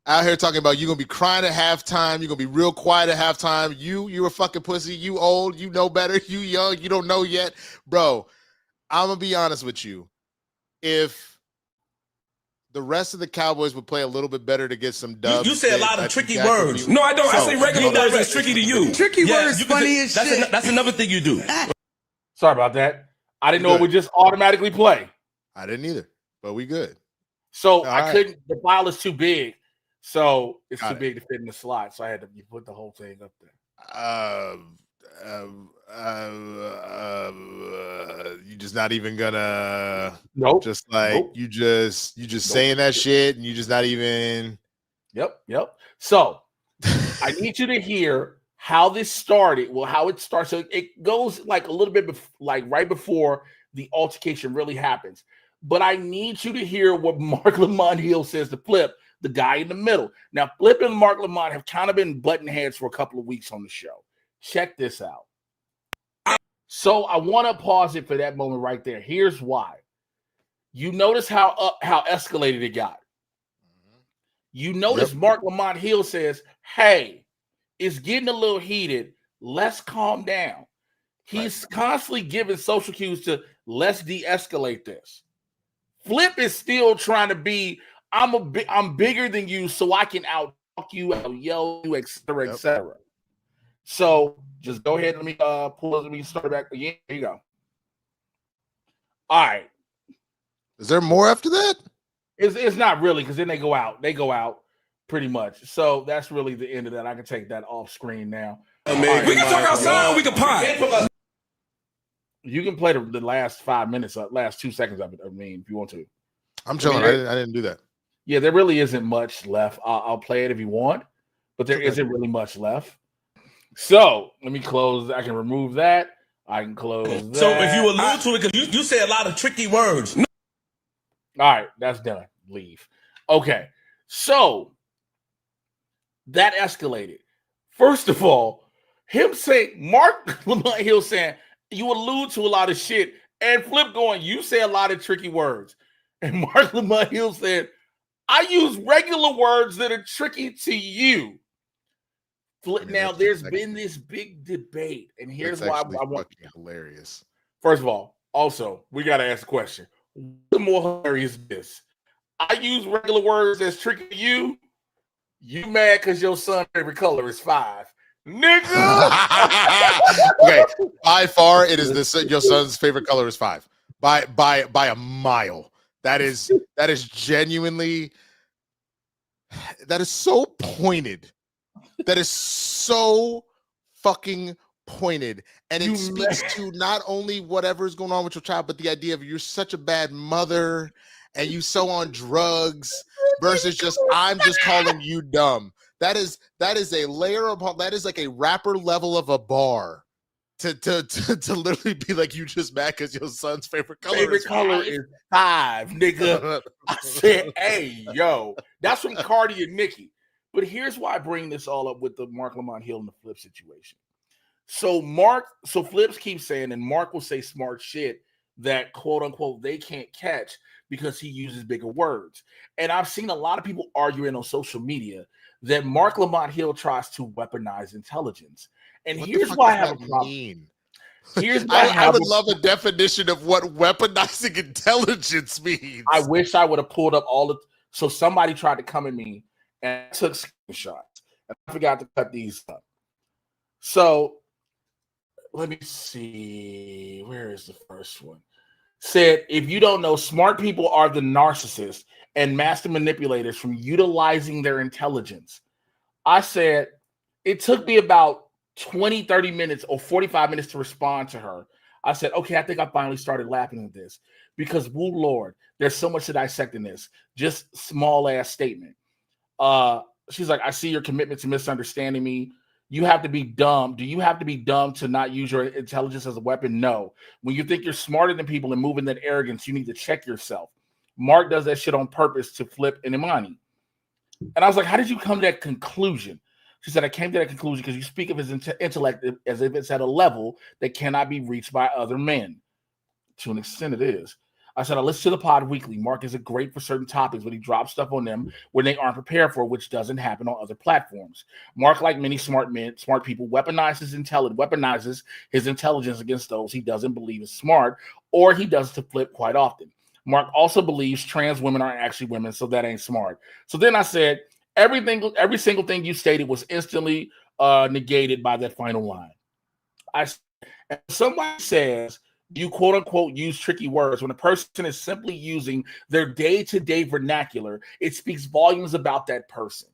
Out here talking about you gonna be crying at halftime, you're gonna be real quiet at halftime. You a fucking pussy, you old, you know better, you young, you don't know yet. Bro, I'm gonna be honest with you. If the rest of the Cowboys would play a little bit better to get some dubs. You say a lot of tricky words. No, I don't. I say regular words that's tricky to you. Tricky words funny as shit. That's another thing you do. Sorry about that. I didn't know it would just automatically play. I didn't either, but we good. So I couldn't. The file is too big. So it's too big to fit in the slot. So I had to put the whole thing up there. You just not even gonna just you just saying that shit and you just not even Yep. So I need you to hear how this started. Well, how it starts. So it goes like a little bit like right before the altercation really happens. But I need you to hear what Marc Lamont Hill says to Flip, the guy in the middle. Now, Flip and Marc Lamont have kind of been butting heads for a couple of weeks on the show. Check this out. So I want to pause it for that moment right there. Here's why. You notice how escalated it got. You notice Marc Lamont Hill says, hey, it's getting a little heated. Let's calm down. He's constantly giving social cues to let's de-escalate this. Flip is still trying to be, I'm bigger than you, so I can out-talk you, out-yell you, etc., etc. So just go ahead and let me start back again. Here you go. All right. Is there more after that? It's not really, because then they go out. They go out pretty much. So that's really the end of that. I can take that off screen now. We can talk outside. We can pie. You can play the last 5 minutes, last 2 seconds of it. I mean, if you want to. I'm chilling. I didn't do that. Yeah, there really isn't much left. I'll play it if you want, but there isn't really much left. So let me close. I can remove that. I can close that. So if you allude to it, because you say a lot of tricky words. All right, that's done. Leave. Okay, so that escalated. First of all, him saying, Marc Lamont Hill saying, you allude to a lot of shit, and Flip going, you say a lot of tricky words. And Marc Lamont Hill said, I use regular words that are tricky to you. Now, there's been this big debate, and here's why I want hilarious. First of all, also, we got to ask the question. What's more hilarious is this? I use regular words that's tricky to you. You mad because your son's favorite color is 5. Nigga. Okay, by far it is your son's favorite color is 5 by a mile. That is genuinely, that is so pointed. That is so fucking pointed, and it speaks to not only whatever's going on with your child, but the idea of you're such a bad mother and you so on drugs versus just I'm just calling you dumb. That is a layer of that is like a rapper level of a bar to literally be like you just mad because your son's favorite color is 5, nigga. I said, hey, yo, that's from Cardi and Nicki. But here's why I bring this all up with the Marc Lamont Hill and the Flip situation. So Flips keeps saying, and Mark will say smart shit that quote unquote they can't catch because he uses bigger words. And I've seen a lot of people arguing on social media that Marc Lamont Hill tries to weaponize intelligence. And here's why I have a problem. Here's why I would love a definition of what weaponizing intelligence means. I wish I would have pulled up all the. So somebody tried to come at me and I took screenshots, and I forgot to cut these up. So let me see. Where is the first one? said, if you don't know, smart people are the narcissists and master manipulators from utilizing their intelligence. I said, it took me about 20, 30 minutes or 45 minutes to respond to her. I said, okay, I think I finally started laughing at this because, woo Lord, there's so much to dissect in this. Just small ass statement. She's like, I see your commitment to misunderstanding me. You have to be dumb. Do you have to be dumb to not use your intelligence as a weapon? No. When you think you're smarter than people and moving that arrogance, you need to check yourself. Mark does that shit on purpose to flip an Imani. And I was like, how did you come to that conclusion? She said, I came to that conclusion because you speak of his intellect as if it's at a level that cannot be reached by other men. To an extent, it is. I said, I listen to the pod weekly. Mark is great for certain topics, but he drops stuff on them when they aren't prepared for, which doesn't happen on other platforms. Mark, like many smart people, weaponizes his intelligence against those he doesn't believe is smart, or he does to flip quite often. Mark also believes trans women aren't actually women, so that ain't smart. So then I said, every single thing you stated was instantly negated by that final line. If somebody says you quote unquote use tricky words when a person is simply using their day-to-day vernacular, it speaks volumes about that person.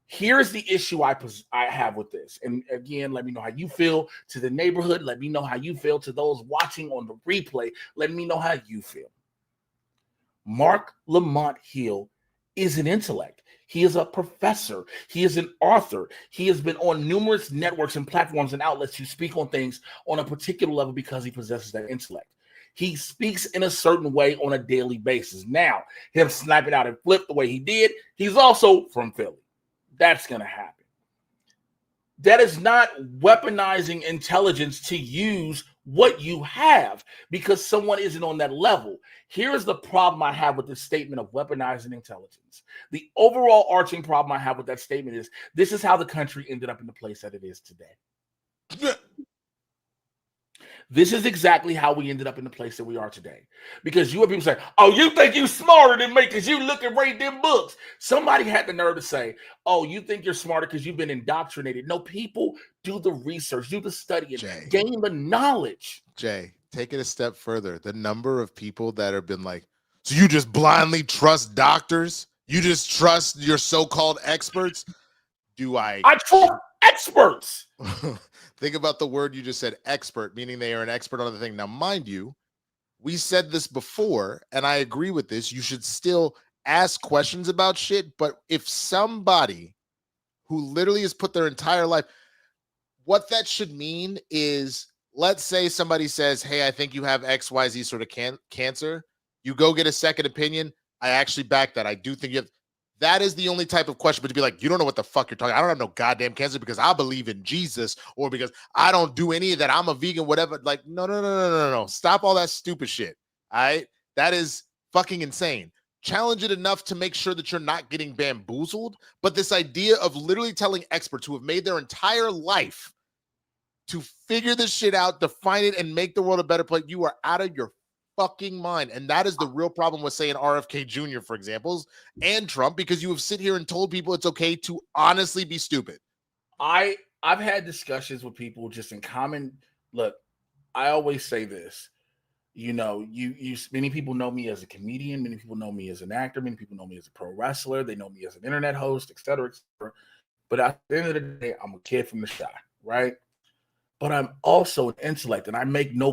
Here's the issue I have with this. And again, let me know how you feel to the neighborhood. Let me know how you feel to those watching on the replay. Let me know how you feel. Marc Lamont Hill is an intellect. He is a professor. He is an author. He has been on numerous networks and platforms and outlets to speak on things on a particular level because he possesses that intellect. He speaks in a certain way on a daily basis. Now, him sniping out and flip the way he did, he's also from Philly. That's going to happen. That is not weaponizing intelligence to use what you have because someone isn't on that level. Here's the problem I have with this statement of weaponizing intelligence. The overall arching problem I have with that statement is this is how the country ended up in the place that it is today. This is exactly how we ended up in the place that we are today. Because you have people say, oh, you think you smarter than me because you look and read them books. Somebody had the nerve to say, oh, you think you're smarter because you've been indoctrinated. No, people do the research, do the study, and gain the knowledge. Jay, take it a step further. The number of people that have been like, so you just blindly trust doctors? You just trust your so-called experts? I trust experts. Think about the word you just said, expert, meaning they are an expert on the thing. Now, mind you, we said this before, and I agree with this. You should still ask questions about shit. But if somebody who literally has put their entire life, what that should mean is, let's say somebody says, hey, I think you have XYZ sort of cancer. You go get a second opinion. I actually back that. I do think you have. That is the only type of question, but to be like, you don't know what the fuck you're talking. I don't have no goddamn cancer because I believe in Jesus or because I don't do any of that. I'm a vegan, whatever. Like, no. Stop all that stupid shit. All right. That is fucking insane. Challenge it enough to make sure that you're not getting bamboozled. But this idea of literally telling experts who have made their entire life to figure this shit out, define it, and make the world a better place, you are out of your fucking mind. And that is the real problem with saying RFK Jr., for example, and Trump, because you have sit here and told people it's okay to honestly be stupid. I've had discussions with people just in common. Look, I always say this. You know, you many people know me as a comedian, many people know me as an actor, many people know me as a pro wrestler, they know me as an internet host, et cetera, et cetera. But at the end of the day, I'm a kid from the shy, right? But I'm also an intellect, and I make no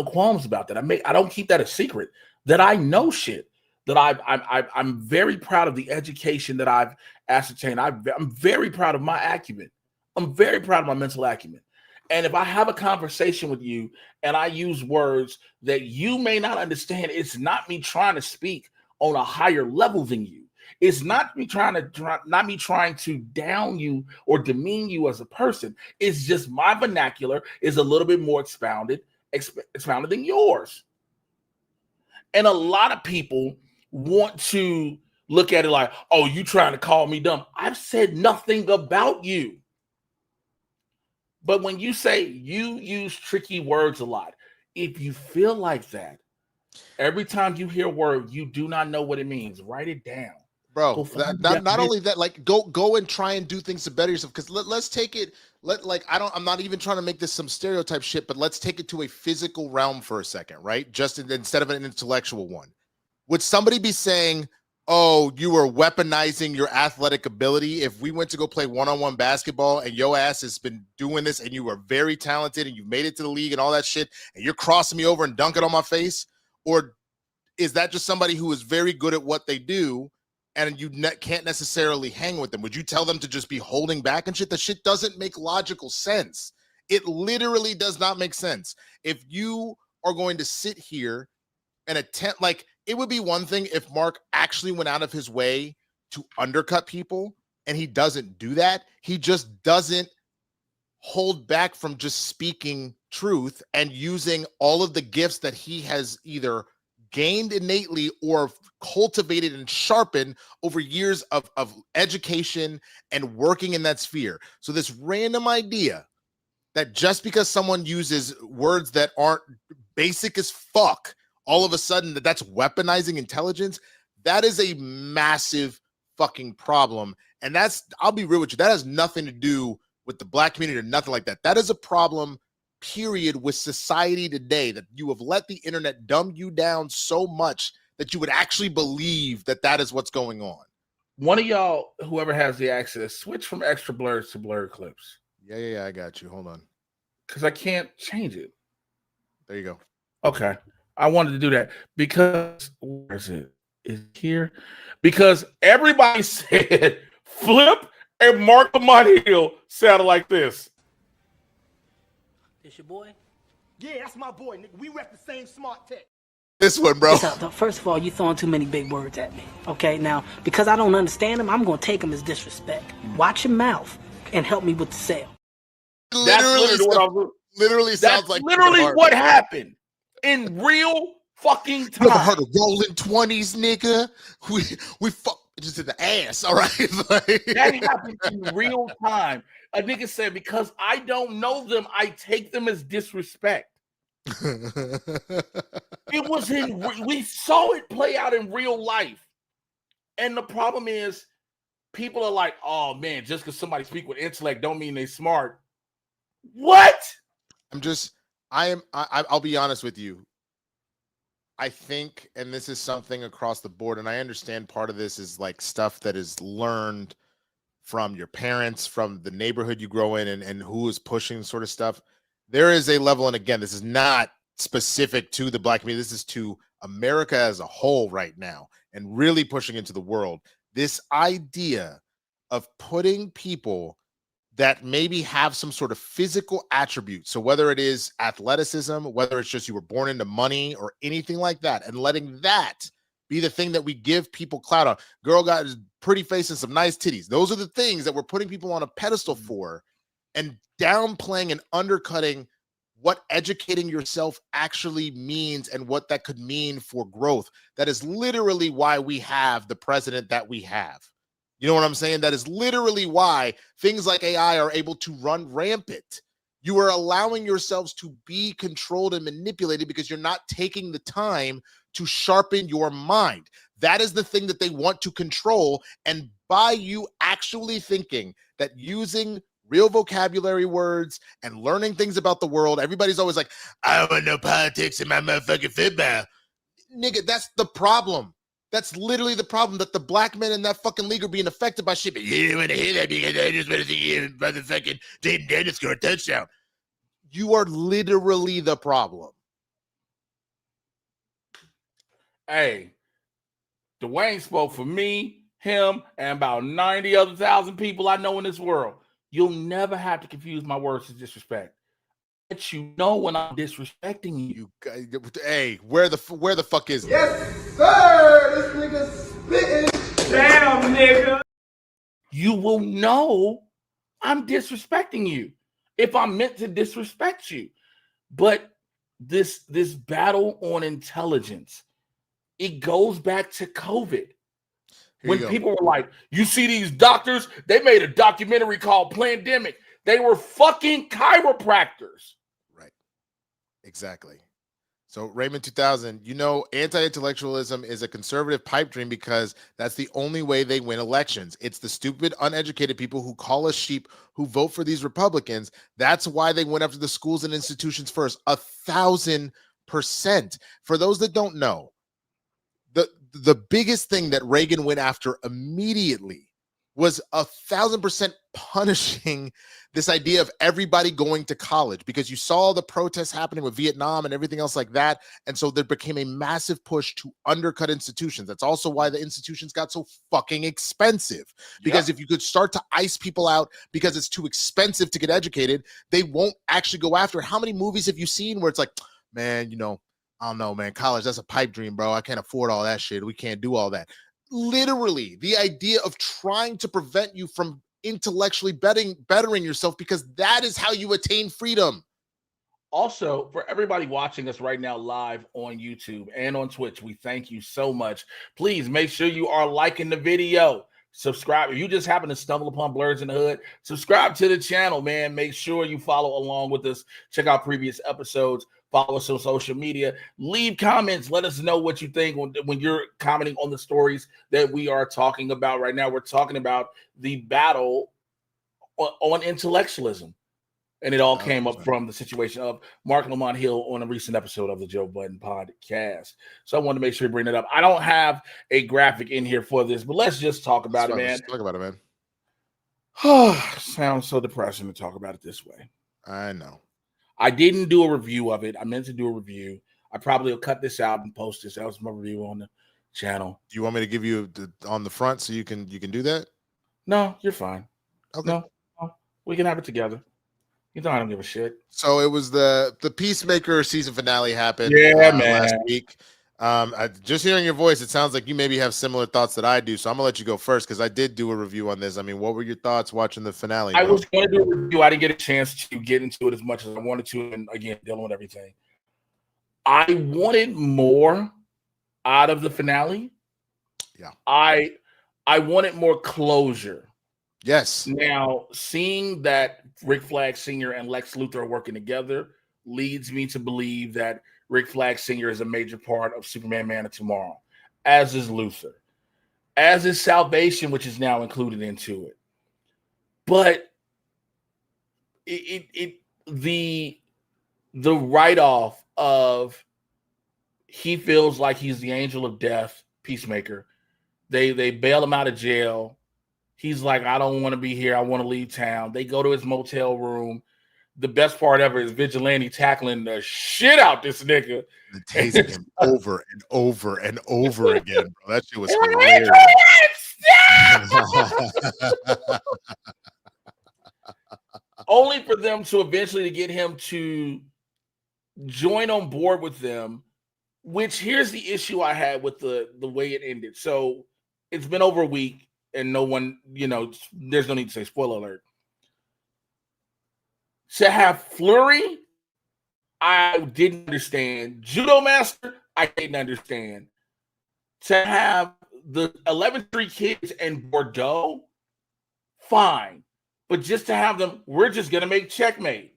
qualms about that. I don't keep that a secret. That I know shit. That I'm very proud of the education that I've ascertained. I'm very proud of my acumen. I'm very proud of my mental acumen. And if I have a conversation with you and I use words that you may not understand, it's not me trying to speak on a higher level than you. It's not me trying to down you or demean you as a person. It's just my vernacular is a little bit more expounded than yours. And a lot of people want to look at it like, oh, you trying to call me dumb. I've said nothing about you. But when you say you use tricky words a lot, if you feel like that, every time you hear a word, you do not know what it means, write it down. Bro, not only that, like go and try and do things to better yourself. Because let's take it. I'm not even trying to make this some stereotype shit, but let's take it to a physical realm for a second, right? Just instead of an intellectual one. Would somebody be saying, "Oh, you were weaponizing your athletic ability"? If we went to go play one-on-one basketball and your ass has been doing this and you were very talented and you made it to the league and all that shit, and you're crossing me over and dunking on my face, or is that just somebody who is very good at what they do? And you can't necessarily hang with them? Would you tell them to just be holding back and shit? The shit doesn't make logical sense. It literally does not make sense. If you are going to sit here and attempt, like, it would be one thing if Marc actually went out of his way to undercut people, and he doesn't do that. He just doesn't hold back from just speaking truth and using all of the gifts that he has either gained innately or cultivated and sharpened over years of education and working in that sphere. So this random idea that just because someone uses words that aren't basic as fuck, all of a sudden that's weaponizing intelligence, that is a massive fucking problem. And I'll be real with you, that has nothing to do with the black community or nothing like that. That is a problem, period, with society today, that you have let the internet dumb you down so much that you would actually believe that that is what's going on. One of y'all, whoever has the access, switch from extra blurs to blur clips. Yeah, I got you. Hold on. Because I can't change it. There you go. Okay. I wanted to do that because, where is it? Is it here? Because everybody said Flip and Marc Lamont sounded like this. This your boy? Yeah, that's my boy, nigga. We rep the same smart tech. This one, bro. First of all, you throwing too many big words at me. Okay, now, because I don't understand them, I'm going to take them as disrespect. Watch your mouth and help me with the sale. Literally sounds like what happened in real fucking time. You ever heard of rolling 20s, nigga? We fuck just in the ass, all right? That happened in real time. A nigga said, because I don't know them, I take them as disrespect. It was we saw it play out in real life. And the problem is, people are like, oh man, just because somebody speak with intellect don't mean they smart. What? I'll be honest with you. I think, and this is something across the board, and I understand part of this is like stuff that is learned from your parents, from the neighborhood you grow in, and who is pushing sort of stuff. There is a level, and again, this is not specific to the black community. This is to America as a whole right now, and really pushing into the world. This idea of putting people that maybe have some sort of physical attribute, so whether it is athleticism, whether it's just you were born into money or anything like that, and letting that be the thing that we give people clout on. Girl got his pretty face and some nice titties. Those are the things that we're putting people on a pedestal for, and downplaying and undercutting what educating yourself actually means and what that could mean for growth. That is literally why we have the president that we have. You know what I'm saying? That is literally why things like AI are able to run rampant. You are allowing yourselves to be controlled and manipulated because you're not taking the time to sharpen your mind. That is the thing that they want to control. And by you actually thinking that using real vocabulary words and learning things about the world, everybody's always like, I don't want no politics in my motherfucking football. Nigga, that's the problem. That's literally the problem, that the black men in that fucking league are being affected by shit. But you didn't want to hear that because I just want to see you motherfucking Jaden Daniels score a touchdown. You are literally the problem. Hey, Dwayne spoke for me, him, and about 90,000 people I know in this world. You'll never have to confuse my words as disrespect. But you know when I'm disrespecting you. Hey, where the fuck is it? Yes, sir! This nigga spitting. Damn, nigga. You will know I'm disrespecting you if I'm meant to disrespect you. But this battle on intelligence, it goes back to COVID. When people were like, you see these doctors, they made a documentary called Plandemic. They were fucking chiropractors. Right. Exactly. So Raymond 2000, you know, anti-intellectualism is a conservative pipe dream because that's the only way they win elections. It's the stupid, uneducated people who call us sheep who vote for these Republicans. That's why they went after the schools and institutions first. 1,000%. For those that don't know, the biggest thing that Reagan went after immediately was 1,000% punishing this idea of everybody going to college, because you saw the protests happening with Vietnam and everything else like that. And so there became a massive push to undercut institutions. That's also why the institutions got so fucking expensive, because if you could start to ice people out because it's too expensive to get educated, they won't actually go after it. How many movies have you seen where it's like, man, you know, I don't know, man, college, that's a pipe dream, bro. I can't afford all that shit. We can't do all that. Literally, the idea of trying to prevent you from intellectually bettering yourself, because that is how you attain freedom. Also, for everybody watching us right now live on YouTube and on Twitch, we thank you so much. Please make sure you are liking the video. Subscribe. If you just happen to stumble upon Blerds in the Hood, subscribe to the channel, man. Make sure you follow along with us. Check out previous episodes. Follow us on social media. Leave comments. Let us know what you think when you're commenting on the stories that we are talking about right now. We're talking about the battle on intellectualism. And it all came up from the situation of Marc Lamont Hill on a recent episode of the Joe Budden podcast. So I wanted to make sure to bring it up. I don't have a graphic in here for this, but let's just talk about it, man. Let's talk about it, man. Sounds so depressing to talk about it this way. I know. I didn't do a review of it. I meant to do a review. I probably will cut this out and post this. That was my review on the channel. Do you want me to give you on the front so you can do that? No, you're fine. Okay. No, we can have it together. You know I don't give a shit. So it was the Peacemaker season finale happened man. last week. Just hearing your voice, it sounds like you maybe have similar thoughts that I do. So I'm gonna let you go first because I did do a review on this. I mean, what were your thoughts watching the finale? I was going to do a review. I didn't get a chance to get into it as much as I wanted to, and again, dealing with everything. I wanted more out of the finale. Yeah. I wanted more closure. Yes. Now, seeing that Rick Flag Sr. and Lex Luthor are working together leads me to believe that Rick Flag Sr. is a major part of Superman Man of Tomorrow, as is Luthor, as is Salvation, which is now included into it. But the write-off of he feels like he's the angel of death, Peacemaker. They bail him out of jail. He's like, I don't want to be here. I want to leave town. They go to his motel room. The best part ever is Vigilante tackling the shit out this nigga. And tasing him over and over and over again, bro. That shit was hilarious. Only for them to eventually get him to join on board with them, which here's the issue I had with the way it ended. So it's been over a week and no one, there's no need to say spoiler alert. To have Flurry, I didn't understand. Judo Master, I didn't understand. To have the 11th Street Kids and Bordeaux, fine. But just to have them, we're just going to make Checkmate.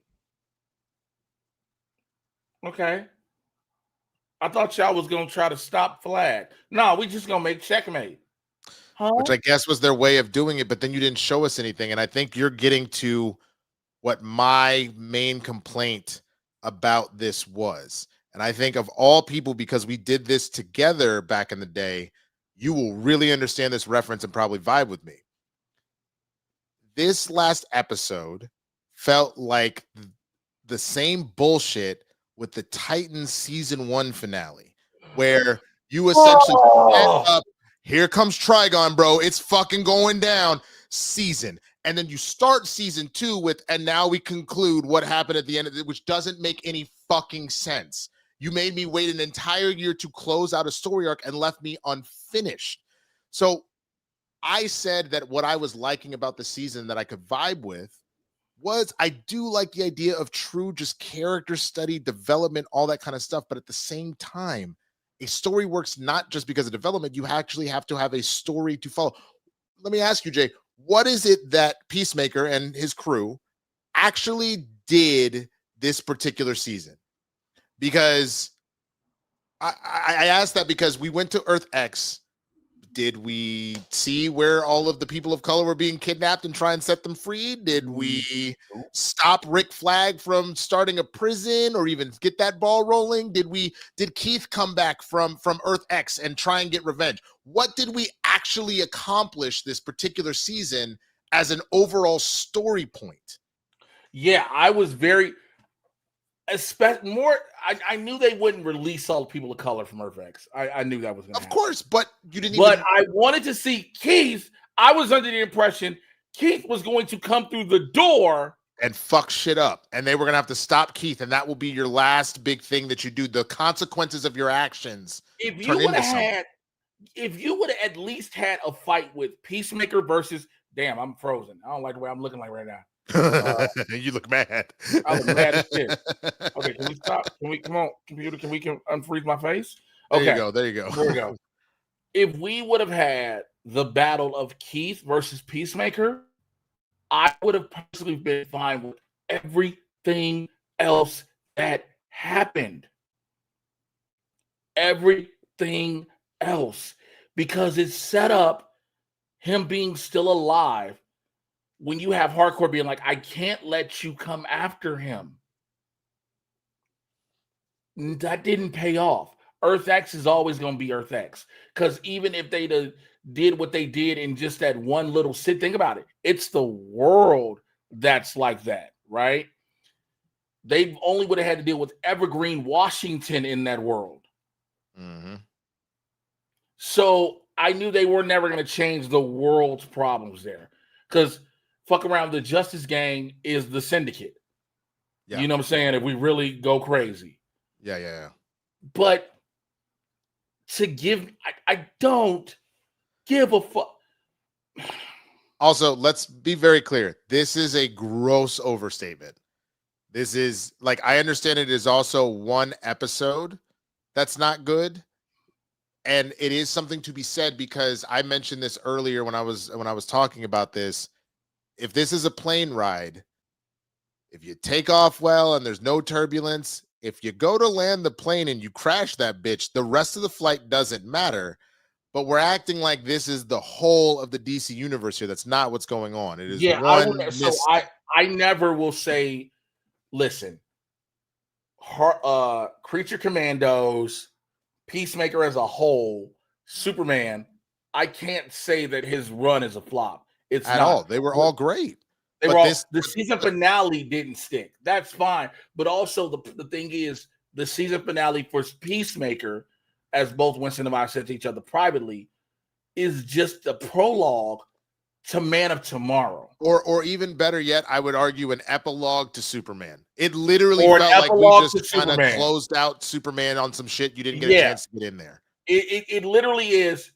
Okay. I thought y'all was going to try to stop Flag. No, we just going to make Checkmate. Huh? Which I guess was their way of doing it, but then you didn't show us anything. And I think you're getting to what my main complaint about this was. And I think of all people, because we did this together back in the day, you will really understand this reference and probably vibe with me. This last episode felt like the same bullshit with the Titans season 1 finale, where you essentially set up, here comes Trigon, bro. It's fucking going down season. And then you start season 2 with, and now we conclude what happened at the end of it, which doesn't make any fucking sense. You made me wait an entire year to close out a story arc and left me unfinished. So I said that what I was liking about the season that I could vibe with was I do like the idea of true just character study, development, all that kind of stuff. But at the same time, a story works not just because of development. You actually have to have a story to follow. Let me ask you, Jay, what is it that Peacemaker and his crew actually did this particular season? Because I asked that because we went to Earth X. Did we see where all of the people of color were being kidnapped and try and set them free? Did we stop Rick Flag from starting a prison or even get that ball rolling? Did Keith come back from Earth X and try and get revenge? What did we actually accomplish this particular season as an overall story point? Yeah, I was very I knew they wouldn't release all the people of color from Earth X. I knew that was going to happen. Of course, but you didn't But I wanted to see Keith. I was under the impression Keith was going to come through the door and fuck shit up. And they were going to have to stop Keith. And that will be your last big thing that you do. The consequences of your actions. If you would have at least had a fight with Peacemaker versus, damn, I'm frozen. I don't like the way I'm looking like right now. You look mad. I was mad as shit. Okay, can we stop? Can we come on, computer? Can we unfreeze my face? Okay, there you go. There you go. There we go. If we would have had the battle of Keith versus Peacemaker, I would have personally been fine with everything else that happened. Everything else, because it set up him being still alive. When you have Hardcore being like, I can't let you come after him. That didn't pay off. Earth X is always going to be Earth X. Because even if they did what they did in just that one little sit, think about it. It's the world that's like that, right? They only would have had to deal with Evergreen Washington in that world. Mm-hmm. So I knew they were never going to change the world's problems there. Because fuck around, the Justice Gang is the Syndicate. Yeah. You know what I'm saying? If we really go crazy. Yeah. But I don't give a fuck. Also, let's be very clear. This is a gross overstatement. This is, like, I understand it is also one episode that's not good. And it is something to be said because I mentioned this earlier when I was talking about this. If this is a plane ride, if you take off well and there's no turbulence, if you go to land the plane and you crash that bitch, the rest of the flight doesn't matter. But we're acting like this is the whole of the DC universe here. That's not what's going on. It is I never will say, listen, Creature Commandos, Peacemaker as a whole, Superman, I can't say that his run is a flop. It's at not. All. They were all great. They were all, the season finale didn't stick. That's fine. But also the thing is, the season finale for Peacemaker, as both Winston and I said to each other privately, is just a prologue to Man of Tomorrow. Or even better yet, I would argue an epilogue to Superman. It literally felt like we just kind of closed out Superman on some shit you didn't get a chance to get in there. It literally is,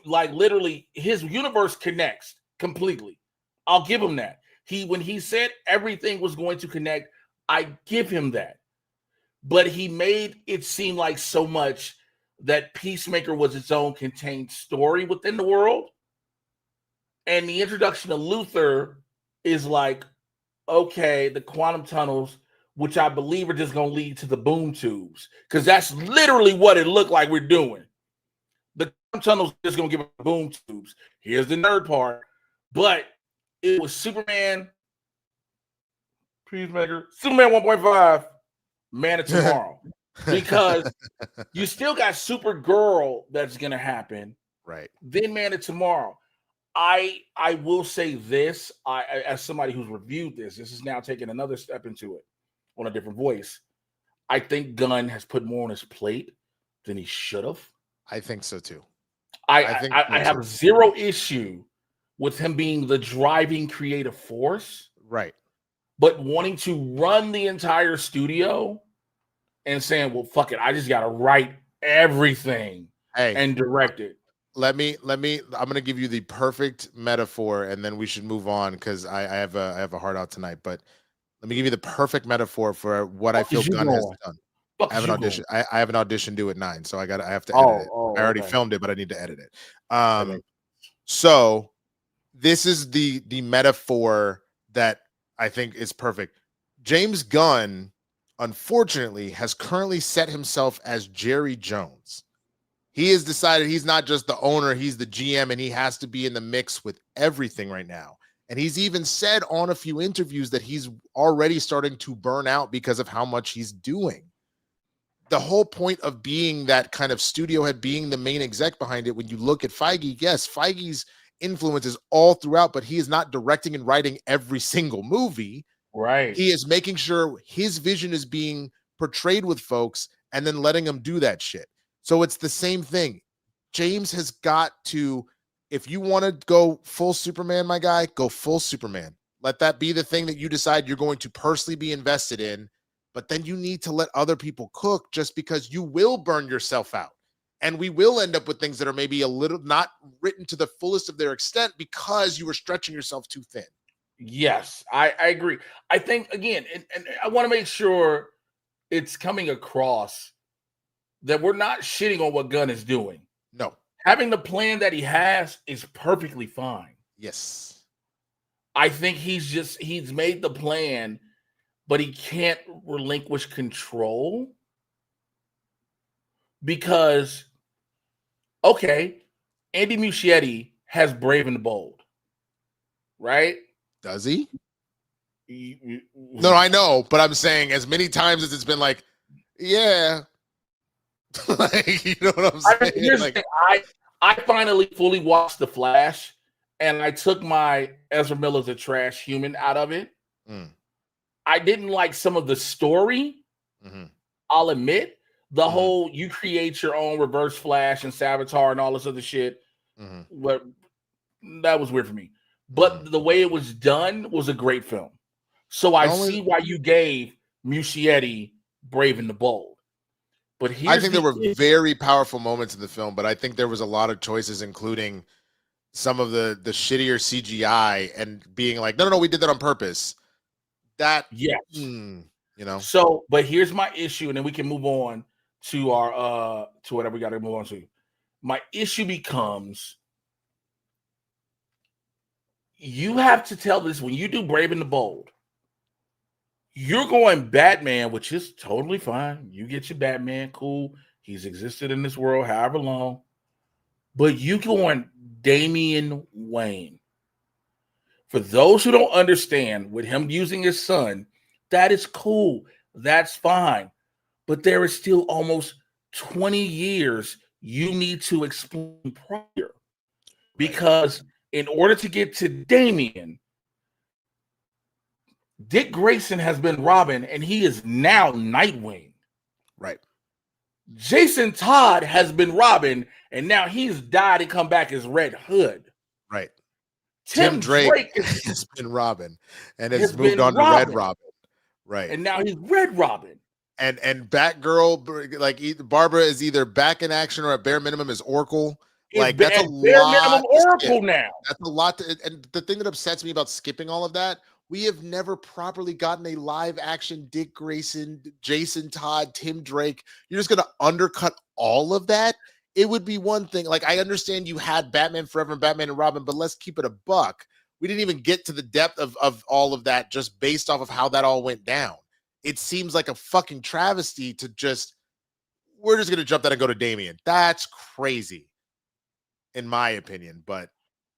like, literally his universe connects completely. I'll give him that. When he said everything was going to connect, I give him that. But he made it seem like so much that Peacemaker was its own contained story within the world. And the introduction of Luthor is like, okay, the quantum tunnels, which I believe are just going to lead to the boom tubes. Because that's literally what it looked like we're doing. The quantum tunnels are just going to give us boom tubes. Here's the nerd part. But it was Superman, Peacemaker, Superman 1.5, Man of Tomorrow. Because you still got Supergirl that's going to happen. Right. Then Man of Tomorrow. I will say this, as somebody who's reviewed this is now taking another step into it on a different voice. I think Gunn has put more on his plate than he should have. I think so too. I have zero issue with him being the driving creative force. Right. But wanting to run the entire studio and saying, well, fuck it, I just got to write everything and direct it. I'm going to give you the perfect metaphor and then we should move on because I have a hard out tonight. But let me give you the perfect metaphor for what I feel Gunn has done. I have an audition. I have an audition due at 9, so I have to edit it. I already filmed it, but I need to edit it. So this is the metaphor that I think is perfect. James Gunn unfortunately, has currently set himself as Jerry Jones. He has decided he's not just the owner, he's the GM, and he has to be in the mix with everything right now. And he's even said on a few interviews that he's already starting to burn out because of how much he's doing. The whole point of being that kind of studio head, being the main exec behind it, when you look at Feige, yes, Feige's influence is all throughout, but he is not directing and writing every single movie. Right. He is making sure his vision is being portrayed with folks and then letting them do that shit. So it's the same thing. James has got to, if you want to go full Superman, my guy, go full Superman. Let that be the thing that you decide you're going to personally be invested in. But then you need to let other people cook, just because you will burn yourself out. And we will end up with things that are maybe a little not written to the fullest of their extent because you were stretching yourself too thin. Yes, I agree. I think, again, and I want to make sure it's coming across that we're not shitting on what Gunn is doing. No. Having the plan that he has is perfectly fine. Yes. I think he's made the plan, but he can't relinquish control because, okay, Andy Muschietti has Brave and the Bold, right? Does he? No, I know, but I'm saying as many times as it's been like, yeah. Like, you know what I'm saying? I finally fully watched The Flash, and I took my Ezra Miller's a trash human out of it. I didn't like some of the story. I'll admit the whole you create your own Reverse Flash and Savitar and all this other shit. What that was weird for me. But the way it was done was a great film. So I see why you gave Muschietti Brave and the Bold. But I think there were very powerful moments in the film, but I think there was a lot of choices, including some of the shittier CGI and being like, no, we did that on purpose. That, yes. You know. So, but here's my issue, and then we can move on to our to whatever we got to move on to. My issue becomes, you have to tell this when you do Brave and the Bold. You're going Batman, which is totally fine. You get your Batman, cool. He's existed in this world however long. But you going Damian Wayne. For those who don't understand, with him using his son, that is cool. That's fine. But there is still almost 20 years you need to explain prior. Because in order to get to Damian, Dick Grayson has been Robin, and he is now Nightwing. Right. Jason Todd has been Robin, and now he's died and come back as Red Hood. Right. Tim Drake has been Robin and has moved on to Red Robin. Right. And now he's Red Robin. And Batgirl, like Barbara is either back in action or at bare minimum is Oracle. Like that's a lot. Oracle now. That's a lot. And the thing that upsets me about skipping all of that, we have never properly gotten a live action Dick Grayson, Jason Todd, Tim Drake. You're just going to undercut all of that? It would be one thing. Like, I understand you had Batman Forever and Batman and Robin, but let's keep it a buck. We didn't even get to the depth of all of that just based off of how that all went down. It seems like a fucking travesty to just, we're just going to jump that and go to Damian. That's crazy, in my opinion. But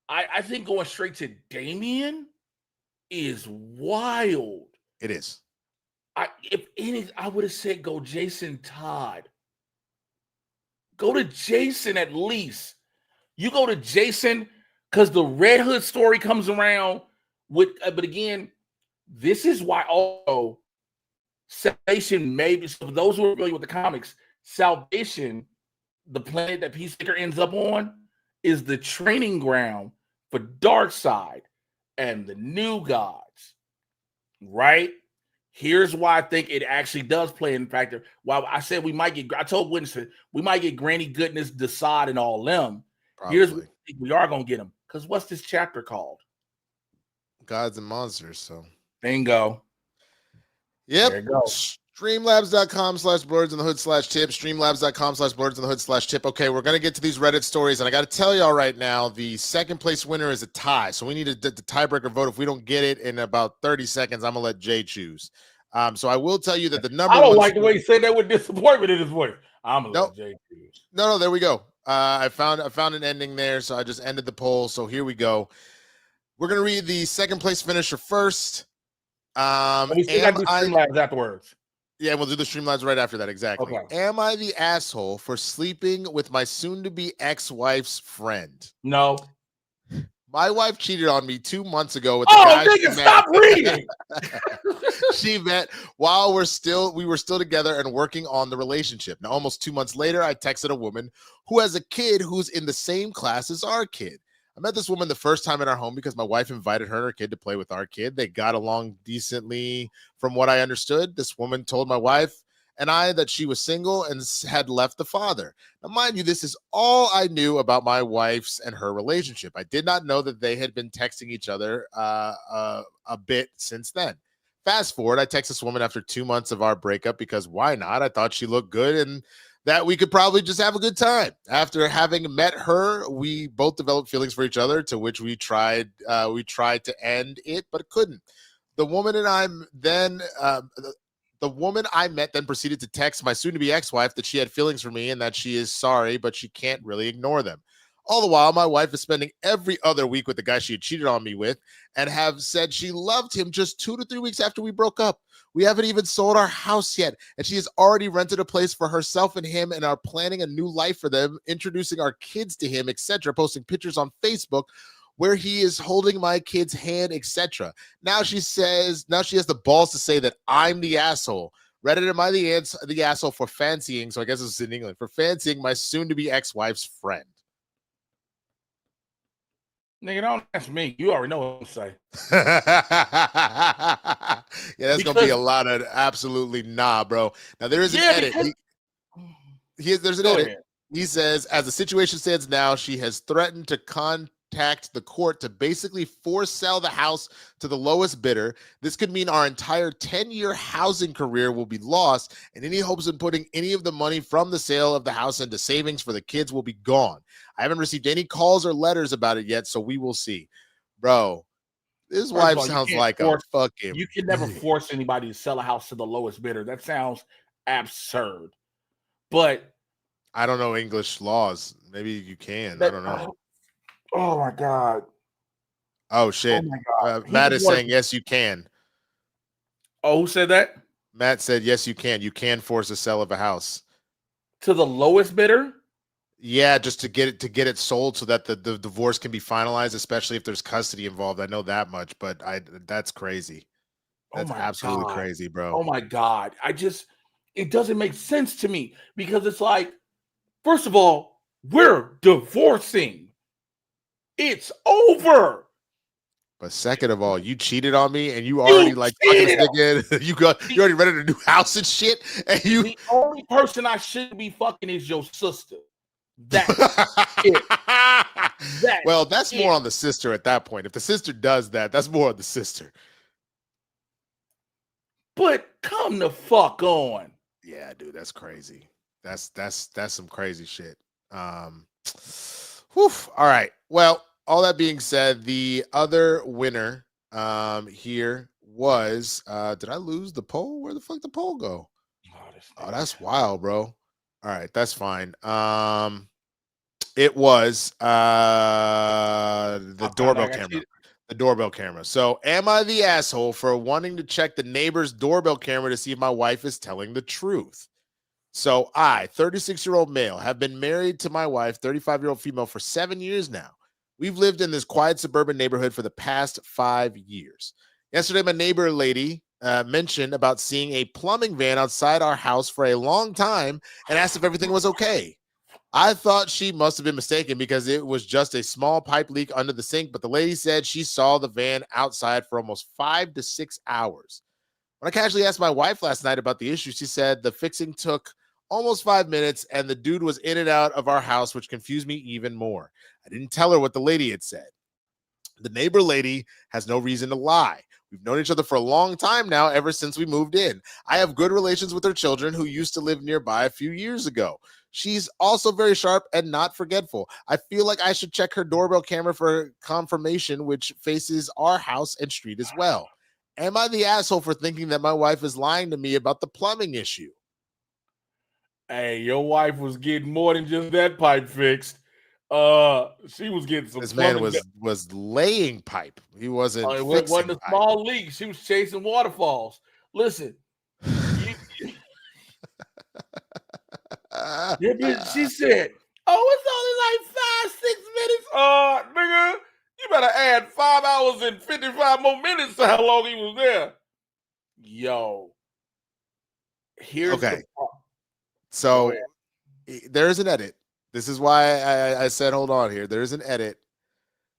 I think going straight to Damian is wild. It is. I would have said go Jason Todd. Go to Jason at least. You go to Jason because the Red Hood story comes around with, but again, this is why also Salvation maybe, so for those who are familiar with the comics, Salvation, the planet that Peacemaker ends up on, is the training ground for Darkseid and the New Gods, right? Here's why I think it actually does play in factor. While I said we might get, I told Winston, we might get Granny Goodness, Desaad, and all them. Probably. Here's what I think we are going to get them. Because what's this chapter called? Gods and Monsters. So bingo. Yep. There you go. Streamlabs.com/Blerds in the Hood /tip. Streamlabs.com/Blerds in the Hood /tip. Okay, we're going to get to these Reddit stories. And I got to tell y'all right now, the second place winner is a tie. So we need the tiebreaker vote. If we don't get it in about 30 seconds, I'm going to let Jay choose. So I will tell you that the number. I don't like the way he said that with disappointment in his voice. I'm gonna let Jay choose. No, there we go. I found an ending there, so I just ended the poll. So here we go. We're gonna read the second place finisher first. We still got to do Streamlabs afterwards. Yeah, we'll do the Streamlabs right after that. Exactly. Okay. Am I the asshole for sleeping with my soon-to-be ex-wife's friend? No. My wife cheated on me 2 months ago with the guy nigga, stop reading. She met while we were still together and working on the relationship. Now, almost 2 months later, I texted a woman who has a kid who's in the same class as our kid. I met this woman the first time in our home because my wife invited her and her kid to play with our kid. They got along decently from what I understood. This woman told my wife and I that she was single and had left the father. Now, mind you, this is all I knew about my wife's and her relationship. I did not know that they had been texting each other a bit since then. Fast forward, I text this woman after 2 months of our breakup because why not? I thought she looked good and that we could probably just have a good time. After having met her, we both developed feelings for each other, to which we tried to end it, but couldn't. The woman I met then proceeded to text my soon-to-be ex-wife that she had feelings for me and that she is sorry, but she can't really ignore them. All the while, my wife is spending every other week with the guy she had cheated on me with and have said she loved him just 2 to 3 weeks after we broke up. We haven't even sold our house yet, and she has already rented a place for herself and him and are planning a new life for them, introducing our kids to him, etc., posting pictures on Facebook where he is holding my kid's hand, etc. Now she has the balls to say that I'm the asshole. Reddit, am I the asshole for fancying, so I guess it's in England, for fancying my soon-to-be ex-wife's friend? Nigga, don't ask me. You already know what I'm saying. Yeah, that's going to be a lot of absolutely nah, bro. Now, there is an edit. There's an edit. He says, as the situation stands now, she has threatened to contact the court to basically force sell the house to the lowest bidder. This could mean our entire 10-year housing career will be lost, and any hopes in putting any of the money from the sale of the house into savings for the kids will be gone. I haven't received any calls or letters about it yet, so we will see. Bro, this wife sounds like a fucking... You can never force anybody to sell a house to the lowest bidder. That sounds absurd. But... I don't know English laws. Maybe you can. I don't know. Oh, my God. Oh, shit. Oh my God. Matt is saying, yes, you can. Oh, who said that? Matt said, yes, you can. You can force a sale of a house. To the lowest bidder? Yeah, just to get it sold so that the divorce can be finalized, especially if there's custody involved. I know that much, but that's crazy. That's absolutely crazy, bro. Oh my God. It doesn't make sense to me because it's like, first of all, we're divorcing. It's over. But second of all, you cheated on me and you already like fucking nigga. You already rented a new house and shit. And the only person I should be fucking is your sister. That's it. That's more on the sister at that point. If the sister does that, that's more on the sister. But come the fuck on. Yeah, dude, that's crazy. That's some crazy shit. All right. Well, all that being said, the other winner here was did I lose the poll? Where the fuck did the poll go? Oh, that's wild, bro. All right, that's fine. It was the doorbell camera. The doorbell camera. So, am I the asshole for wanting to check the neighbor's doorbell camera to see if my wife is telling the truth? So, I, 36-year-old male, have been married to my wife, 35-year-old female, for 7 years now. We've lived in this quiet suburban neighborhood for the past 5 years. Yesterday, my neighbor lady mentioned about seeing a plumbing van outside our house for a long time and asked if everything was okay. I thought she must have been mistaken because it was just a small pipe leak under the sink, but the lady said she saw the van outside for almost 5 to 6 hours. When I casually asked my wife last night about the issue, she said the fixing took almost 5 minutes and the dude was in and out of our house, which confused me even more. I didn't tell her what the lady had said. The neighbor lady has no reason to lie. We've known each other for a long time now, ever since we moved in. I have good relations with her children who used to live nearby a few years ago. She's also very sharp and not forgetful. I feel like I should check her doorbell camera for confirmation, which faces our house and street as well. Am I the asshole for thinking that my wife is lying to me about the plumbing issue? Hey, your wife was getting more than just that pipe fixed. She was getting some. This man was laying pipe. He wasn't. It wasn't a small leak. She was chasing waterfalls. Listen, she said, "Oh, it's only like 5-6 minutes." Nigga, you better add 5 hours and 55 more minutes to how long he was there. Yo, here's okay. So there's an edit. This is why I said, hold on here. There's an edit.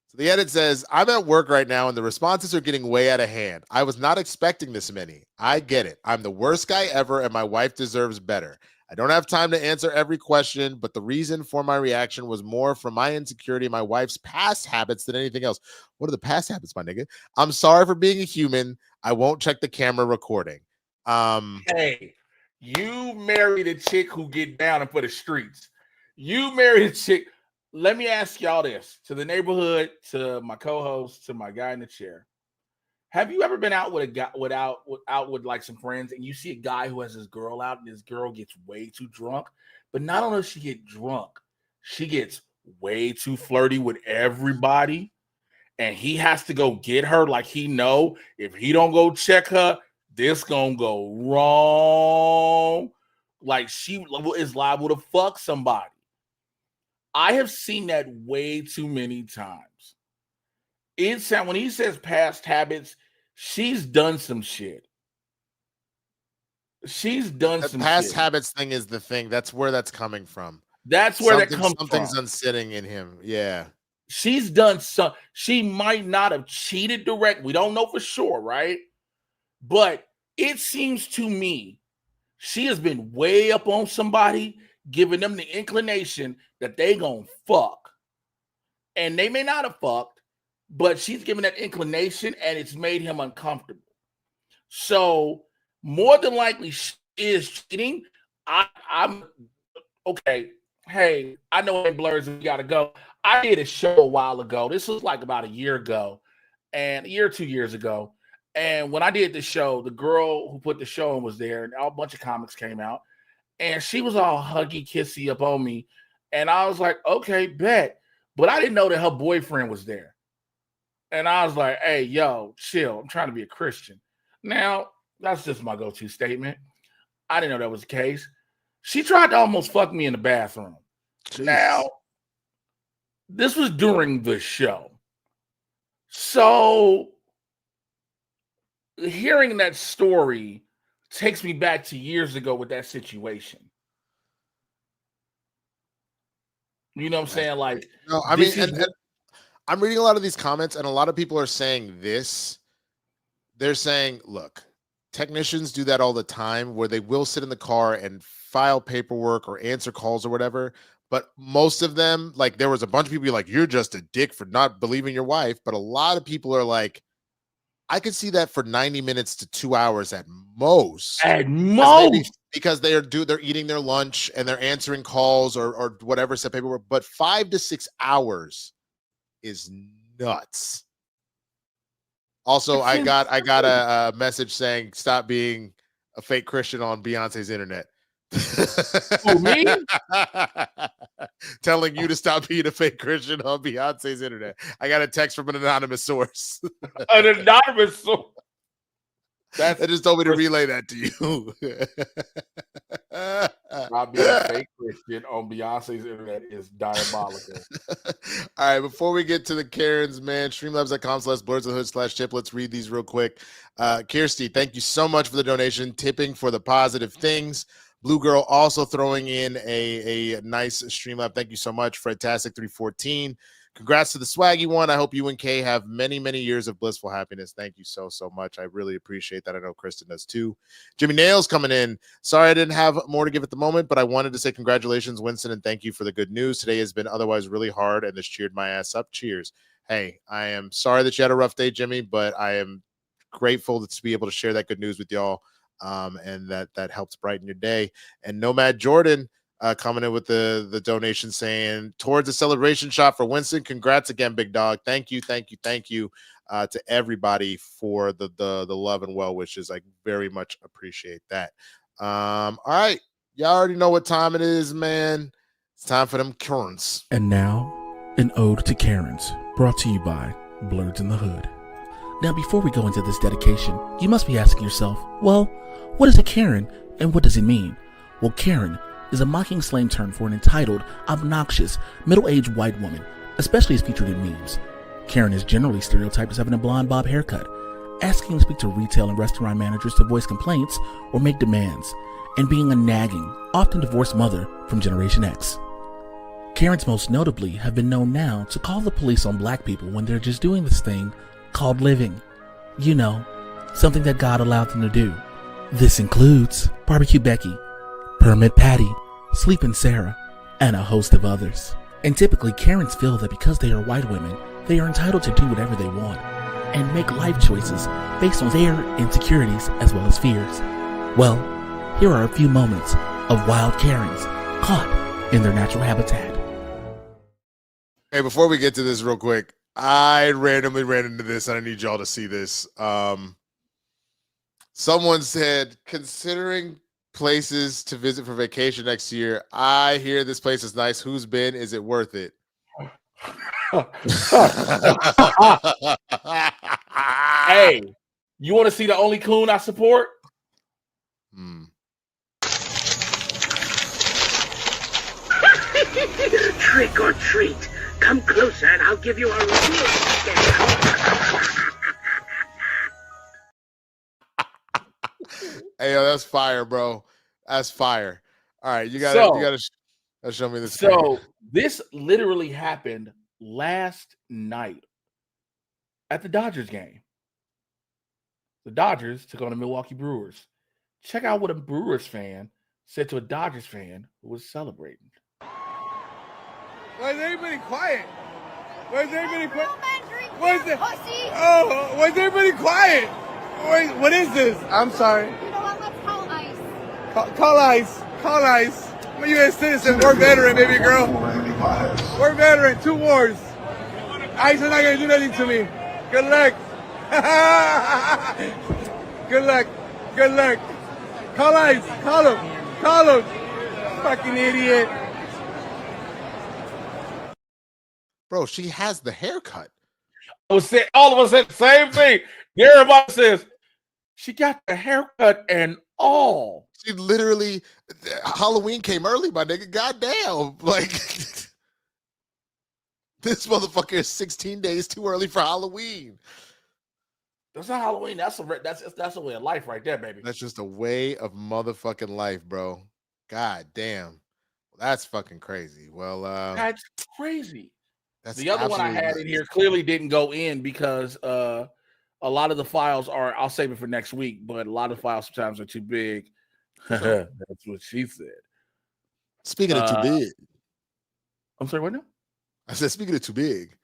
So the edit says, I'm at work right now and the responses are getting way out of hand. I was not expecting this many. I get it. I'm the worst guy ever and my wife deserves better. I don't have time to answer every question, but the reason for my reaction was more from my insecurity and my wife's past habits than anything else. What are the past habits, my nigga? I'm sorry for being a human. I won't check the camera recording. Hey, you married a chick who get down and for the streets. You married a chick. Let me ask y'all this, to the neighborhood, to my co-host, to my guy in the chair. Have you ever been out with a guy out with like some friends and you see a guy who has his girl out and this girl gets way too drunk? But not only does she get drunk, she gets way too flirty with everybody. And he has to go get her like he know if he don't go check her, this gonna go wrong. Like she is liable to fuck somebody. I have seen that way too many times. It's when he says past habits, she's done some shit. She's done some past shit. Habits thing is the thing. That's where that's coming from. That's where that comes something's from. Unsitting in him. Yeah. She's done some. She might not have cheated direct. We don't know for sure, right? But it seems to me she has been way up on somebody, giving them the inclination that they gonna fuck. And they may not have fucked, but she's given that inclination and it's made him uncomfortable. So more than likely she is cheating. I'm okay. Hey, I know in Blerds we gotta go. I did a show a while ago. This was like about a year ago, and a year or 2 years ago. And when I did the show, the girl who put the show on was there, and a bunch of comics came out. And she was all huggy, kissy up on me. And I was like, okay, bet. But I didn't know that her boyfriend was there. And I was like, hey, yo, chill. I'm trying to be a Christian. Now, that's just my go-to statement. I didn't know that was the case. She tried to almost fuck me in the bathroom. Jeez. Now, this was during the show. So, hearing that story takes me back to years ago with that situation. You know what I'm saying? Like, no, I mean, and I'm reading a lot of these comments, and a lot of people are saying this. They're saying, look, technicians do that all the time where they will sit in the car and file paperwork or answer calls or whatever. But most of them, like, there was a bunch of people like, you're just a dick for not believing your wife. But a lot of people are like, I could see that for 90 minutes to 2 hours at most. At most. Because they're eating their lunch and they're answering calls or whatever, set paperwork. But 5 to 6 hours is nuts. Also, I got a message saying stop being a fake Christian on Beyonce's internet. Who, me? Telling you to stop being a fake Christian on Beyonce's internet. I got a text from an anonymous source. An anonymous source. They just told me to relay that to you. Not being a fake Christian on Beyonce's internet is diabolical. All right, before we get to the Karens, man, streamlabs.com/Blerds/tip. Let's read these real quick. Kirsty, thank you so much for the donation. Tipping for the positive things. Blue Girl also throwing in a nice Streamlab. Thank you so much. Fredtastic314. Congrats to the Swaggy one. I hope you and Kay have many, many years of blissful happiness. Thank you so, so much. I really appreciate that. I know Kristen does too. Jimmy Nails coming in. Sorry I didn't have more to give at the moment, but I wanted to say congratulations, Winston, and thank you for the good news. Today has been otherwise really hard, and this cheered my ass up. Cheers. Hey, I am sorry that you had a rough day, Jimmy, but I am grateful to be able to share that good news with y'all, and that helps brighten your day. And Nomad Jordan coming in with the donation saying towards a celebration shot for Winston. Congrats again, big dog. Thank you. to everybody for the love and well wishes. I very much appreciate that. All right, y'all already know what time it is, man. It's time for them Karens. And now, an ode to Karens, brought to you by Blerds N The Hood. Now, before we go into this dedication, you must be asking yourself, well, what is a Karen and what does it mean? Well, Karen is a mocking slang term for an entitled, obnoxious, middle-aged white woman, especially as featured in memes. Karen is generally stereotyped as having a blonde bob haircut, asking to speak to retail and restaurant managers to voice complaints or make demands, and being a nagging, often divorced mother from Generation X. Karens most notably have been known now to call the police on black people when they're just doing this thing called living. You know, something that God allowed them to do. This includes Barbecue Becky, Permit Patty, Sleepin' Sarah, and a host of others. And typically Karens feel that because they are white women, they are entitled to do whatever they want and make life choices based on their insecurities as well as fears. Well, here are a few moments of wild Karens caught in their natural habitat. Hey, before we get to this real quick, I randomly ran into this and I need y'all to see this. Someone said, considering places to visit for vacation next year, I hear this place is nice. Who's been? Is it worth it? Hey, you want to see the only coon I support? Trick or treat. Come closer and I'll give you a real Hey, yo, that's fire, bro. That's fire. All right, you gotta show me this. So this literally happened last night at the Dodgers game. The Dodgers took on the Milwaukee Brewers. Check out what a Brewers fan said to a Dodgers fan who was celebrating. Why is everybody quiet? Why is everybody quiet? Why is it? Oh, why is everybody quiet? What is this? I'm sorry. You know what? Let's call ice. Call ice. Call ice. I'm a U.S. citizen. We're veteran, baby girl. We're veteran. 2 wars. Ice is not going to do nothing to me. Good luck. Good luck. Good luck. Call ice. Call him. Call him. Fucking idiot. Bro, she has the haircut. All of us said the same thing. Everybody says she got the haircut and all. She literally, Halloween came early, my nigga. Goddamn. Like, this motherfucker is 16 days too early for Halloween. That's not Halloween. That's a way of life right there, baby. That's just a way of motherfucking life, bro. God damn. That's fucking crazy. Well, that's crazy. That's the other one I had in here clearly didn't go in because a lot of the files are, I'll save it for next week, but a lot of files sometimes are too big. That's what she said. Speaking of too big. I'm sorry, what now? I said, speaking of too big.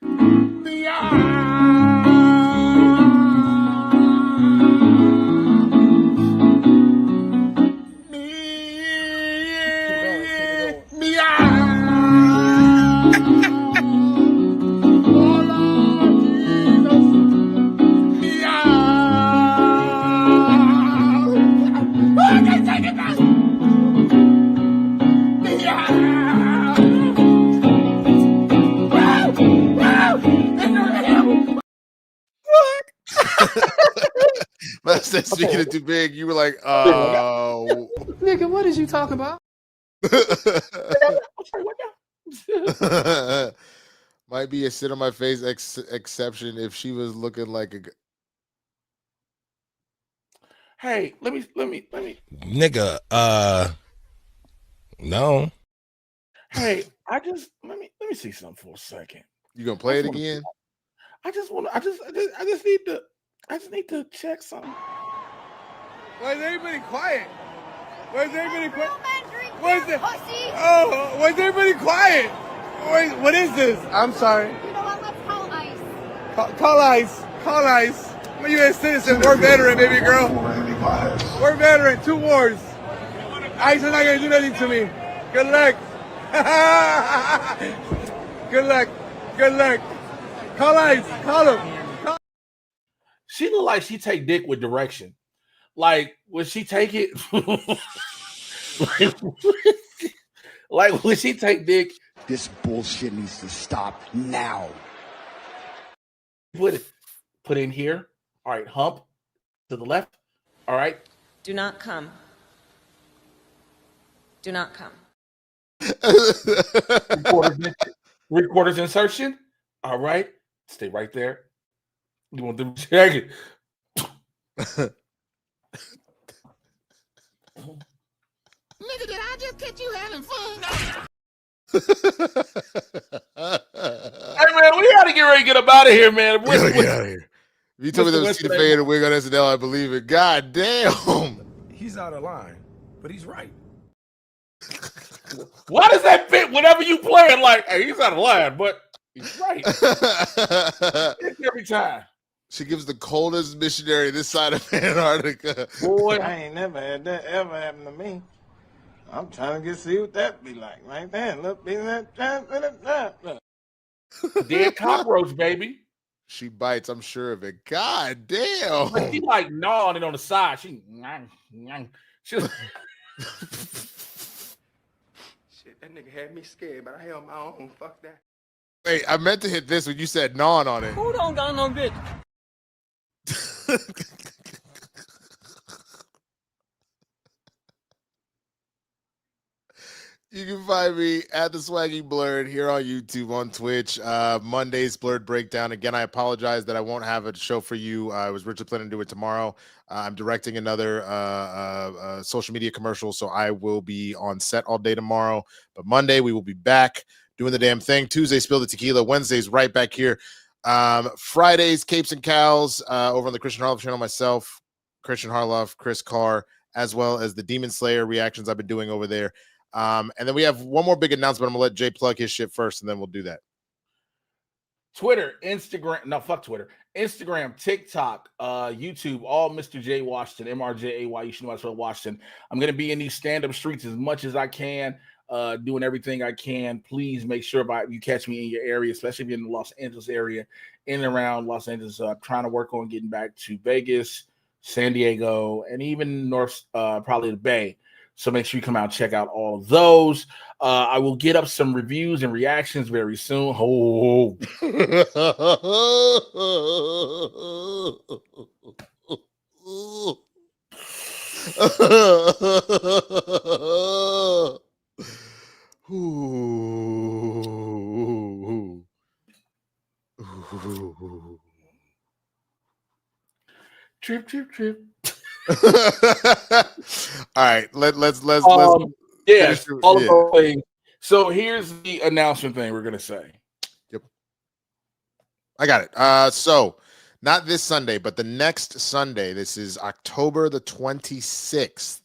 I said, speaking of too big, you were like, oh. Nigga, what is you talking about? Might be a sit on my face exception if she was looking like a. Hey, let me. Nigga, no. Hey, let me see something for a second. You gonna play it again? I just need to check something. Why is everybody quiet? Why is everybody quiet? What is it? Oh, why is everybody quiet? What is this? I'm sorry. You know what? Let's call ice. Call ice. Call ice. I'm a U.S. citizen. We're veteran, baby girl. We're veteran. 2 wars. Ice is not going to do nothing to me. Good luck. Good luck. Good luck. Call ice. Call him. she look like she take dick with direction. Like, would she take it? like, would she take dick? This bullshit needs to stop now. Put in here. All right, hump to the left. All right. Do not come. Do not come. Three-quarters insertion. All right. Stay right there. You want them to check it. Nigga, did I just catch you having fun? Hey, man, we got to get ready to get up out of here, man. Get out of here. If you told me there was Tina Fey in a wig on SNL, I believe it. God damn. He's out of line, but he's right. Why does that fit whenever you play it? Like, hey, he's out of line, but he's right. Every time. She gives the coldest missionary this side of Antarctica. Boy, I ain't never had that ever happen to me. I'm trying to see what that be like right there. Look, be that dead cockroach, baby. She bites, I'm sure of it. God damn. But she like gnawing it on the side. She Shit, that nigga had me scared, but I held my own. Fuck that. Wait, I meant to hit this when you said gnawing on it. Who don't got no bitch? You can find me at the Swaggy Blerd here on YouTube, on Twitch. Monday's Blerd Breakdown. Again, I apologize that I won't have a show for you. I was originally planning to do it tomorrow. I'm directing another social media commercial, so I will be on set all day tomorrow. But Monday, we will be back doing the damn thing. Tuesday, Spill the Tequila. Wednesday's right back here. Fridays, Capes and Cows over on the Christian Harloff channel. Myself, Christian Harloff, Chris Carr, as well as the Demon Slayer reactions I've been doing over there. And then we have one more big announcement. I'm gonna let Jay plug his shit first, and then we'll do that. Twitter, Instagram, no, fuck Twitter, Instagram, TikTok, YouTube, all Mr. Jay Washington, MRJAY, you should know as well, Washington. I'm gonna be in these stand-up streets as much as I can, doing everything I can. Please make sure you catch me in your area, especially if you're in the Los Angeles area, in and around Los Angeles. Trying to work on getting back to Vegas, San Diego, and even north, probably the Bay. So make sure you come out and check out all of those. I will get up some reviews and reactions very soon. Oh. Trip, trip, trip. All right, let's yes, all of those things. So here's the announcement thing we're gonna say. Yep, I got it. So not this Sunday, but the next Sunday. This is October the 26th.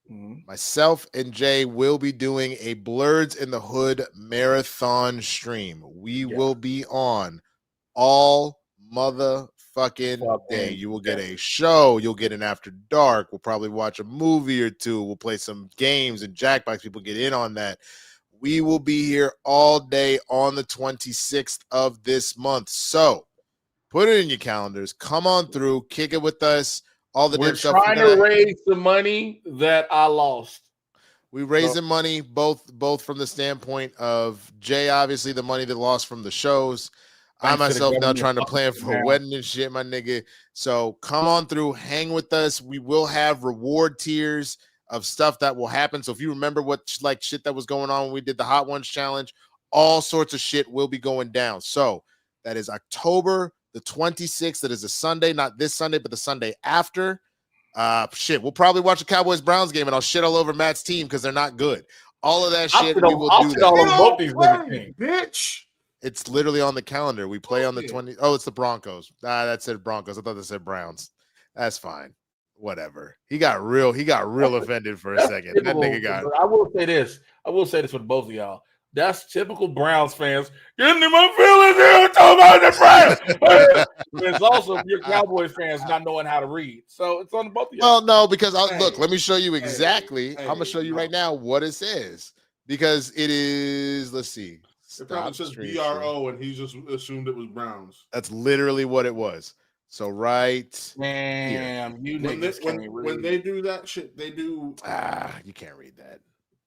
Myself and Jay will be doing a Blerds in the Hood marathon stream. We will be on all motherfucking day. You will get a show. You'll get an after dark. We'll probably watch a movie or two. We'll play some games and Jackbox. People get in on that. We will be here all day on the 26th of this month. So put it in your calendars. Come on through. Kick it with us. All the We're trying to raise the money that I lost. We raising money both from the standpoint of Jay, obviously the money that lost from the shows. I myself now trying to plan for a wedding and shit, my nigga. So come on through, hang with us. We will have reward tiers of stuff that will happen. So if you remember what shit that was going on when we did the Hot Ones challenge, all sorts of shit will be going down. So that is October the 26th. That is a Sunday, not this Sunday, but the Sunday after. We'll probably watch a Cowboys-Browns game, and I'll shit all over Matt's team because they're not good. All of that shit, we will do that. Bitch. It's literally on the calendar. We play on the 20. Oh, it's the Broncos. That said Broncos. I thought that said Browns. That's fine. Whatever. He got real offended for a second. That nigga got. I will say this with both of y'all. That's typical Browns fans. Get into my feelings here. Talk about the Browns. It's also your Cowboys fans not knowing how to read. So it's on both of y'all. Well, no, because look, let me show you exactly. I'm gonna show you right now what it says because it is. Let's see. It probably says BRO, and he just assumed it was Browns. That's literally what it was. So right. Damn, you niggas can't read. When they do that shit, they do. You can't read that.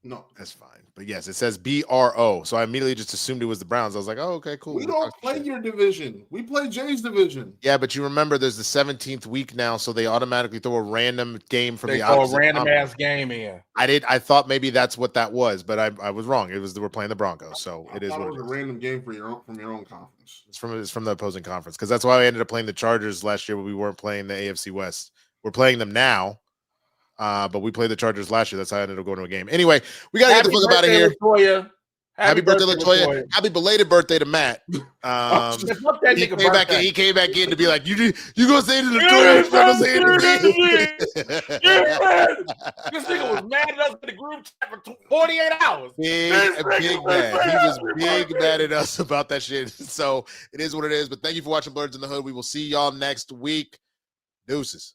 No, that's fine. But yes, it says BRO. So I immediately just assumed it was the Browns. I was like, oh, okay, cool. We don't play your division. We play Jay's division. Yeah, but you remember there's the 17th week now, so they automatically throw a random game from the opposite. They throw a random ass game in. I thought maybe that's what that was, but I was wrong. It was we're playing the Broncos, so it is what it is. A random game from your own conference. It's from the opposing conference because that's why I ended up playing the Chargers last year, but we weren't playing the AFC West. We're playing them now. But we played the Chargers last year. That's how I ended up going to a game. Anyway, we got to get the fuck out of here. Latoya. Happy birthday, Latoya. Happy belated birthday to Matt. He came back in to be like, you gonna say to Latoya? This nigga was mad at us in the group chat for 48 hours. Big mad. He was big mad at us about that shit. So it is what it is. But thank you for watching Blerds in the Hood. We will see y'all next week. Deuces.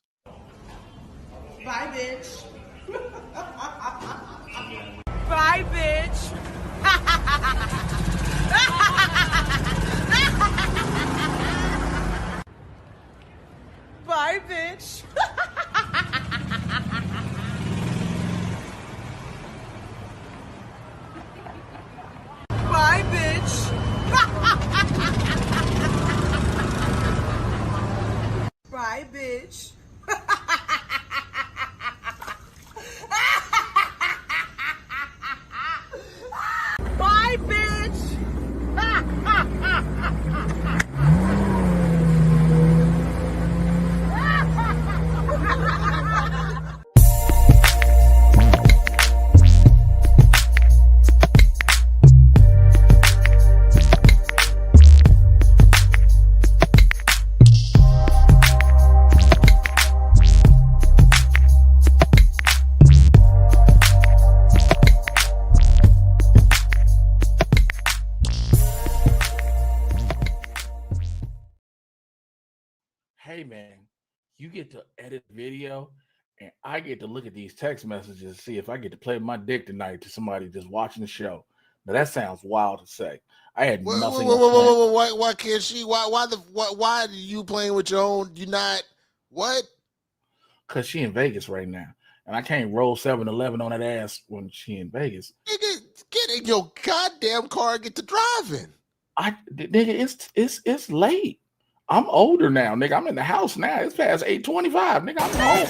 Bye, bitch. Bye, bitch. Bye, bitch. Bye, bitch. Bye, bitch. Bye, bitch! Hey man, you get to edit video and I get to look at these text messages and see if I get to play my dick tonight to somebody just watching the show. Now that sounds wild to say. I had nothing. Why can't she? Why are you playing with your own? You not what? Because she in Vegas right now. And I can't roll 7-Eleven on that ass when she in Vegas. Nigga, get in your goddamn car and get to driving. Nigga, it's late. I'm older now, nigga. I'm in the house now. It's past 8:25, nigga. I'm home.